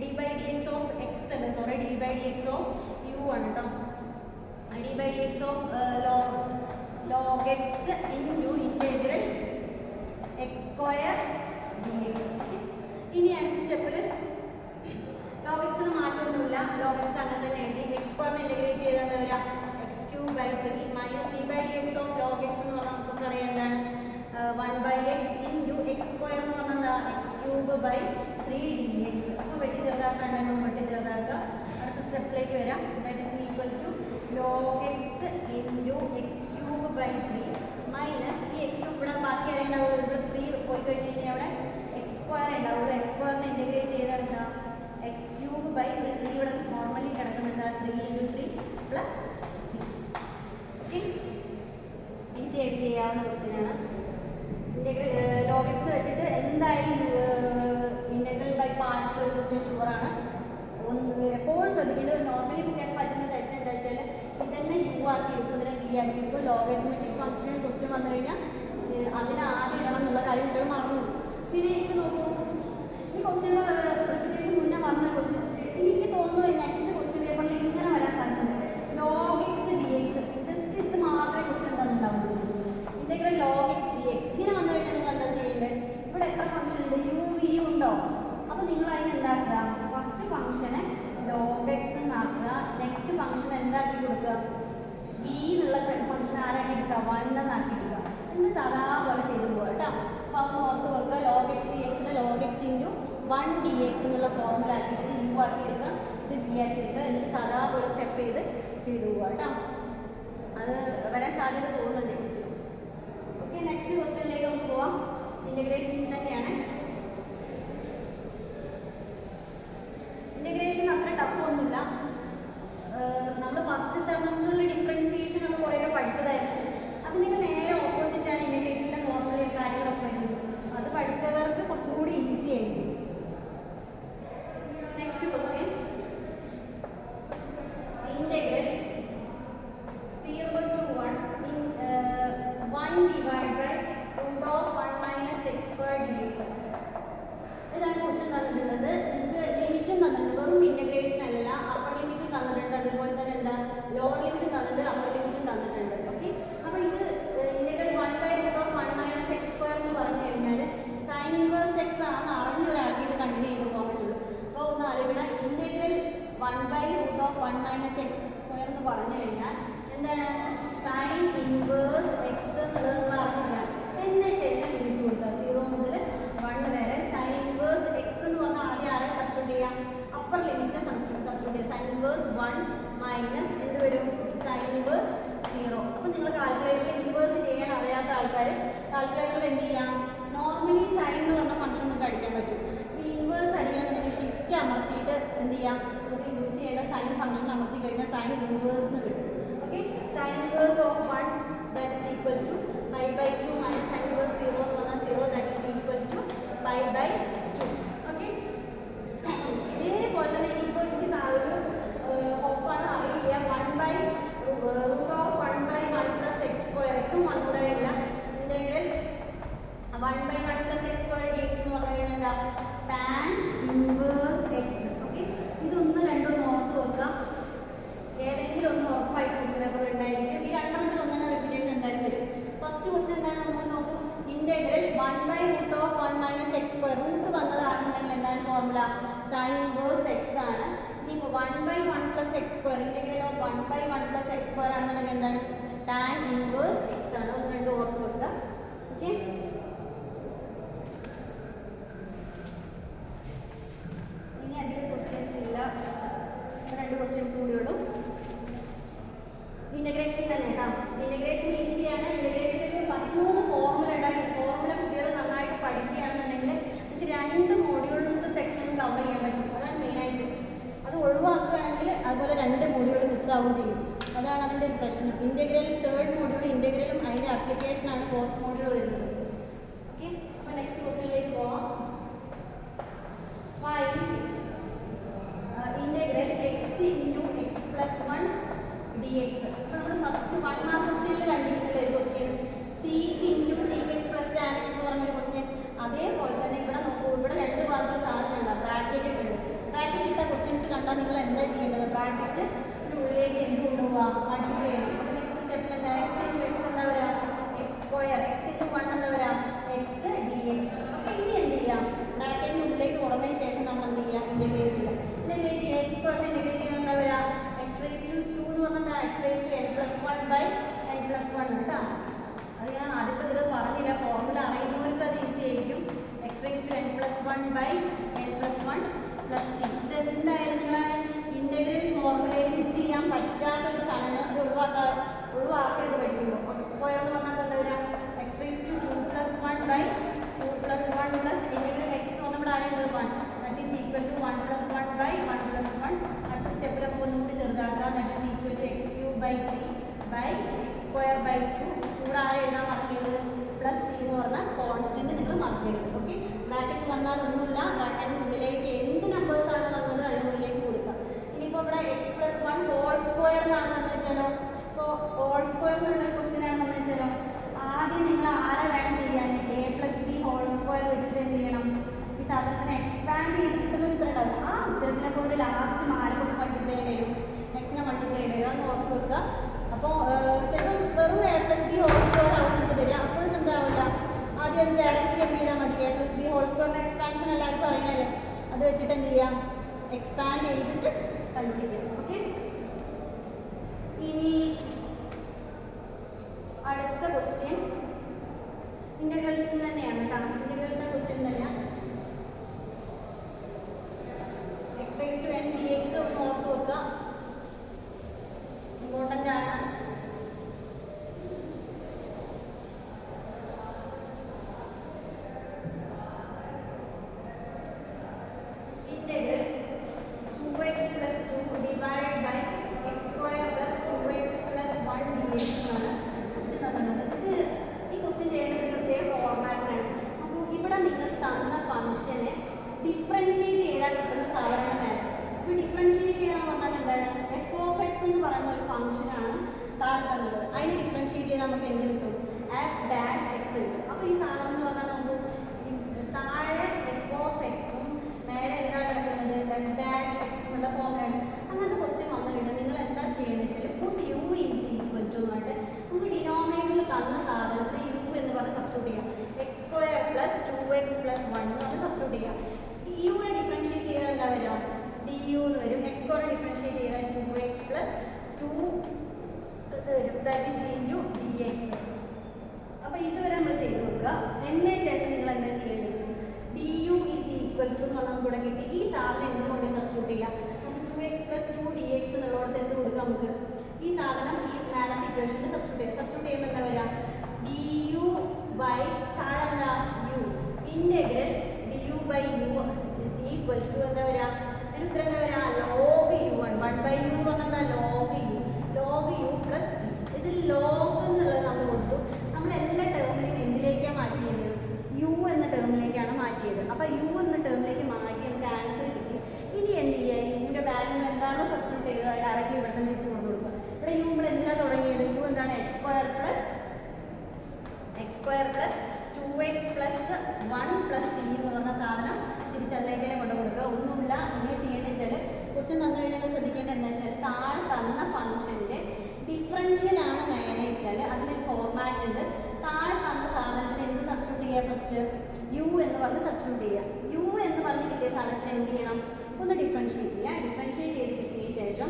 D by D X of x അല്ല, sorry, d by D X of u ആണ് കേട്ടോ. D by D X of log x into integral x square d x. ഇനി അടുത്ത സ്റ്റെപ്പിൽ log എക്സിന് മാറ്റമൊന്നുമില്ല. ലോഗ് എക്സ് അങ്ങനെ തന്നെ എഴുതി. എക്സ് സ്ക്വയറിനെ ഇൻ്റഗ്രേറ്റ് ചെയ്താൽ എന്താ വരിക? X cube by 3 minus d by D X of log x എന്ന് പറഞ്ഞാൽ നമുക്ക് അറിയാം എന്താണ്? 1 by x into x square എന്ന് പറഞ്ഞാൽ എന്താ? X cube by 3 d X. അപ്പോൾ വെട്ടി ചെറുതാക്കാണ്ടെങ്കിൽ വെട്ടി ചെറുതാക്കുക. അടുത്ത സ്റ്റെപ്പിലേക്ക് വരാം. That is equal to log x into x cube by 3 minus ഈ എക്സ് ഇവിടെ ബാക്കി അറിയണ്ടാവുള്ളൂ. ഇവിടെ 3 പോയി കഴിഞ്ഞ് കഴിഞ്ഞാൽ അവിടെ എക്സ് സ്ക്വയർ ഉണ്ടാവുള്ളൂ. എക്സ് സ്ക്വയറിനെ ഇൻ്റഗ്രേറ്റ് ചെയ്താൽ എന്താ? എക്സ് ക്യൂബ് ബൈ 3 ഇവിടെ നോർമലി കിടക്കുന്നുണ്ട്. 3 ഇൻറ്റു 3 പ്ലസ് സി. ഈസി ആയിട്ട് ചെയ്യാവുന്ന ക്വസ്റ്റ്യനാണ്. ഇൻ്റഗ്രൽ ലോഗ് എക്സ് വെച്ചിട്ട് എന്തായാലും ഇൻ്റഗ്രൽ ബൈ പാർട്സ് ഒരു ക്വസ്റ്റ്യൻ ഷുവറാണ്. എപ്പോഴും ശ്രദ്ധിക്കേണ്ടത് നോർമലി കുട്ടികൾക്ക് പറ്റുന്ന തെറ്റ് എന്താ വെച്ചാൽ ഇതന്നെ യു ആക്കി എടുക്കും, ഇതിനെ വി ആക്കി എടുക്കും. ലോഗരിതമെറ്റിക് ഫംഗ്ഷനിൽ ക്വസ്റ്റ്യൻ വന്നു കഴിഞ്ഞാൽ അതിന് ആദ്യം ഇടണം എന്നുള്ള കാര്യം കുട്ടികൾ മറന്നു. പിന്നെ ഇപ്പോൾ നോക്കൂ, ഈ ക്വസ്റ്റ്യൻ സ്പെസിഫിക്കേഷൻ മുന്നേ വന്ന ക്വസ്റ്റ്യൻ എനിക്ക് തോന്നുന്നു നെക്സ്റ്റ് ക്വസ്റ്റ്യൻ പേപ്പറിൽ ഇങ്ങനെ വരാൻ സാധ്യതയുണ്ട്. Log x D x just ഇത് മാത്രമേ ക്വസ്റ്റ്യൻ തന്നിട്ടുണ്ടാവുള്ളൂ. Integral log x D x ഇങ്ങനെ വന്നു കഴിഞ്ഞാൽ നിങ്ങൾ എന്താ ചെയ്യേണ്ടത്? ഇവിടെ എത്ര ഫംഗ്ഷൻ ഉണ്ട്? യു വി ഉണ്ടോ? അപ്പോൾ നിങ്ങൾ അതിന് എന്താക്കുക? ഫസ്റ്റ് ഫംഗ്ഷനെ ലോഗ് എക്സ് എന്നാക്കുക. നെക്സ്റ്റ് ഫംഗ്ഷൻ എന്താക്കി കൊടുക്കുക? വി എന്നുള്ള ഫംഗ്ഷൻ ആരാക്കി എടുക്കുക? 1 എന്നാക്കി എടുക്കുക. എന്നിട്ട് സാധാ പോലെ ചെയ്തു പോവുക കേട്ടോ. അപ്പോൾ അതൊന്ന് ഓർത്ത് വെക്കുക. ലോഗ് എക്സ് ഡി എക്സിൻ്റെ log x into 1 D X എന്നുള്ള ഫോർമുല ആക്കിയിട്ട് ഇത് യു ആക്കി എടുക്കുക, ഇത് വി ആക്കി എടുക്കുക. എന്നിട്ട് സാധാ പോലെ സ്റ്റെപ്പ് ചെയ്തു പോവുക കേട്ടോ. അത് വരാൻ സാധ്യത തോന്നുന്നുണ്ട് ക്വസ്റ്റ്യൻ. ഓക്കെ, നെക്സ്റ്റ് ക്വസ്റ്റ്യനിലേക്ക് നമുക്ക് പോവാം. ഇൻ്റഗ്രേഷൻ തന്നെയാണ്. ഇൻ്റഗ്രേഷൻ അത്ര ടഫ് ഒന്നുമില്ല. നമ്മൾ ഫസ്റ്റ് സെമസ്റ്ററിൽ ഡിഫറൻസിയേഷൻ ഒക്കെ കുറേയൊക്കെ പഠിച്ചതായിരുന്നു. അതിനൊക്കെ നേരെ ഓപ്പോസിറ്റാണ് ഇൻ്റഗ്രേഷൻ്റെ ഫോർമുലയും കാര്യങ്ങളൊക്കെ വരുന്നത്. അത് പഠിച്ചവർക്ക് കുറച്ചും കൂടി ഈസി ആയിരിക്കും. Next question, integral 0 to 1 1 divided by root of 1 minus x square dx. 1/√1 - x square എന്ന് പറഞ്ഞു കഴിഞ്ഞാൽ എന്താണ് സൈൻ ഇൻവേഴ്സ് എക്സ് എന്നുള്ളത് നമ്മൾ അറിഞ്ഞില്ല. എന്നതിന് ശേഷം ലിമിറ്റ് കൊടുക്കുക 0 മുതൽ 1 വരെ. സൈൻ ഇൻവേഴ്സ് എക്സ് എന്ന് പറഞ്ഞാൽ ആദ്യം ആരെ സബ്സ്റ്റിറ്റ്യൂട്ട് ചെയ്യാം? അപ്പർ ലിമിറ്റിനെ സബ്സ്റ്റിറ്റ്യൂട്ട് ചെയ്യാം. സൈൻ ഇൻവേഴ്സ് 1 മൈനസ് എന്ത് വരും? Sign inverse 0. അപ്പോൾ നിങ്ങൾ കാൽക്കുലേറ്ററിൽ ഇൻവേഴ്സ് ചെയ്യാൻ അറിയാത്ത ആൾക്കാർ കാൽക്കുലേറ്ററിൽ എന്ത് ചെയ്യാം? നോർമലി സൈൻ എന്ന് പറഞ്ഞ ഫംഗ്ഷൻ നമുക്ക് അടിക്കാൻ പറ്റും. ഈ ഇൻവേഴ്സ് അടിക്കണമെന്നുണ്ടെങ്കിൽ ഷിഫ്റ്റ് അമർത്തിയിട്ട് എന്ത് ചെയ്യാം? നമുക്ക് യൂസ് ചെയ്യേണ്ട സൈൻ ഫംഗ്ഷൻ അമർത്തി കഴിഞ്ഞാൽ സൈൻ ഇൻവേഴ്സ് എന്ന് കിട്ടും. Okay, sine inverse of 1 that is equal to π/2 minus sine inverse 0 എന്ന് പറഞ്ഞാൽ 0 that is equal to π/2. Okay, ഇതേപോലെ തന്നെ ഇനിയിപ്പോൾ എനിക്ക് ഒരു ഒപ്പാണ് അറിയില്ല 1/√1/1 + x സ്ക്വയർ ഇട്ടും അതുകൂടെ ഇല്ല ഇൻ്റഗ്രൽ 1/1 + x സ്ക്വയർ dx എന്ന് പറഞ്ഞു കഴിഞ്ഞാൽ എന്താ? Tan inverse X. ഓക്കെ, ഇതൊന്ന് രണ്ടും ഓർത്ത് വെക്കുക. ഏതെങ്കിലും ഒന്ന് ഉറപ്പായിട്ട് ക്വസ്റ്റ്യൻ പേപ്പർ ഉണ്ടായിരിക്കും. ഈ രണ്ടെണ്ണത്തിൽ ഒന്നെണ്ണ റിപ്പീറ്റേഷൻ എന്തായാലും വരും. ഫസ്റ്റ് ക്വസ്റ്റ്യൻ എന്താണ്? നമ്മൾ നോക്കും. ഇൻ്റഗ്രൽ 1/√1 - x സ്ക്വയർ റൂട്ട് വന്നതാണെന്നുണ്ടെങ്കിൽ എന്താണ് ഫോർമുല? സൈൻ ഇൻവേഴ്സ് എക്സ് ആണ്. ഇനിയിപ്പോൾ 1/1 + x square integral of 1/1 + x square ആണെന്നുണ്ടെങ്കിൽ എന്താണ്? ടാൻ ഇൻവേഴ്സ് എക്സ് ആണ്. ഒന്ന് രണ്ടും ഓർത്ത് വെക്കുക. ഓക്കെ, ഇനി അധികം ക്വസ്റ്റ്യൻസ് ഇല്ല. 2 ക്വസ്റ്റ്യൻസ് കൂടി ഉള്ളൂ. ഇൻ്റഗ്രേഷൻ തന്നെ കേട്ടോ. ഇൻ്റഗ്രേഷൻ ഈസിയാണ്. ഇൻ്റഗ്രേഷനിൽ 13 ഫോർമുല ഉണ്ടായി. ഫോർമുല കുട്ടികൾ നന്നായിട്ട് പഠിക്കുകയാണെന്നുണ്ടെങ്കിൽ നമുക്ക് 2 മോഡ്യൂളിലത്തെ സെക്ഷനും കവർ ചെയ്യാൻ പറ്റും. അതാണ് മെയിനായിട്ട്. അത് ഒഴിവാക്കുകയാണെങ്കിൽ അതുപോലെ 2 മോഡ്യൂൾ മിസ്സാവുകയും ചെയ്യും. അതാണ് അതിൻ്റെ ഒരു പ്രശ്നം. ഇൻ്റഗ്രൽ 3rd മോഡ്യൂൾ ഇൻ്റഗ്രലും അതിൻ്റെ ആപ്ലിക്കേഷനാണ് 4th മോഡ്യൂൾ വരുന്നത്. ഓക്കെ, അപ്പോൾ നെക്സ്റ്റ് ക്വസ്റ്റ്യനിലേക്ക് പോവാം. Find integral x × x + 1 dx. അപ്പോൾ നമ്മൾ ഫസ്റ്റ് 1 മാർക്ക് ക്വസ്റ്റ്യനിൽ കണ്ടിരുന്നില്ല ഒരു question sec × sec x + tan x എന്ന് പറഞ്ഞൊരു ക്വസ്റ്റ്യൻ. അതേപോലെ തന്നെ ഇവിടെ നോക്കൂ. ഇവിടെ 2 ഭാഗത്ത് സാധനം ഉണ്ടാവും. ബ്രാക്കറ്റ് ഇട്ടുണ്ട്. ബ്രാക്കറ്റ് ഇട്ട ക്വസ്റ്റ്യൻസ് കണ്ടാൽ നിങ്ങൾ എന്താ ചെയ്യേണ്ടത്? ബ്രാക്കറ്റ് ഉള്ളിലേക്ക് എന്ത് കൊണ്ടുപോവുക? മൾട്ടിപ്ലൈ ചെയ്യണം. അപ്പോൾ നെക്സ്റ്റ് സ്റ്റെപ്പിൽ എന്താ? x × x എന്താ വരിക? x square. x × 1 എന്താ വരിക? x dx. അപ്പോൾ ഇനി എന്ത് ചെയ്യാം? ബ്രാക്കറ്റിൻ്റെ ഉള്ളിലേക്ക് കൊടുത്തതിന് ശേഷം നമ്മൾ എന്ത് ചെയ്യുക? ഇൻ്റഗ്രേറ്റ് ചെയ്യുക. ഇൻ്റഗ്രേറ്റ് ചെയ്യുക. x സ്ക്വയറിനെ ഇൻ്റഗ്രേറ്റ് ചെയ്യുന്നത് എന്താ വരിക? x⁻²എന്ന് പറഞ്ഞാൽ x⁻n+1/n+1 കേട്ടോ. അത് ഞാൻ ആദ്യത്തെ ഇതിൽ പറഞ്ഞില്ല. ഫോർമുല അറിയുന്നവർക്ക് അത് ഈസി ആയിരിക്കും. x⁻n+1/n+1 + c. ഇതെന്തായാലും നിങ്ങളെ ഇൻ്റഗ്രൽ ഫോർമുലയിൽ മിസ് ചെയ്യാൻ പറ്റാത്തൊരു സാധനമാണ്. അത് ഒഴിവാക്കരുത് പഠിക്കുമ്പോൾ. സ്ക്വയർ എന്ന് പറഞ്ഞാൽ എന്താ വരിക? x⁻²+1/2+1 ഇൻ്റഗ്രൽ x എന്ന് പറഞ്ഞാൽ ഇവിടെ ആരുണ്ട്? 1 ദാറ്റ് ഈസ് ഈക്വൽ ടു 1+1/1+1. അടുത്ത സ്റ്റെപ്പിൽ നമുക്ക് ഒന്നും കൂടി ചെറുതാക്കാം. That is equal to x³ / x²/2. ഇവിടെ ആരെ എഴുതാൻ മറക്കരുത്? പ്ലസ് c എന്ന് പറഞ്ഞാൽ കോൺസ്റ്റന്റ് നിങ്ങൾ മറക്കരുത്. ഓക്കെ, ബ്രാക്കറ്റ് വന്നാൽ ഒന്നുമില്ല. ബ്രാക്കറ്റിന് ഉള്ളിലേക്ക് എന്ത് നമ്പേഴ്സാണ് വന്നത് അതിനുള്ളിലേക്ക് കൊടുക്കുക. ഇനിയിപ്പോൾ ഇവിടെ x+1 ഹോൾ സ്ക്വയർ എന്നാണെന്ന് വെച്ചാലോ, ഇപ്പോൾ ഹോൾ സ്ക്വയർ എന്നുള്ള ക്വസ്റ്റ്യൻ ആണെന്ന് വെച്ചാലോ, ആദ്യം നിങ്ങൾ ആരെ വേണം ചെയ്യാൻ? a + b ഹോൾ സ്ക്വയർ വെച്ചിട്ട് എന്ത് ചെയ്യണം? ഈ സാധനത്തിന് എക്സ്പാൻഡ് ചെയ്ത് കിട്ടുന്ന ഉത്തരം ഉണ്ടാവും. ആ ഉത്തരത്തിനെ കൊണ്ട് ലാസ്റ്റ് ആരെ കൊണ്ട് മൾട്ടിപ്ലൈ ചെയ്യേണ്ടി വരും? എക്സിനെ മൾട്ടിപ്ലൈ ചെയ്യേണ്ടി വരും. അതൊന്ന് ഓർത്ത് വെക്കുക. അപ്പോൾ ചിലപ്പോൾ വെറും a + b ഹോൾ സ്ക്വയർ ആവും നിങ്ങൾക്ക് തരിക. അപ്പോഴും എന്താവില്ല? ആദ്യം അത് ഡയറക്റ്റ്ലി എന്ത് ചെയ്താൽ മതി? a + b ഹോൾ സ്ക്വയറിൻ്റെ എക്സ്പാൻഷൻ എല്ലാവർക്കും അറിയണമല്ലോ. അത് വെച്ചിട്ട് എന്ത് ചെയ്യാം? എക്സ്പാൻഡ് ചെയ്തിട്ട് കണ്ടുപിടിക്കാം. ഓക്കെ, ഇനി അടുത്ത ക്വസ്റ്റ്യൻ ഇൻ്റഗ്രലിൽ തന്നെയാണ് കേട്ടോ. ഇൻ്റഗ്രലിൻ്റെ ക്വസ്റ്റ്യൻ തന്നെയാണ്. x⁻n dx ഒന്ന് ഓർത്ത് വെക്കുക. ഇമ്പോർട്ടൻ്റ് ആണ്. Integral 2x + 2 divided by x² + 2x + 1 dx എന്നാണ് ക്വസ്റ്റ്യൻ തന്നിട്ടുള്ളത്. ഈ ക്വസ്റ്റ്യൻ ചെയ്യേണ്ടത് പ്രത്യേക ഫോർമാറ്റിലാണ്. അപ്പോൾ ഇവിടെ നിങ്ങൾക്ക് തന്ന ഫംഗ്ഷനെ ഡിഫറൻഷിയേറ്റ് ചെയ്താൽ കിട്ടുന്ന സാധാരണ. ഇപ്പോൾ ഡിഫറൻഷിയേറ്റ് ചെയ്യാന്ന് പറഞ്ഞാൽ എന്താണ്? f(x) എന്ന് പറയുന്ന ഒരു ഫംഗ്ഷനാണ് താഴെ തന്നിട്ടുള്ളത്. അതിന് ഡിഫറൻഷിയേറ്റ് ചെയ്താൽ നമുക്ക് എന്ത് കിട്ടും? f' x കിട്ടും. അപ്പോൾ ഈ സാധനം എന്ന് പറഞ്ഞാൽ നമുക്ക് താഴെ f(x)ഉം മേലെ എന്താ കിടക്കുന്നത്? f' എന്നുള്ള ഫോമിലാണ്. അങ്ങനത്തെ ക്വസ്റ്റ്യൻ വന്നു കഴിഞ്ഞാൽ നിങ്ങൾ എന്താ ചെയ്യേണ്ടത് വെച്ചാൽ പുട്ട് u = എന്നായിട്ട് നമുക്ക് ഡിനോമിനേറ്ററിൽ തന്ന സാധനത്തിന് u എന്ന് പറഞ്ഞ് സബ്സ്റ്റിറ്റ്യൂട്ട് ചെയ്യാം. x² + 2x + 1 എന്ന് പറഞ്ഞ് സബ്സ്റ്റിറ്റ്യൂട്ട് ചെയ്യാം. ഡിയുടെ ഡിഫറൻഷിയേറ്റ് ചെയ്താൽ എന്താ വരിക? du എന്ന് വരും. x² differentiate that is into D X. അപ്പോൾ ഇതുവരെ നമ്മൾ ചെയ്ത് വെക്കുക. എന്നതിന് ശേഷം നിങ്ങൾ എന്താ ചെയ്യേണ്ടത്? D u is equal to എന്ന് പറഞ്ഞാൽ നമുക്ക് ഇവിടെ കിട്ടി. ഈ സാധനം എന്തുകൊണ്ട് സബ്സ്റ്റിറ്റ്യൂട്ട് ചെയ്യാം? നമുക്ക് 2x + 2dx എന്നുള്ളടത്ത് എന്ത് കൊടുക്കാം? നമുക്ക് ഈ സാധനം ഈ മാത്തമാറ്റിക് ഇക്വേഷനിൽ സബ്സ്റ്റിറ്റ്യൂട്ട് ചെയ്യാം. സബ്സ്റ്റിറ്റ്യൂട്ട് ചെയ്യുമ്പോൾ എന്താ വരിക? ഡി യു ബൈ താഴെ എന്താ u integral d u by u is equal to എന്താ വരിക? അതിന് ഉത്തരം എന്താ വരിക? ലോഗ് യു ആണ്. 1/u എന്ന് പറഞ്ഞാൽ എന്താ? ലോഗ് യു പ്ലസ് ഇതിൽ ലോഗ് എന്നുള്ളത് നമ്മൾ കൊടുത്തു. നമ്മൾ എല്ലാ ടേമിലും എന്തിലേക്കാണ് മാറ്റിയത്? യു എന്ന ടേമിലേക്കാണ് മാറ്റിയത്. അപ്പോൾ യു എന്ന ടേമിലേക്ക് മാറ്റി നമുക്ക് ആൻസർ കിട്ടി. ഇനി എന്ത് ചെയ്യുക? യുവിൻ്റെ വാല്യൂ എന്താണോ സബ്സ്റ്റിറ്റ്യൂട്ട് ചെയ്തത് ഡയറക്റ്റ്ലി ഇവിടെ തന്നെ തിരിച്ചു കൊണ്ട് കൊടുക്കുക. ഇവിടെ യു നമ്മൾ എന്തിനാണ് തുടങ്ങിയത്? യു എന്താണ്? x² + 2x + 1 + c എന്ന് പറഞ്ഞ സാധനം തിരിച്ചതിലേക്ക് തന്നെ കൊണ്ട് കൊടുക്കുക. ഒന്നുമില്ല. ഇങ്ങനെ ചെയ്യേണ്ടത് വെച്ചാൽ ക്വസ്റ്റ്യൻ തന്നു കഴിഞ്ഞാൽ ശ്രദ്ധിക്കേണ്ടത് എന്താ വെച്ചാൽ താഴെ തന്ന ഫംഗ്ഷൻ്റെ ഡിഫറൻഷ്യൽ ആണ് വേണമെന്ന് വെച്ചാൽ അതിനൊരു ഫോർമാറ്റ് ഉണ്ട്. താഴെ തന്ന സാധനത്തിന് എന്ത് സബ്സ്റ്റിറ്റ്യൂട്ട് ചെയ്യുക? ഫസ്റ്റ് യു എന്ന് പറഞ്ഞ് സബ്സ്റ്റിറ്റ്യൂട്ട് ചെയ്യുക. യു എന്ന് പറഞ്ഞ് കിട്ടിയ സാധനത്തിന് എന്ത് ചെയ്യണം? ഒന്ന് ഡിഫറൻഷ്യേറ്റ് ചെയ്യുക. ഡിഫറൻഷ്യേറ്റ് ചെയ്ത് കിട്ടിയ ശേഷം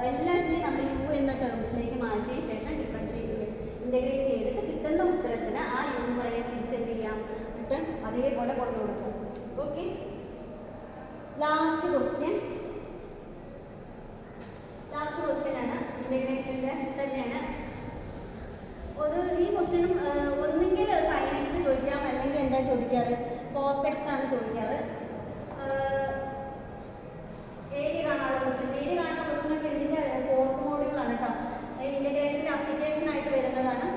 എല്ലാത്തിനെയും നമ്മൾ യു എന്ന ടേംസിലേക്ക് മാറ്റിയ ശേഷം ഡിഫറൻഷ്യേറ്റ് ചെയ്യുക. ഇൻ്റഗ്രേറ്റ് ചെയ്തിട്ട് കിട്ടുന്ന ഉത്തരത്തിന് ആ യു എന്ന് പറയുന്നത് തിരിച്ചെന്ത് ചെയ്യാം? റിട്ടേൺ അതേപോലെ കൊടുത്തു കൊടുക്കും. ഓക്കെ. ലാസ്റ്റ് ക്വസ്റ്റ്യൻ ആണ്. ഇൻ്റഗ്രേഷൻ്റെ തന്നെയാണ്. ഈ ക്വസ്റ്റ്യനും ഒന്നുകിൽ sin x ചോദിക്കാം, അല്ലെങ്കിൽ എന്താ ചോദിക്കാറ്? cos x ആണ് ചോദിക്കാറ്. ഏരിയ കാണാനുള്ള ക്വസ്റ്റ്യൻ. ഏരിയ കാണുന്ന ക്വസ്റ്റ്യനൊക്കെ ഇതിൻ്റെ ഫോർത്ത് മോഡ്യൂളാണ് കേട്ടോ. ഇൻ്റഗ്രേഷൻ്റെ അപ്ലിക്കേഷൻ ആയിട്ട് വരുന്നതാണ്.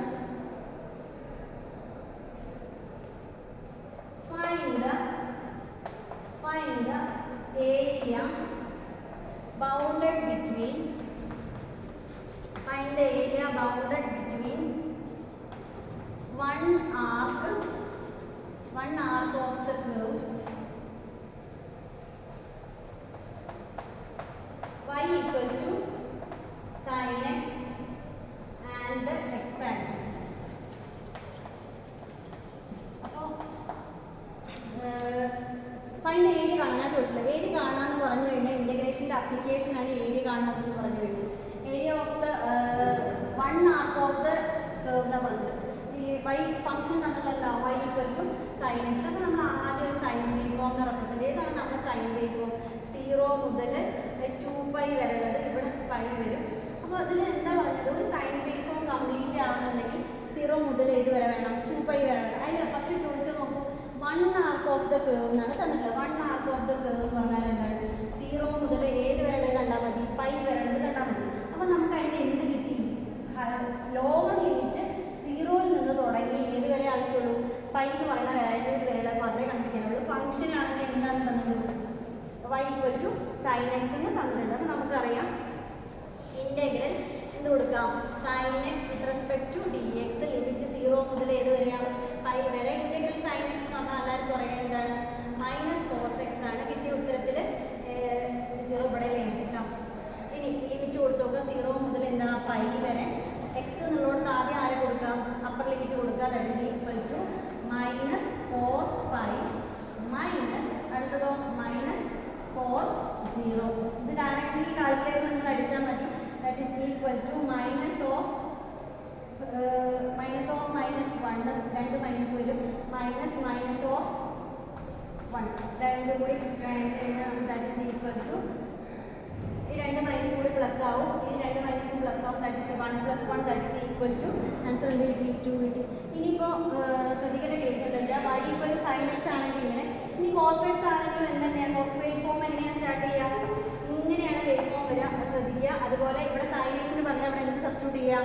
Find the area bounded between one arc of the curve y equal to sin x and the x-axis. അപ്പോൾ ഫൈൻഡ് ഏരിയ കാണാൻ ഞാൻ ചോദിച്ചില്ല. ഏരിയ കാണാമെന്ന് പറഞ്ഞു കഴിഞ്ഞാൽ ഇൻ്റഗ്രേഷൻ്റെ അപ്ലിക്കേഷനാണ് ഏരിയ കാണുന്നതെന്ന് പറഞ്ഞു കഴിഞ്ഞാൽ area of the 1 arc of the curve എന്നാണ് പറഞ്ഞത്. ഈ y ഫംഗ്ഷൻ തന്നിട്ടുള്ള y equal to sin x. അപ്പോൾ നമ്മൾ ആദ്യം സൈൻ വേവ് ഫോം റെപ്രസെൻറ്റ് ചെയ്താണ്. നമ്മുടെ സൈൻ വേവ് ഫോം 0 മുതൽ 2π വരെ ഉള്ളത് ഇവിടെ π വരും. അപ്പോൾ അതിൽ എന്താ പറഞ്ഞത്? ഒരു സൈൻ വേവ് ഫോം കംപ്ലീറ്റ് ആവണമെന്നുണ്ടെങ്കിൽ 0 മുതൽ ഏത് വരെ വേണം? 2π വരെ വേണം. അതിൽ പക്ഷേ ചോദിച്ചാൽ നോക്കൂ, 1 arc of the curve എന്നാണ് തന്നിട്ടുള്ളത്. 1 arc of the curve എന്ന് പറഞ്ഞാൽ എന്താണ്? 0 മുതൽ ഏത് വരെ കണ്ടാൽ മതി? π വരെ കണ്ടാൽ മതി. അപ്പോൾ നമുക്ക് അതിൻ്റെ എന്ത് കിട്ടി? ലോവർ ലിമിറ്റ് 0ൽ നിന്ന് തുടങ്ങി ഏത് വരെ ആവശ്യമുള്ളൂ? π എന്ന് പറയുന്ന വാല്യൂ വരെ മാത്രമേ കണ്ടുപിടിക്കാനുള്ളൂ. ഫംഗ്ഷൻ ആണെങ്കിൽ എന്താണ് തന്നിട്ടുള്ളത്? y equal to sin x എന്ന് തന്നിട്ടുണ്ട്. അപ്പോൾ നമുക്കറിയാം ഇൻ്റഗ്രൽ എന്ത് കൊടുക്കാം? sin x with respect to dx limit 0 മുതൽ ഏത് വരെയാണ്? π വരെ. ഇൻ്റഗ്രൽ sin x എന്ന് പറഞ്ഞാൽ എല്ലാവർക്കും അറിയാം എന്താണ്? -cos x ആണ്. കിട്ടിയ ഉത്തരത്തിൽ 0 ഇവിടെ കിട്ടാം. ഇനി ലിമിറ്റ് കൊടുത്തു നോക്കുക. 0 മുതൽ എന്താ? π വരെ. x എന്നുള്ളതുകൊണ്ട് ആദ്യം ആരെ കൊടുക്കാം? അപ്പർ ലിമിറ്റ് കൊടുക്കുക. That is equal to -cos π minus അടുത്തതോ -cos 0. ഇത് ഡയറക്റ്റ്ലി കാൽക്കുലേറ്റർ നിങ്ങൾ അടിച്ചാൽ മതി. That is equal to minus of -1 രണ്ട് മൈനസ് വരും. മൈനസ് ഓഫ് 1 രണ്ട് കൂടി ദാറ്റ് ഈസ് ഈക്വൽ ടു ഈ രണ്ട് മൈനസ് കൂടി പ്ലസ് ആവും. ഈ രണ്ട് മൈനസും പ്ലസ് ആവും. That is 1 + 1 that is equal to answer എന്ത് കിട്ടി? 2 കിട്ടി. ഇനിയിപ്പോൾ ശ്രദ്ധിക്കേണ്ട കേസ് എന്താ വെച്ചാൽ y equal to sin x ആണെങ്കിൽ ഇങ്ങനെ. ഇനി cos x ആണെങ്കിലും എന്തെന്നെയാണ്? cos വേവ് ഫോം എങ്ങനെയാണ് സ്റ്റാർട്ട് ചെയ്യുക? ഇങ്ങനെയാണ് വേവ് ഫോം വരിക. ശ്രദ്ധിക്കുക. അതുപോലെ ഇവിടെ sin x-ന് പകരം ഇവിടെ എന്ത് സബ്സ്റ്റിറ്റ്യൂട്ട് ചെയ്യുക?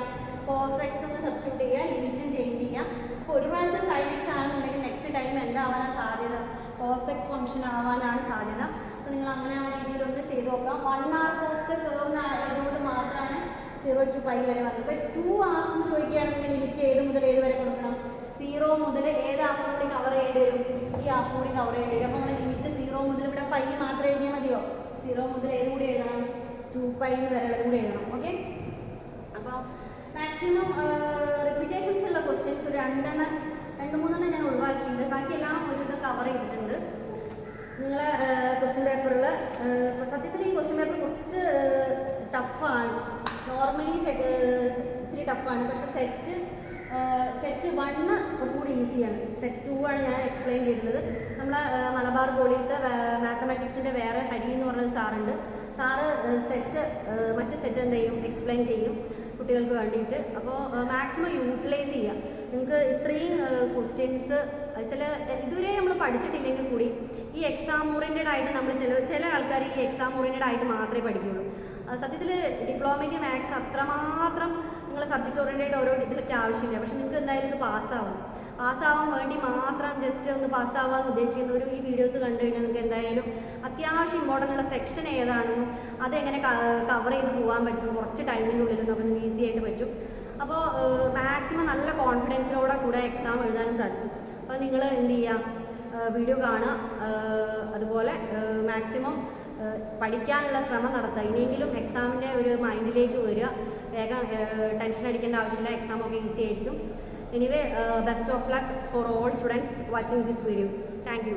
cos x എന്ന് സബ്സ്റ്റിറ്റ്യൂട്ട് ചെയ്യുക. ലിമിറ്റും ചേഞ്ച് ചെയ്യുക. അപ്പോൾ ഒരു പ്രാവശ്യം sin x ആണെന്നുണ്ടെങ്കിൽ നെക്സ്റ്റ് ടൈം എന്താവാനാണ് സാധ്യത? cos x ഫംഗ്ഷൻ ആവാനാണ് സാധ്യത. അപ്പോൾ നിങ്ങൾ അങ്ങനെ ആ രീതിയിലൊന്ന് ചെയ്ത് നോക്കാം. 1 arc of the curve ആയതുകൊണ്ട് മാത്രമാണ് 0 to π വരെ വന്നത്. ഇപ്പോൾ 2 hours എന്ന് ചോദിക്കുകയാണെങ്കിൽ ലിമിറ്റ് ഏത് മുതൽ ഏത് വരെ കൊടുക്കണം? 0 മുതൽ ഏത് ഹാഫ് കൂടി കവർ ചെയ്യേണ്ടി വരും? ഈ ഹാഫ് കൂടി കവർ ചെയ്യേണ്ടി വരും. അപ്പോൾ നമ്മൾ ലിമിറ്റ് 0 മുതൽ ഇവിടെ π മാത്രം എഴുതിയാൽ മതിയോ? 0 മുതൽ ഏത് കൂടി എഴുതണം? 2π വരെ ഉള്ളത് കൂടി എഴുതണം. ഓക്കെ. അപ്പോൾ മാക്സിമം റിപ്പീറ്റേഷൻസ് ഉള്ള ക്വസ്റ്റ്യൻസ് ഒരു 2-3 ഞാൻ ഒഴിവാക്കിയിട്ടുണ്ട്. ബാക്കിയെല്ലാം ഒരുവിധം കവർ ചെയ്തിട്ടുണ്ട്. നിങ്ങളെ ക്വസ്റ്റ്യൻ പേപ്പറിൽ സത്യത്തിൽ ഈ ക്വസ്റ്റ്യൻ പേപ്പർ കുറച്ച് ടഫാണ്. നോർമലി ഇത്തിരി ടഫാണ്, പക്ഷേ സെറ്റ് 1 കുറച്ചും കൂടി ഈസിയാണ്. സെറ്റ് 2 ആണ് ഞാൻ എക്സ്പ്ലെയിൻ ചെയ്യുന്നത്. നമ്മളെ മലബാർ പോളിത്തെ മാത്തമാറ്റിക്സിൻ്റെ വേറെ ഹരി എന്ന് പറഞ്ഞൊരു സാറുണ്ട്. സാറ് മറ്റ് സെറ്റ് എന്ത് ചെയ്യും, എക്സ്പ്ലെയിൻ ചെയ്യും കുട്ടികൾക്ക് വേണ്ടിയിട്ട്. അപ്പോൾ മാക്സിമം യൂട്ടിലൈസ് ചെയ്യുക. നിങ്ങൾക്ക് ഇത്രയും ക്വസ്റ്റ്യൻസ് ഇതുവരെ നമ്മൾ പഠിച്ചിട്ടില്ലെങ്കിൽ കൂടി ഈ എക്സാം ഓറിയൻറ്റഡ് ആയിട്ട് നമ്മൾ ചില ആൾക്കാർ ഈ എക്സാം ഓറിയൻറ്റഡ് ആയിട്ട് മാത്രമേ പഠിക്കുകയുള്ളൂ. സത്യത്തിൽ ഡിപ്ലോമയ്ക്ക് മാത്സ് അത്രമാത്രം നിങ്ങൾ സബ്ജക്റ്റ് ഓറിയൻറ്റഡ് ഓരോ ഇതിലൊക്കെ ആവശ്യമില്ല. പക്ഷെ നിങ്ങൾക്ക് എന്തായാലും ഇത് പാസ്സാവാൻ വേണ്ടി മാത്രം ജസ്റ്റ് ഒന്ന് പാസ്സാവാൻ ഉദ്ദേശിക്കുന്നവർ ഈ വീഡിയോസ് കണ്ടു കഴിഞ്ഞാൽ നിങ്ങൾക്ക് എന്തായാലും അത്യാവശ്യം ഇമ്പോർട്ടൻ്റ് ഉള്ള സെക്ഷൻ ഏതാണെന്നും അതെങ്ങനെ കവർ ചെയ്ത് പോകാൻ പറ്റും കുറച്ച് ടൈമിനുള്ളിൽ നമുക്ക് ഈസി ആയിട്ട് പറ്റും. അപ്പോൾ മാക്സിമം നല്ല കോൺഫിഡൻസിലോടെ കൂടെ എക്സാം എഴുതാനും സാധിക്കും. അപ്പോൾ നിങ്ങൾ എന്ത് ചെയ്യുക, വീഡിയോ കാണുക, അതുപോലെ മാക്സിമം പഠിക്കാനുള്ള ശ്രമം നടത്തുക. ഇനിയെങ്കിലും എക്സാമിൻ്റെ ഒരു മൈൻഡിലേക്ക് വരിക. വേഗം ടെൻഷൻ അടിക്കേണ്ട ആവശ്യമില്ല, എക്സാമൊക്കെ ഈസി ആയിരിക്കും. Anyway, best of luck for all students watching this video. Thank you.